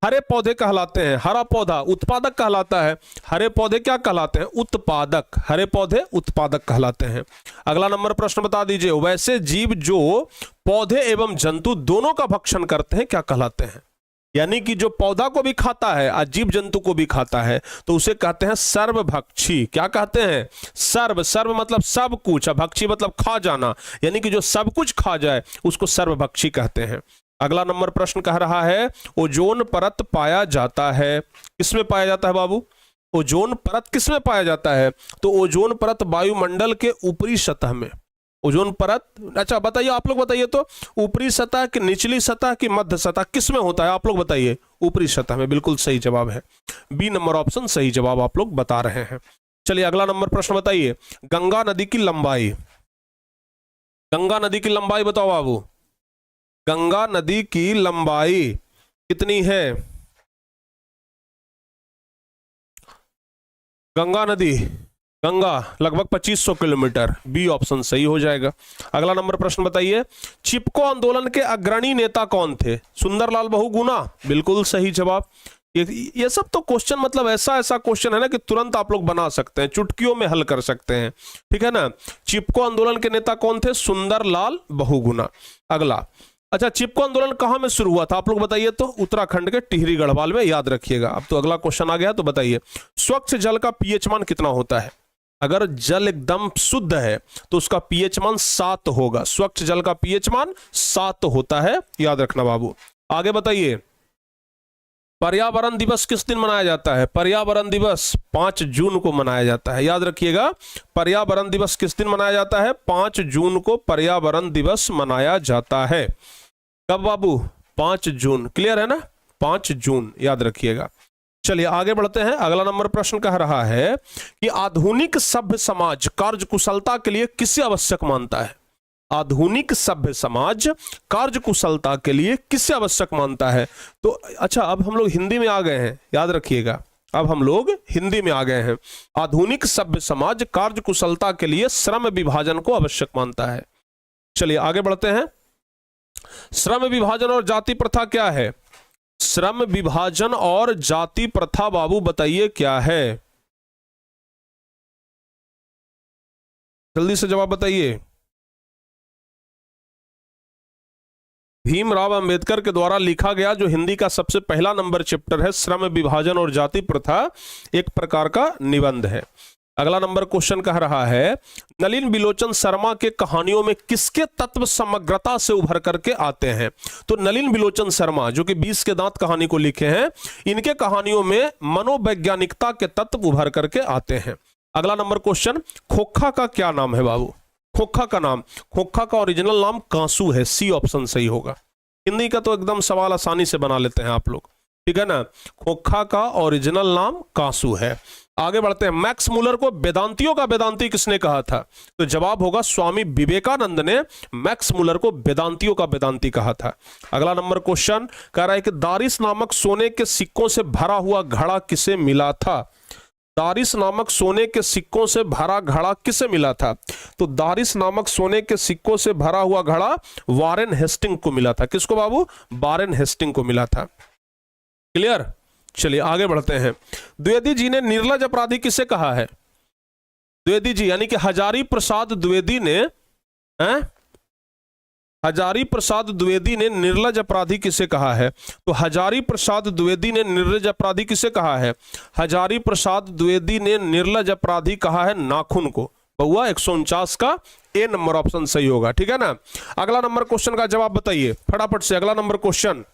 हरे पौधे कहलाते हैं, हरा पौधा उत्पादक कहलाता है। हरे पौधे क्या कहलाते हैं? उत्पादक। हरे पौधे उत्पादक कहलाते हैं। अगला नंबर प्रश्न बता दीजिए, वैसे जीव जो पौधे एवं जंतु दोनों का भक्षण करते हैं क्या कहलाते हैं? यानी कि जो पौधा को भी खाता है और जीव जंतु को भी खाता है तो उसे कहते हैं सर्वभक्षी। क्या कहते हैं? सर्व। सर्व मतलब सब कुछ, और भक्षी मतलब खा जाना, यानी कि जो सब कुछ खा जाए उसको सर्वभक्षी कहते हैं। अगला नंबर प्रश्न कह रहा है, ओजोन परत पाया जाता है, किसमें पाया जाता है बाबू? ओजोन परत किसमें पाया जाता है? तो ओजोन परत वायुमंडल के ऊपरी सतह में। ओजोन परत, अच्छा बताइए, आप लोग बताइए तो, ऊपरी सतह की, निचली सतह की, मध्य सतह, किस में होता है? आप लोग बताइए। ऊपरी सतह में, बिल्कुल सही जवाब है, बी नंबर ऑप्शन सही जवाब आप लोग बता रहे हैं। चलिए अगला नंबर प्रश्न बताइए, गंगा नदी की लंबाई। गंगा नदी की लंबाई बताओ बाबू। गंगा नदी की लंबाई कितनी है? गंगा लगभग 2500 किलोमीटर। बी ऑप्शन सही हो जाएगा। अगला नंबर प्रश्न बताइए, चिपको आंदोलन के अग्रणी नेता कौन थे? सुंदरलाल बहुगुणा, बिल्कुल सही जवाब। ये सब तो क्वेश्चन मतलब ऐसा क्वेश्चन है ना कि तुरंत आप लोग बना सकते हैं, चुटकियों में हल कर सकते हैं, ठीक है ना। चिपको आंदोलन के नेता कौन थे? सुंदरलाल बहुगुणा। अगला, अच्छा, चिपको आंदोलन कहां में शुरू हुआ था आप लोग बताइए तो? उत्तराखंड के टिहरी गढ़वाल में, याद रखिएगा। अब तो अगला क्वेश्चन आ गया, तो बताइए स्वच्छ जल का पीएच मान कितना होता है? अगर जल एकदम शुद्ध है तो उसका पीएच मान 7 होगा। स्वच्छ जल का पीएच मान 7 होता है, याद रखना बाबू। आगे बताइए, पर्यावरण दिवस किस दिन मनाया जाता है? पर्यावरण दिवस 5 जून को मनाया जाता है, याद रखिएगा। पर्यावरण दिवस किस दिन मनाया जाता है? 5 जून को पर्यावरण दिवस मनाया जाता है। कब बाबू? 5 जून। क्लियर है ना? 5 जून, याद रखिएगा। चलिए आगे बढ़ते हैं। अगला नंबर प्रश्न कह रहा है कि आधुनिक सभ्य समाज कार्यकुशलता के लिए किसे आवश्यक मानता है? आधुनिक सभ्य समाज कार्यकुशलता के लिए किसे आवश्यक मानता है? तो अच्छा, अब हम लोग हिंदी में आ गए हैं, याद रखिएगा। अब हम लोग हिंदी में आ गए हैं। आधुनिक सभ्य समाज कार्यकुशलता के लिए श्रम विभाजन को आवश्यक मानता है। चलिए आगे बढ़ते हैं। श्रम विभाजन और जाति प्रथा क्या है? श्रम विभाजन और जाति प्रथा बाबू बताइए क्या है? जल्दी से जवाब बताइए। भीमराव अंबेडकर के द्वारा लिखा गया जो हिंदी का सबसे पहला नंबर चैप्टर है, श्रम विभाजन और जाति प्रथा, एक प्रकार का निबंध है। अगला नंबर क्वेश्चन कह रहा है, नलिन बिलोचन शर्मा के कहानियों में किसके तत्व समग्रता से उभर करके आते हैं? तो नलिन बिलोचन शर्मा जो कि 20 के दांत कहानी को लिखे हैं, इनके कहानियों में मनोवैज्ञानिकता के तत्व उभर करके आते हैं। अगला नंबर क्वेश्चन, खोखा का क्या नाम है बाबू? खोखा का नाम, खोखा का ओरिजिनल नाम कांसू है। सी ऑप्शन सही होगा। हिंदी का तो एकदम सवाल आसानी से बना लेते हैं आप लोग, ठीक है ना। खोखा का ओरिजिनल नाम कांसू है। आगे बढ़ते हैं। मैक्स मुलर को वेदांतियों का वेदांती किसने कहा था? तो जवाब होगा स्वामी विवेकानंद ने मैक्स मुलर को वेदांतियों का वेदांती कहा था। अगला नंबर क्वेश्चन कह रहा है कि दारिस नामक सोने के सिक्कों से भरा हुआ घड़ा किसे मिला था? दारिस नामक सोने के सिक्कों से भरा घड़ा किसे मिला था? तो दारिस नामक सोने के सिक्कों से भरा हुआ घड़ा वारेन हेस्टिंग को मिला था। किसको बाबू? वारेन हेस्टिंग को मिला था। क्लियर? चलिए आगे बढ़ते हैं। द्विवेदी जी ने निर्लज अपराधी किसे कहा है? द्विवेदी जी यानी कि हजारी प्रसाद द्विवेदी ने, हजारी प्रसाद द्विवेदी ने निर्लज अपराधी किसे कहा है? तो हजारी प्रसाद द्विवेदी ने निर्लज अपराधी किसे कहा है? हजारी प्रसाद द्विवेदी ने निर्लज अपराधी कहा है नाखून को। बउआ 149 का ए नंबर ऑप्शन सही होगा, ठीक है ना। अगला नंबर क्वेश्चन का जवाब बताइए फटाफट से। अगला नंबर क्वेश्चन,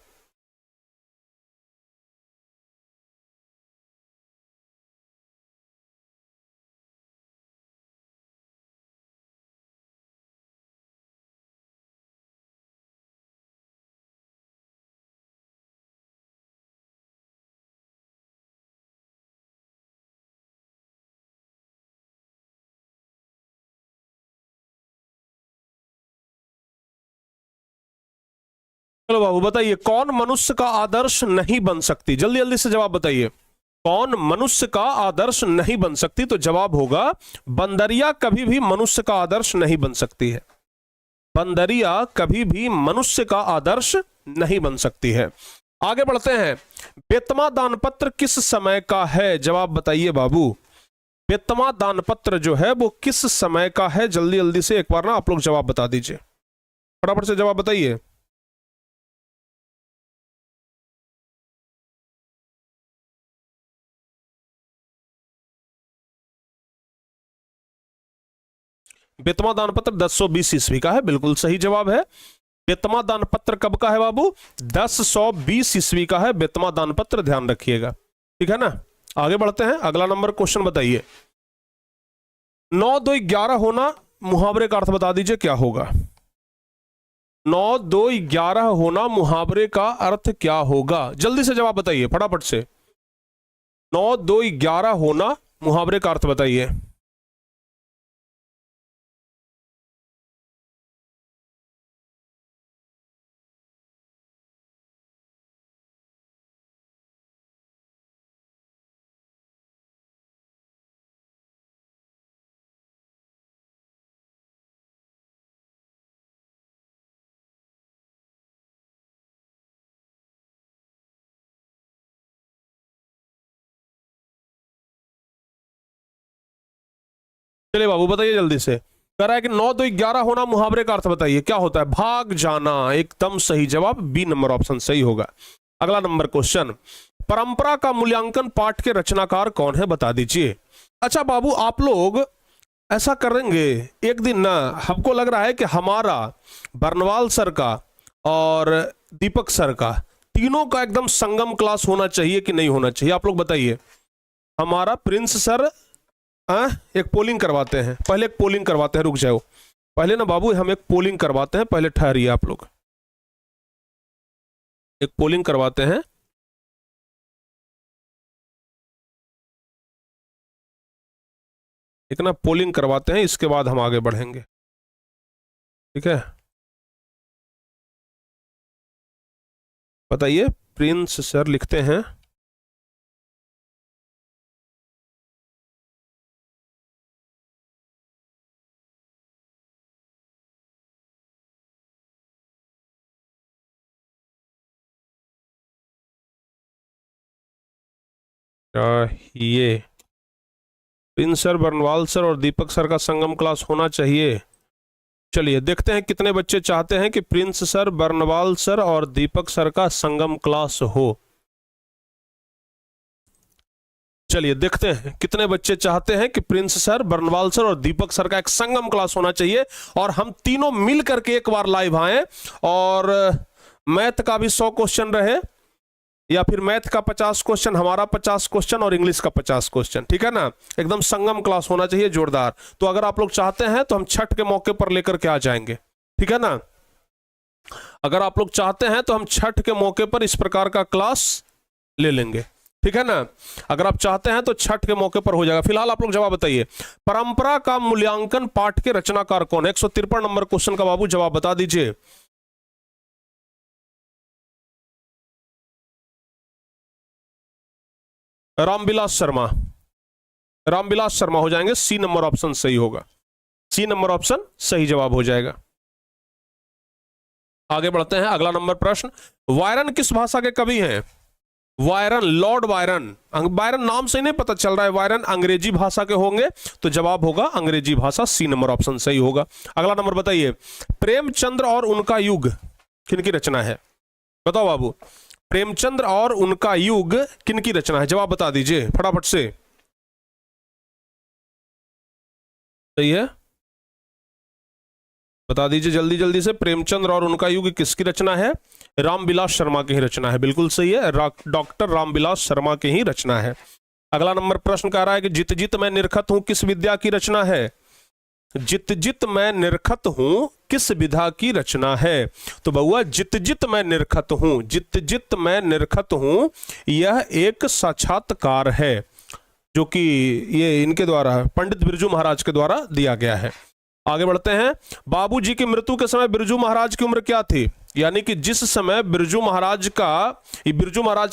चलो बाबू बताइए, कौन मनुष्य का आदर्श नहीं बन सकती? जल्दी जल्दी से जवाब बताइए। कौन मनुष्य का आदर्श नहीं बन सकती? तो जवाब होगा बंदरिया कभी भी मनुष्य का आदर्श नहीं बन सकती है। बंदरिया कभी भी मनुष्य का आदर्श नहीं बन सकती है। आगे बढ़ते हैं। बेतमा दानपत्र किस समय का है? जवाब बताइए बाबू। बेतमा दानपत्र जो है वो किस समय का है? जल्दी जल्दी से एक बार ना आप लोग जवाब बता दीजिए, फटाफट से जवाब बताइए। बेतमा दानपत्र 1020 ईस्वी का है, बिल्कुल सही जवाब है। बेतमा दानपत्र कब का है बाबू? 1020 ईस्वी का है बेतमा दानपत्र, ध्यान रखिएगा, ठीक है ना। आगे बढ़ते हैं। अगला नंबर क्वेश्चन बताइए। 9 2 11 होना, मुहावरे का अर्थ बता दीजिए क्या होगा? 9 2 11 होना मुहावरे का अर्थ क्या होगा? जल्दी से जवाब बताइए फटाफट से। 9 2 11 होना मुहावरे का अर्थ बताइए। चलिए बाबू बताइए जल्दी से। कह रहा है कि 9 2 11 होना, मुहावरे का अर्थ बताइए क्या होता है? भाग जाना। एकदम सही जवाब, बी नंबर ऑप्शन सही होगा। अगला नंबर क्वेश्चन, परंपरा का मूल्यांकन पाठ के रचनाकार कौन है, बता दीजिए। अच्छा बाबू, आप लोग ऐसा करेंगे एक दिन ना, हमको लग रहा है कि हमारा बर्नवाल सर का और दीपक सर का तीनों का एकदम संगम क्लास होना चाहिए कि नहीं होना चाहिए, आप लोग बताइए। हमारा प्रिंस सर, एक पोलिंग करवाते हैं, पहले एक पोलिंग करवाते हैं, रुक जाओ पहले ना बाबू, हम एक पोलिंग करवाते हैं, पहले ठहरिए आप लोग, एक पोलिंग करवाते हैं। एक ना पोलिंग करवाते हैं, इसके बाद हम आगे बढ़ेंगे, ठीक है? बताइए, प्रिंस सर लिखते हैं। ये प्रिंस सर, बर्नवाल सर और दीपक सर का संगम क्लास होना चाहिए। चलिए देखते हैं कितने बच्चे चाहते हैं कि प्रिंस सर, बर्नवाल सर और दीपक सर का संगम क्लास हो। चलिए देखते हैं कितने बच्चे चाहते हैं कि प्रिंस सर, बर्नवाल सर और दीपक सर का एक संगम क्लास होना चाहिए और हम तीनों मिल करके एक बार लाइव आए, और मैथ का भी 100 क्वेश्चन रहे, या फिर मैथ का 50 क्वेश्चन, हमारा 50 क्वेश्चन और इंग्लिश का 50 क्वेश्चन, ठीक है ना? एकदम संगम क्लास होना चाहिए, जोरदार। तो अगर आप लोग चाहते हैं तो हम छठ के मौके पर लेकर के आ जाएंगे, ठीक है ना? अगर आप लोग चाहते हैं तो हम छठ के मौके पर इस प्रकार का क्लास ले लेंगे, ठीक है ना? अगर आप चाहते हैं तो छठ के मौके पर हो जाएगा। फिलहाल आप लोग जवाब बताइए, परंपरा का मूल्यांकन पाठ के रचनाकार कौन है? 153 नंबर क्वेश्चन का बाबू जवाब बता दीजिए। रामविलास शर्मा, रामविलास शर्मा हो जाएंगे, सी नंबर ऑप्शन सही होगा, सी नंबर ऑप्शन सही जवाब हो जाएगा। आगे बढ़ते हैं, अगला नंबर प्रश्न, वायरन किस भाषा के कवि हैं? Byron, Lord Byron. वायरन नाम से नहीं पता चल रहा है, वायरन अंग्रेजी भाषा के होंगे, तो जवाब होगा अंग्रेजी भाषा, सी नंबर ऑप्शन सही होगा। अगला नंबर बताइए, प्रेमचंद्र और उनका युग किनकी रचना है? बताओ बाबू, प्रेमचंद्र और उनका युग किनकी रचना है? जवाब बता दीजिए फटाफट से। सही है, बता दीजिए जल्दी जल्दी से। प्रेमचंद्र और उनका युग किसकी रचना है? रामविलास शर्मा की ही रचना है, बिल्कुल सही है, डॉक्टर रामविलास शर्मा की ही रचना है। अगला नंबर प्रश्न कह रहा है कि जित जित मैं निरखत हूं किस विद्या की रचना है? जित जित मैं निरखत हूं किस विधा की रचना है? तो बउआ, जित जित मैं निरखत हूं, जित जित मैं निरखत हूं, यह एक साक्षात्कार है जो कि ये इनके द्वारा, पंडित बिरजू महाराज के द्वारा दिया गया है। आगे बढ़ते हैं, बाबूजी की मृत्यु के समय बिरजू महाराज की उम्र क्या थी? यानी कि जिस समय बिरजू महाराज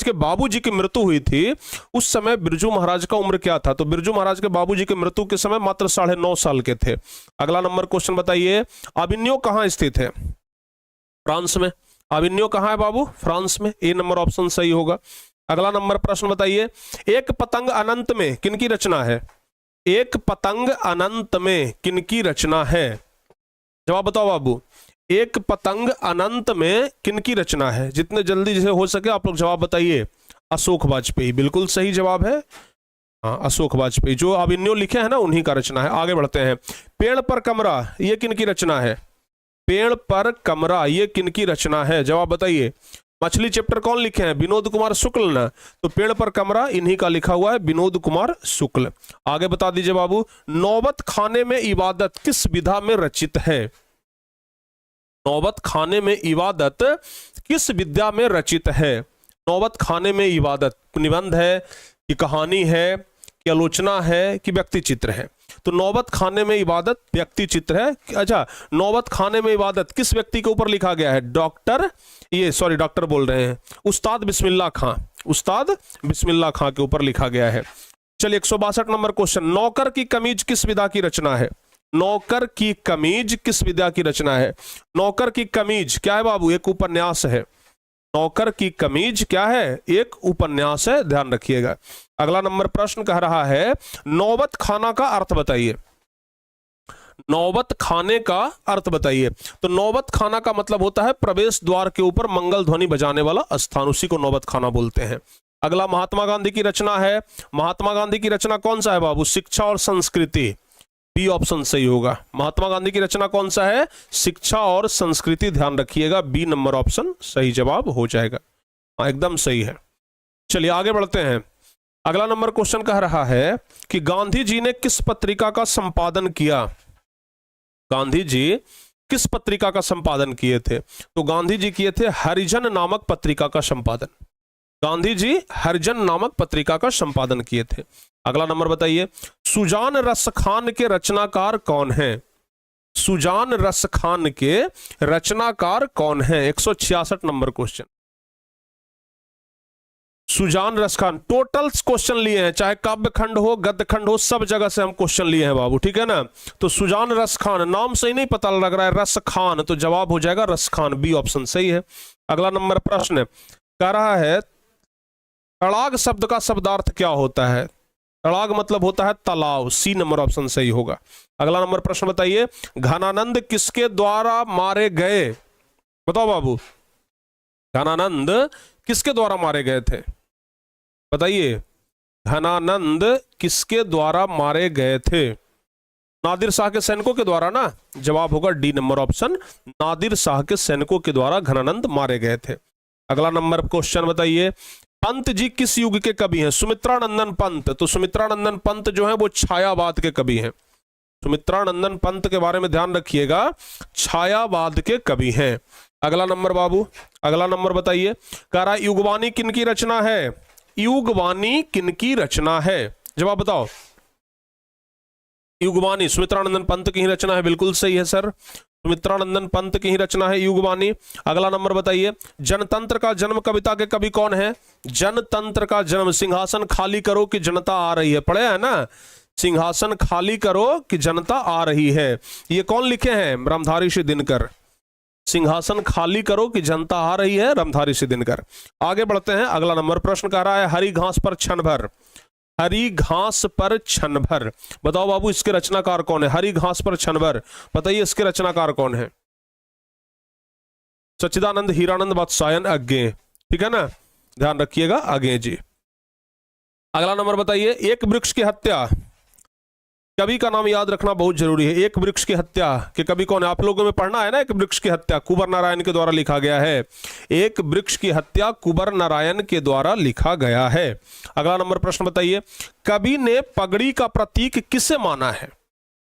के बाबूजी की मृत्यु हुई थी, उस समय बिरजू महाराज का उम्र क्या था? तो बिरजू महाराज के बाबूजी की मृत्यु के समय मात्र 9.5 साल के थे। अगला नंबर क्वेश्चन बताइए, अविन्यो कहां स्थित है? फ्रांस में। अविन्यो कहां है बाबू? फ्रांस में, ए नंबर ऑप्शन सही होगा। अगला नंबर प्रश्न बताइए, एक पतंग अनंत में किनकी रचना है? एक पतंग अनंत में किनकी रचना है? जवाब बताओ बाबू, एक पतंग अनंत में किनकी रचना है? जितने जल्दी से हो सके आप लोग जवाब बताइए। अशोक वाजपेयी, बिल्कुल सही जवाब है, हाँ अशोक वाजपेयी, जो अभिन्यो लिखे हैं ना उन्हीं का रचना है। आगे बढ़ते हैं, पेड़ पर कमरा ये किनकी रचना है? पेड़ पर कमरा ये किनकी रचना है? जवाब बताइए। मछली चैप्टर कौन लिखे हैं? विनोद कुमार शुक्ल ना, तो पेड़ पर कमरा इन्हीं का लिखा हुआ है, विनोद कुमार शुक्ल। आगे बता दीजिए बाबू, नौबत खाने में इबादत किस विधा में रचित है? नौबत खाने में इबादत किस विद्या में रचित है? नौबत खाने में इबादत निबंध है कि कहानी है कि आलोचना है कि व्यक्ति चित्र है? तो नौबत खाने में इबादत व्यक्ति चित्र है। अच्छा, नौबत खाने में इबादत किस व्यक्ति के ऊपर लिखा गया है? डॉक्टर बोल रहे हैं, उस्ताद बिस्मिल्लाह खां, उस्ताद बिस्मिल्लाह खां के ऊपर लिखा गया है। चलिए 162 नंबर क्वेश्चन, नौकर की कमीज किस विधा की रचना है? नौकर की कमीज किस विधा की रचना है? नौकर की कमीज क्या है बाबू? एक उपन्यास है। नौकर की कमीज क्या है? एक उपन्यास है, ध्यान रखिएगा। अगला नंबर प्रश्न कह रहा है, नौबत खाना का अर्थ बताइए। नौबत खाने का अर्थ बताइए। तो नौबत खाना का मतलब होता है प्रवेश द्वार के ऊपर मंगल ध्वनि बजाने वाला स्थान, उसी को नौबत खाना बोलते हैं। अगला महात्मा गांधी की रचना है। महात्मा गांधी की रचना कौन सा है बाबू? शिक्षा और संस्कृति। बी ऑप्शन सही होगा। महात्मा गांधी की रचना कौन सा है? शिक्षा और संस्कृति। ध्यान रखिएगा, बी नंबर ऑप्शन सही जवाब हो जाएगा। हाँ, एकदम सही है। चलिए आगे बढ़ते हैं। अगला नंबर क्वेश्चन कह रहा है कि गांधी जी ने किस पत्रिका का संपादन किया? गांधी जी किस पत्रिका का संपादन किए थे? तो गांधी जी किए थे हरिजन नामक पत्रिका का संपादन। गांधी जी हरिजन नामक पत्रिका का संपादन किए थे। अगला नंबर बताइए, सुजान रसखान के रचनाकार कौन है? सुजान रसखान के रचनाकार कौन है? 166 नंबर question. Sujan Raskhan, total question लिए हैं, चाहे काव्य खंड हो, गद्य खंड हो, सब जगह से हम क्वेश्चन लिए हैं बाबू, ठीक है ना। तो सुजान रसखान, नाम सही नहीं पता लग रहा है, रसखान, तो जवाब हो जाएगा रसखान, बी ऑप्शन सही है। अगला नंबर प्रश्न कह रहा है तड़ाग शब्द का शब्दार्थ क्या होता है? तड़ाग मतलब होता है तालाब, सी नंबर ऑप्शन सही होगा। अगला नंबर प्रश्न बताइए, घनानंद किसके द्वारा मारे गए? बताओ बाबू, घनानंद किसके द्वारा मारे गए थे? बताइए, घनानंद किसके द्वारा मारे गए थे? नादिर शाह के सैनिकों के द्वारा ना, जवाब होगा D number option, Nadir Shah के सैनिकों के द्वारा घनानंद मारे गए थे। अगला नंबर क्वेश्चन बताइए, पंत जी किस युग के कवि हैं? सुमित्रानंदन पंत। तो सुमित्रानंदन पंत जो है वो छायावाद के कवि हैं। सुमित्रानंदन पंत के बारे में ध्यान रखिएगा, छायावाद के कवि हैं। अगला नंबर बाबू, अगला नंबर बताइए, कह रहा युगवाणी किनकी रचना है? युगवाणी किनकी रचना है? जवाब बताओ। युगवाणी सुमित्रानंदन पंत की ही रचना है, बिल्कुल सही है सर, सुमित्रानंदन पंत की ही रचना है युगवाणी। अगला नंबर बताइए, जनतंत्र का जन्म कविता के कवि कौन है? जनतंत्र का जन्म, सिंहासन खाली करो कि जनता आ रही है, पढ़े है ना, सिंहासन खाली करो कि जनता आ रही है, ये कौन लिखे हैं? रामधारी सिंह दिनकर। सिंहासन खाली करो कि जनता आ रही है, रामधारी सिंह दिनकर। आगे बढ़ते हैं, अगला नंबर प्रश्न कह रहा है हरी घास पर क्षण भर। हरी घास पर क्षण भर, बताओ बाबू इसके रचनाकार कौन है? हरी घास पर क्षण भर, बताइए इसके रचनाकार कौन है? सच्चिदानंद हीरानंद वात्स्यायन अज्ञे, ठीक है ना, ध्यान रखिएगा आगे जी। अगला नंबर बताइए, एक वृक्ष की हत्या, कवि का नाम याद रखना बहुत जरूरी है। एक वृक्ष की हत्या के कवि कौन है? आप लोगों में पढ़ना है ना, एक वृक्ष की हत्या कुंवर नारायण के द्वारा लिखा गया है। एक वृक्ष की हत्या कुंवर नारायण के द्वारा लिखा गया है। अगला नंबर प्रश्न बताइए, कवि ने पगड़ी का प्रतीक किसे माना है?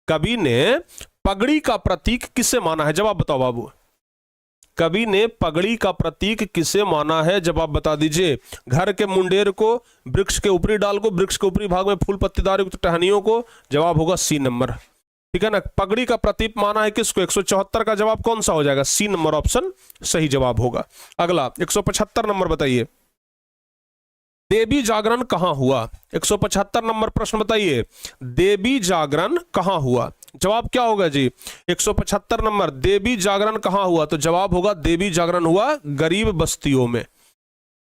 कवि ने पगड़ी का प्रतीक किसे माना है? जवाब बताओ बाबू, कवि ने पगड़ी का प्रतीक किसे माना है? जवाब बता दीजिए। घर के मुंडेर को, वृक्ष के ऊपरी डाल को, वृक्ष के ऊपरी भाग में फूल पत्तीदार युक्त टहनियों को, जवाब होगा सी नंबर, ठीक है ना। पगड़ी का प्रतीक माना है किसको? 174 का जवाब कौन सा हो जाएगा? सी नंबर ऑप्शन सही जवाब होगा। अगला 175 नंबर बताइए, देवी जागरण कहां हुआ? 175 नंबर प्रश्न बताइए, देवी जागरण कहां हुआ? जवाब क्या होगा जी? 175 नंबर, देवी जागरण कहां हुआ? तो जवाब होगा देवी जागरण हुआ गरीब बस्तियों में।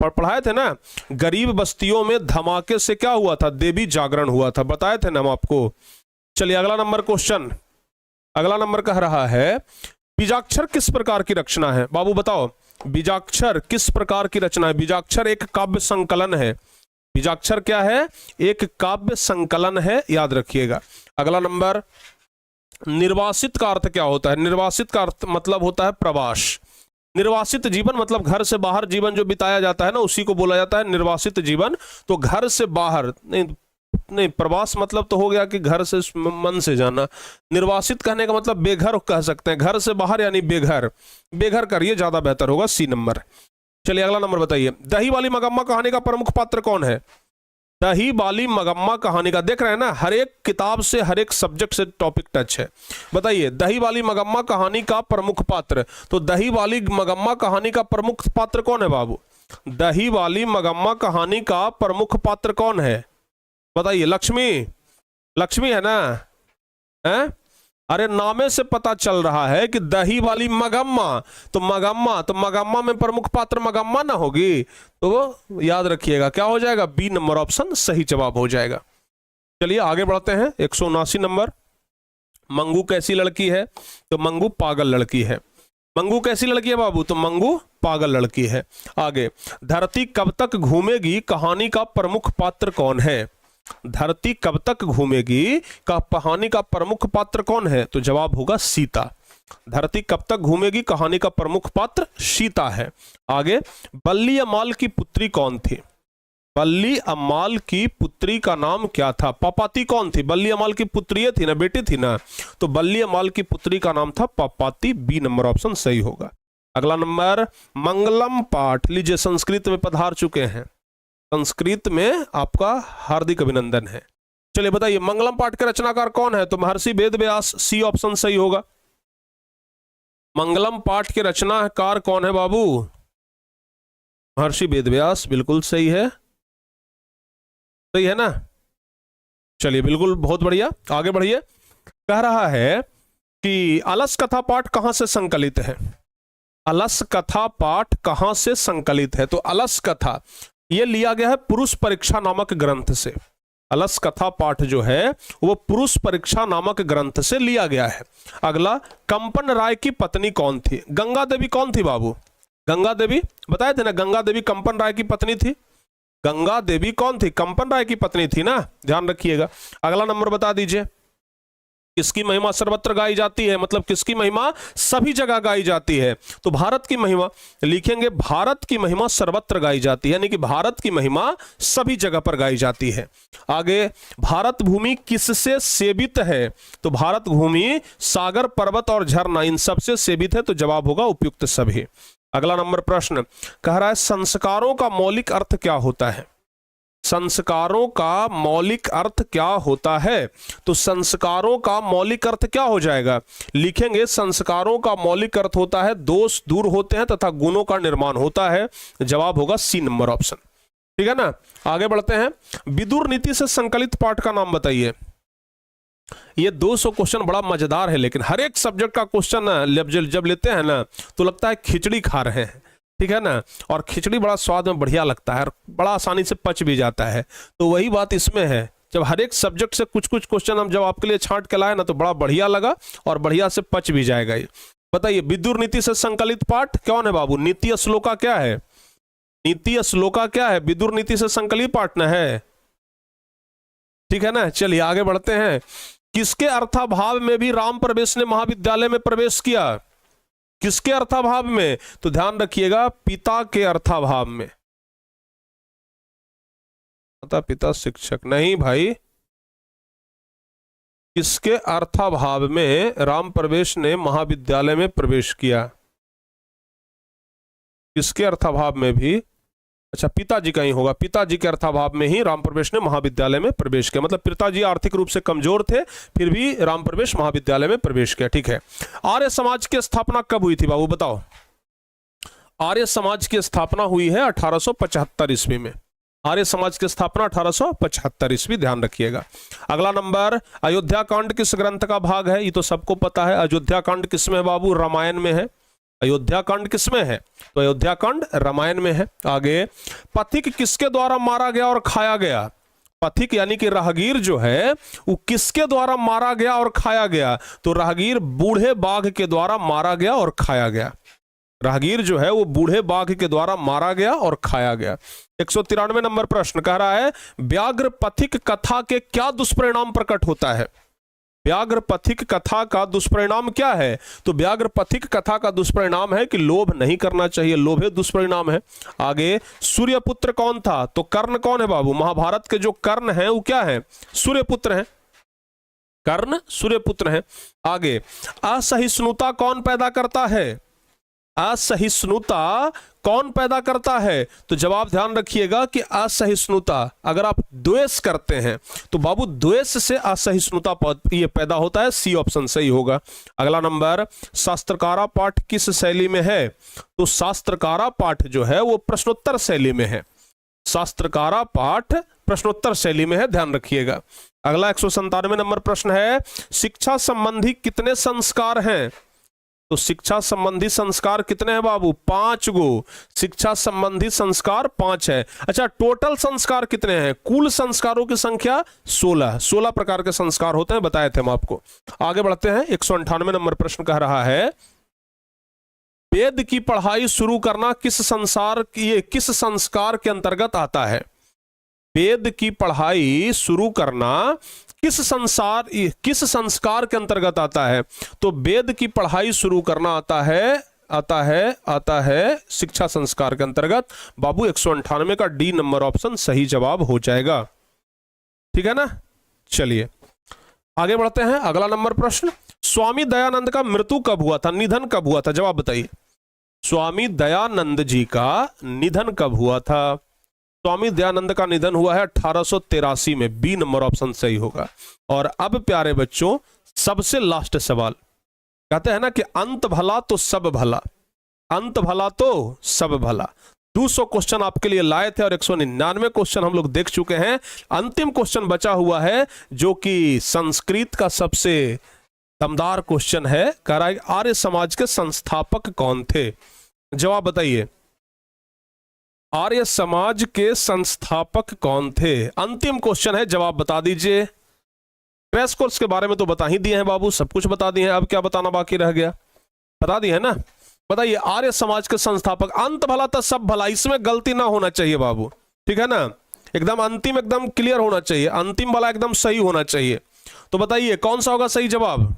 पढ़ाए थे ना, गरीब बस्तियों में धमाके से क्या हुआ था? देवी जागरण हुआ था, बताए थे ना हम आपको। चलिए अगला नंबर क्वेश्चन, अगला नंबर कह रहा है बीजाक्षर किस प्रकार की रचना है? बाबू बताओ, बीजाक्षर किस प्रकार की रचना है? बीजाक्षर एक काव्य संकलन है। बीजाक्षर क्या है? एक काव्य संकलन है, याद रखिएगा। अगला नंबर, निर्वासित का अर्थ क्या होता है? निर्वासित का अर्थ मतलब होता है प्रवास। निर्वासित जीवन मतलब घर से बाहर जीवन जो बिताया जाता है ना, उसी को बोला जाता है निर्वासित जीवन। तो घर से बाहर नहीं, प्रवास मतलब तो हो गया कि घर से मन से जाना। निर्वासित कहने का मतलब बेघर कह सकते हैं, घर से बाहर यानी बेघर। बेघर करिए, ज्यादा बेहतर होगा, सी नंबर। चलिए अगला नंबर बताइए, दही वाली मगम्मा कहानी का प्रमुख पात्र कौन है? दही वाली मगम्मा कहानी का, देख रहे हैं ना, हर एक किताब से, हर एक सब्जेक्ट से टॉपिक टच है। बताइए दही वाली मगम्मा कहानी का प्रमुख पात्र। तो दही वाली मगम्मा कहानी का प्रमुख पात्र कौन है बाबू? दही वाली मगम्मा कहानी का प्रमुख पात्र कौन है? बताइए। लक्ष्मी, लक्ष्मी है ना, है? अरे नामे से पता चल रहा है कि दही वाली मगम्मा, तो मगम्मा में प्रमुख पात्र मगम्मा ना होगी, तो वो याद रखिएगा क्या हो जाएगा? बी नंबर ऑप्शन सही जवाब हो जाएगा। चलिए आगे बढ़ते हैं, 179 नंबर। मंगू कैसी लड़की है? तो मंगू पागल लड़की है। मंगू कैसी लड़की है बाबू? तो मंगू पागल लड़की है। आगे, धरती कब तक घूमेगी कहानी का प्रमुख पात्र कौन है? धरती कब तक घूमेगी का कहानी का प्रमुख पात्र कौन है? तो जवाब होगा सीता। धरती कब तक घूमेगी कहानी का प्रमुख पात्र सीता है। आगे, बल्ली अम्माल की पुत्री कौन थी? बल्ली अम्माल की पुत्री का नाम क्या था? पापाती कौन थी? बल्ली अम्माल की पुत्री थी ना, बेटी थी ना, तो बल्ली अम्माल की पुत्री का नाम था पापाती। बी नंबर ऑप्शन सही होगा। अगला नंबर, मंगलम पाठ। लीजिए, संस्कृत में पधार चुके हैं, संस्कृत में आपका हार्दिक अभिनंदन है। चलिए बताइए, मंगलम पाठ के रचनाकार कौन है? तो महर्षि वेद व्यास। सी ऑप्शन सही होगा। मंगलम पाठ के रचनाकार कौन है बाबू? महर्षि वेद व्यास, बिल्कुल सही है। सही है ना? चलिए, बिल्कुल, बहुत बढ़िया, आगे बढ़िए। कह रहा है कि अलस कथा पाठ कहां से संकलित है? अलस कथा पाठ कहां से संकलित है? तो अलस कथा यह लिया गया है पुरुष परीक्षा नामक ग्रंथ से। अलस कथा पाठ जो है वो पुरुष परीक्षा नामक ग्रंथ से लिया गया है। अगला, कंपन राय की पत्नी कौन थी? गंगा देवी कौन थी बाबू? गंगा देवी बताए थे ना, गंगा देवी कंपन राय की पत्नी थी। गंगा देवी कौन थी? कंपन राय की पत्नी थी ना, ध्यान रखिएगा। अगला नंबर बता दीजिए, किसकी महिमा सर्वत्र गाई जाती है? मतलब किसकी महिमा सभी जगह गाई जाती है? तो भारत की महिमा। लिखेंगे भारत की महिमा सर्वत्र गाई जाती है, यानी कि भारत की महिमा सभी जगह पर गाई जाती है। आगे, भारत भूमि किससे सेवित है? तो भारत भूमि सागर, पर्वत और झरना, इन सबसे सेवित है, तो जवाब होगा उपयुक्त सभी। अगला नंबर प्रश्न कह रहा है, संस्कारों का मौलिक अर्थ क्या होता है? संस्कारों का मौलिक अर्थ क्या होता है? तो संस्कारों का मौलिक अर्थ क्या हो जाएगा? लिखेंगे, संस्कारों का मौलिक अर्थ होता है दोष दूर होते हैं तथा गुणों का निर्माण होता है। जवाब होगा सी नंबर ऑप्शन। ठीक है ना? आगे बढ़ते हैं। विदुर नीति से संकलित पाठ का नाम बताइए। ये 200 क्वेश्चन बड़ा मजेदार है, लेकिन हर एक सब्जेक्ट का क्वेश्चन जब लेते हैं ना तो लगता है खिचड़ी खा रहे हैं। ठीक है ना? और खिचड़ी बड़ा स्वाद में बढ़िया लगता है और बड़ा आसानी से पच भी जाता है। तो वही बात इसमें है, जब हर एक सब्जेक्ट से कुछ कुछ क्वेश्चन हम जब आपके लिए छांट के लाए ना तो बड़ा बढ़िया लगा और बढ़िया से पच भी जाएगा। ये बताइए, विदुर नीति से संकलित पाठ कौन है बाबू? नीति श्लोका क्या है? नीति श्लोका क्या है? विदुर नीति से संकलित पाठ न है। ठीक है ना? चलिए आगे बढ़ते हैं। किसके अर्थाभाव में भी राम प्रवेश ने महाविद्यालय में प्रवेश किया? किसके अर्थाभाव में? तो ध्यान रखिएगा, पिता के अर्थाभाव में। माता पिता शिक्षक नहीं भाई, किसके अर्थाभाव में राम प्रवेश ने महाविद्यालय में प्रवेश किया? किसके अर्थाभाव में भी? अच्छा, पिताजी का ही होगा। पिताजी के अर्थाभाव में ही राम प्रवेश ने महाविद्यालय में प्रवेश किया। मतलब पिताजी आर्थिक रूप से कमजोर थे, फिर भी राम प्रवेश महाविद्यालय में प्रवेश किया। ठीक है। आर्य समाज की स्थापना कब हुई थी बाबू बताओ? आर्य समाज की स्थापना हुई है 1875 ईस्वी में। आर्य समाज की स्थापना 1875 ईस्वी, ध्यान रखिएगा। अगला नंबर, अयोध्या कांड किस ग्रंथ का भाग है? ये तो सबको पता है। अयोध्या कांड किसमें है बाबू? रामायण में है। अयोध्या कांड किसमें है? तो अयोध्या कांड रामायण में है। आगे, पथिक किसके द्वारा मारा गया और खाया गया? पथिक यानी कि राहगीर जो है वो किसके द्वारा मारा गया और खाया गया? तो राहगीर बूढ़े बाघ के द्वारा मारा गया और खाया गया। राहगीर जो है वो बूढ़े बाघ के द्वारा मारा गया और खाया गया। 193 नंबर प्रश्न कह रहा है, व्याघ्र पथिक कथा के क्या दुष्परिणाम प्रकट होता है? व्याघ्र पथिक कथा का दुष्परिणाम क्या है? तो व्याघ्र पथिक कथा का दुष्परिणाम है कि लोभ नहीं करना चाहिए, लोभे दुष्परिणाम है। आगे, सूर्यपुत्र कौन था? तो कर्ण कौन है बाबू? महाभारत के जो कर्ण हैं वो क्या है? सूर्यपुत्र हैं। कर्ण सूर्यपुत्र हैं। आगे, असहिष्णुता कौन पैदा करता है? असहिष्णुता कौन पैदा करता है? तो जवाब ध्यान रखिएगा कि असहिष्णुता, अगर आप द्वेष करते हैं तो बाबू द्वेष से असहिष्णुता ये पैदा होता है। सी ऑप्शन सही होगा। अगला नंबर, शास्त्रकारा पाठ किस शैली में है? तो शास्त्रकारा पाठ जो है वो प्रश्नोत्तर शैली में है। शास्त्रकारा पाठ प्रश्नोत्तर शैली में है, ध्यान रखिएगा। अगला 197 नंबर प्रश्न है, शिक्षा संबंधी कितने संस्कार हैं? तो शिक्षा संबंधी संस्कार कितने हैं बाबू? 5 गो। शिक्षा संबंधी संस्कार 5 है। अच्छा, टोटल संस्कार कितने हैं? कुल संस्कारों की संख्या 16 प्रकार के संस्कार होते हैं, बताए थे हम आपको। आगे बढ़ते हैं। 198 नंबर प्रश्न कह रहा है, वेद की पढ़ाई शुरू करना किस संस्कार के अंतर्गत आता है? वेद की पढ़ाई शुरू करना किस संस्कार के अंतर्गत आता है? तो वेद की पढ़ाई शुरू करना आता है शिक्षा संस्कार के अंतर्गत। बाबू 198 का डी नंबर ऑप्शन सही जवाब हो जाएगा। ठीक है ना? चलिए आगे बढ़ते हैं। अगला नंबर प्रश्न, स्वामी दयानंद का मृत्यु कब हुआ था? निधन कब हुआ था? जवाब बताइए। स्वामी दयानंद जी का निधन कब हुआ था? स्वामी दयानंद का निधन हुआ है 1883 में। बी नंबर ऑप्शन सही होगा। और अब प्यारे बच्चों, सबसे लास्ट सवाल, कहते हैं ना कि अंत भला तो सब भला, अंत भला तो सब भला। 200 क्वेश्चन आपके लिए लाए थे और 199 क्वेश्चन हम लोग देख चुके हैं। अंतिम क्वेश्चन बचा हुआ है जो कि संस्कृत का सबसे दमदार क्वेश्चन है। कह रहा है आर्य समाज के संस्थापक कौन थे? जवाब बताइए। आर्य समाज के संस्थापक कौन थे? अंतिम क्वेश्चन है, जवाब बता दीजिए। क्रैश कोर्स के बारे में तो बता ही दिए हैं बाबू, सब कुछ बता दिए हैं। अब क्या बताना बाकी रह गया? बता दिए है ना? बताइए, आर्य समाज के संस्थापक। अंत भला तो सब भला, इसमें गलती ना होना चाहिए बाबू। ठीक है ना? एकदम अंतिम एकदम क्लियर होना चाहिए, अंतिम वाला एकदम सही होना चाहिए। तो बताइए कौन सा होगा सही जवाब?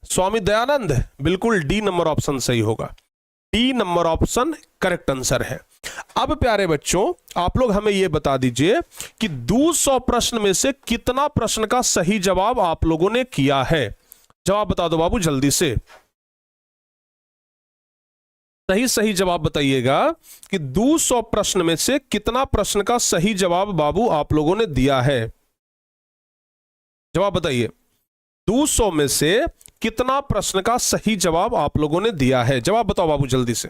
स्वामी दयानंद? बिल्कुल डी नंबर ऑप्शन सही होगा। D number option correct answer है। अब प्यारे बच्चों, आप लोग हमें यह बता दीजिए कि 200 प्रश्न में से कितना प्रश्न का सही जवाब आप लोगों ने किया है? जवाब बता दो बाबू जल्दी से। सही जवाब बताइएगा कि 200 प्रश्न में से कितना प्रश्न का सही जवाब बाबू आप लोगों ने दिया है? जवाब बताइए। 200 में से कितना प्रश्न का सही जवाब आप लोगों ने दिया है? जवाब बताओ बाबू जल्दी से।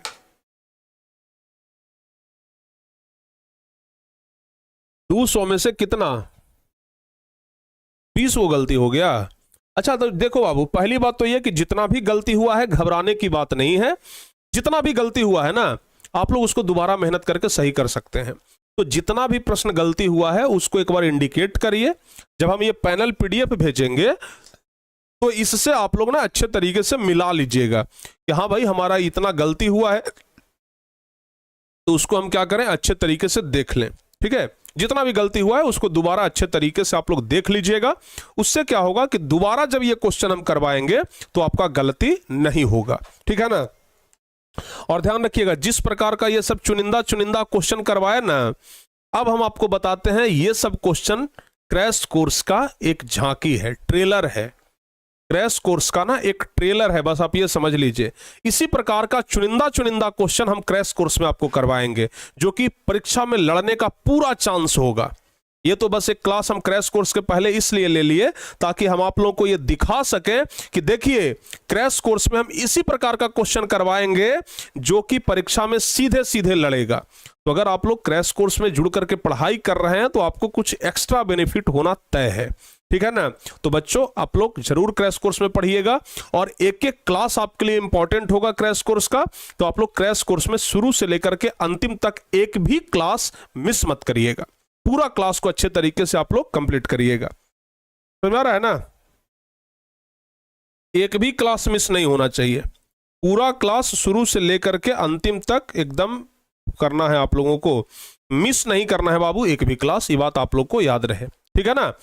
दो सौ में से कितना? 20 वो गलती हो गया। अच्छा, तो देखो बाबू, पहली बात तो यह कि जितना भी गलती हुआ है घबराने की बात नहीं है। जितना भी गलती हुआ है ना, आप लोग उसको दोबारा मेहनत करके सही कर सकते हैं। तो जितना भी प्रश्न गलती हुआ है उसको एक बार इंडिकेट करिए। जब हम ये पैनल पीडीएफ भेजेंगे तो इससे आप लोग ना अच्छे तरीके से मिला लीजिएगा कि हाँ भाई हमारा इतना गलती हुआ है, तो उसको हम क्या करें, अच्छे तरीके से देख लें। ठीक है? जितना भी गलती हुआ है उसको दोबारा अच्छे तरीके से आप लोग देख लीजिएगा। उससे क्या होगा कि दोबारा जब ये क्वेश्चन हम करवाएंगे तो आपका गलती नहीं होगा। ठीक है ना? और ध्यान रखिएगा, जिस प्रकार का ये सब चुनिंदा क्वेश्चन करवाए ना, अब हम आपको बताते हैं ये सब क्वेश्चन क्रैश कोर्स का एक झांकी है, ट्रेलर है। क्रैश कोर्स का ना एक ट्रेलर है, बस आप ये समझ लीजिए। इसी प्रकार का चुनिंदा क्वेश्चन हम क्रैश कोर्स में आपको करवाएंगे, जो कि परीक्षा में लड़ने का पूरा चांस होगा। ये तो बस एक क्लास हम क्रैश कोर्स के पहले इसलिए ले लिए ताकि हम आप लोगों को ये दिखा सके कि देखिए क्रैश कोर्स में हम इसी प्रकार का क्वेश्चन करवाएंगे जो कि परीक्षा में सीधे सीधे लड़ेगा। तो अगर आप लोग क्रैश कोर्स में जुड़ करके पढ़ाई कर रहे हैं तो आपको कुछ एक्स्ट्रा बेनिफिट होना तय है। ठीक है ना? तो बच्चों, आप लोग जरूर क्रैश कोर्स में पढ़िएगा और एक एक क्लास आपके लिए इंपॉर्टेंट होगा क्रैश कोर्स का। तो आप लोग क्रैश कोर्स में शुरू से लेकर के अंतिम तक एक भी क्लास मिस मत करिएगा। पूरा क्लास को अच्छे तरीके से आप लोग कंप्लीट करिएगा। समझ आ रहा है ना? एक भी क्लास मिस नहीं होना चाहिए। पूरा क्लास शुरू से लेकर के अंतिम तक एकदम करना है आप लोगों को, मिस नहीं करना है बाबू एक भी क्लास। ये बात आप लोग को याद रहे। ठीक है ना?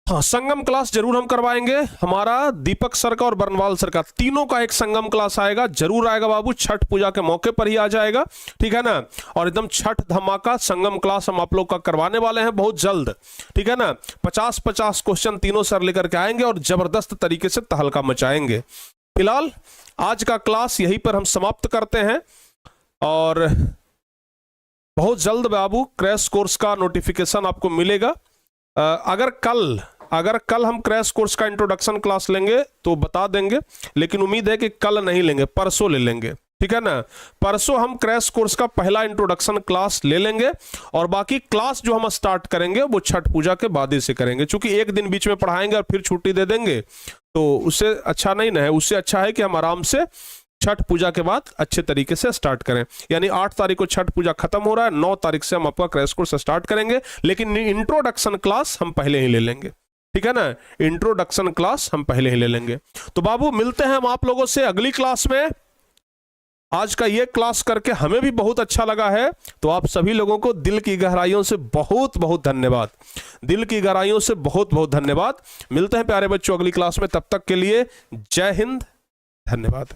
हाँ, संगम क्लास जरूर हम करवाएंगे। हमारा दीपक सर का और बरनवाल सर का तीनों का एक संगम क्लास आएगा, जरूर आएगा बाबू। छठ पूजा के मौके पर ही आ जाएगा। ठीक है ना? और एकदम छठ धमाका संगम क्लास हम आप लोग का करवाने वाले हैं बहुत जल्द। ठीक है ना? 50-50 क्वेश्चन तीनों सर लेकर के आएंगे और जबरदस्त तरीके से तहलका मचाएंगे। फिलहाल आज का क्लास यहीं पर हम समाप्त करते हैं और बहुत जल्द बाबू क्रैश कोर्स का नोटिफिकेशन आपको मिलेगा। अगर कल हम क्रैश कोर्स का इंट्रोडक्शन क्लास लेंगे तो बता देंगे, लेकिन उम्मीद है कि कल नहीं लेंगे, परसों ले लेंगे। ठीक है ना। परसों हम क्रैश कोर्स का पहला इंट्रोडक्शन क्लास ले लेंगे और बाकी क्लास जो हम स्टार्ट करेंगे वो छठ पूजा के बाद ही से करेंगे, क्योंकि एक दिन बीच में पढ़ाएंगे और फिर छुट्टी दे देंगे तो उससे अच्छा नहीं ना है। उससे अच्छा है कि हम आराम से छठ पूजा के बाद अच्छे तरीके से स्टार्ट करें। यानी 8 तारीख को छठ पूजा खत्म हो रहा है, 9 तारीख से हम आपका क्रैश कोर्स स्टार्ट करेंगे, लेकिन इंट्रोडक्शन क्लास हम पहले ही ले लेंगे, ठीक है ना। इंट्रोडक्शन क्लास हम पहले ही ले लेंगे। तो बाबू मिलते हैं हम आप लोगों से अगली क्लास में। आज का ये क्लास करके हमें भी बहुत अच्छा लगा है, तो आप सभी लोगों को दिल की गहराइयों से बहुत बहुत धन्यवाद, दिल की गहराइयों से बहुत बहुत धन्यवाद। मिलते हैं प्यारे बच्चों अगली क्लास में, तब तक के लिए जय हिंद, धन्यवाद।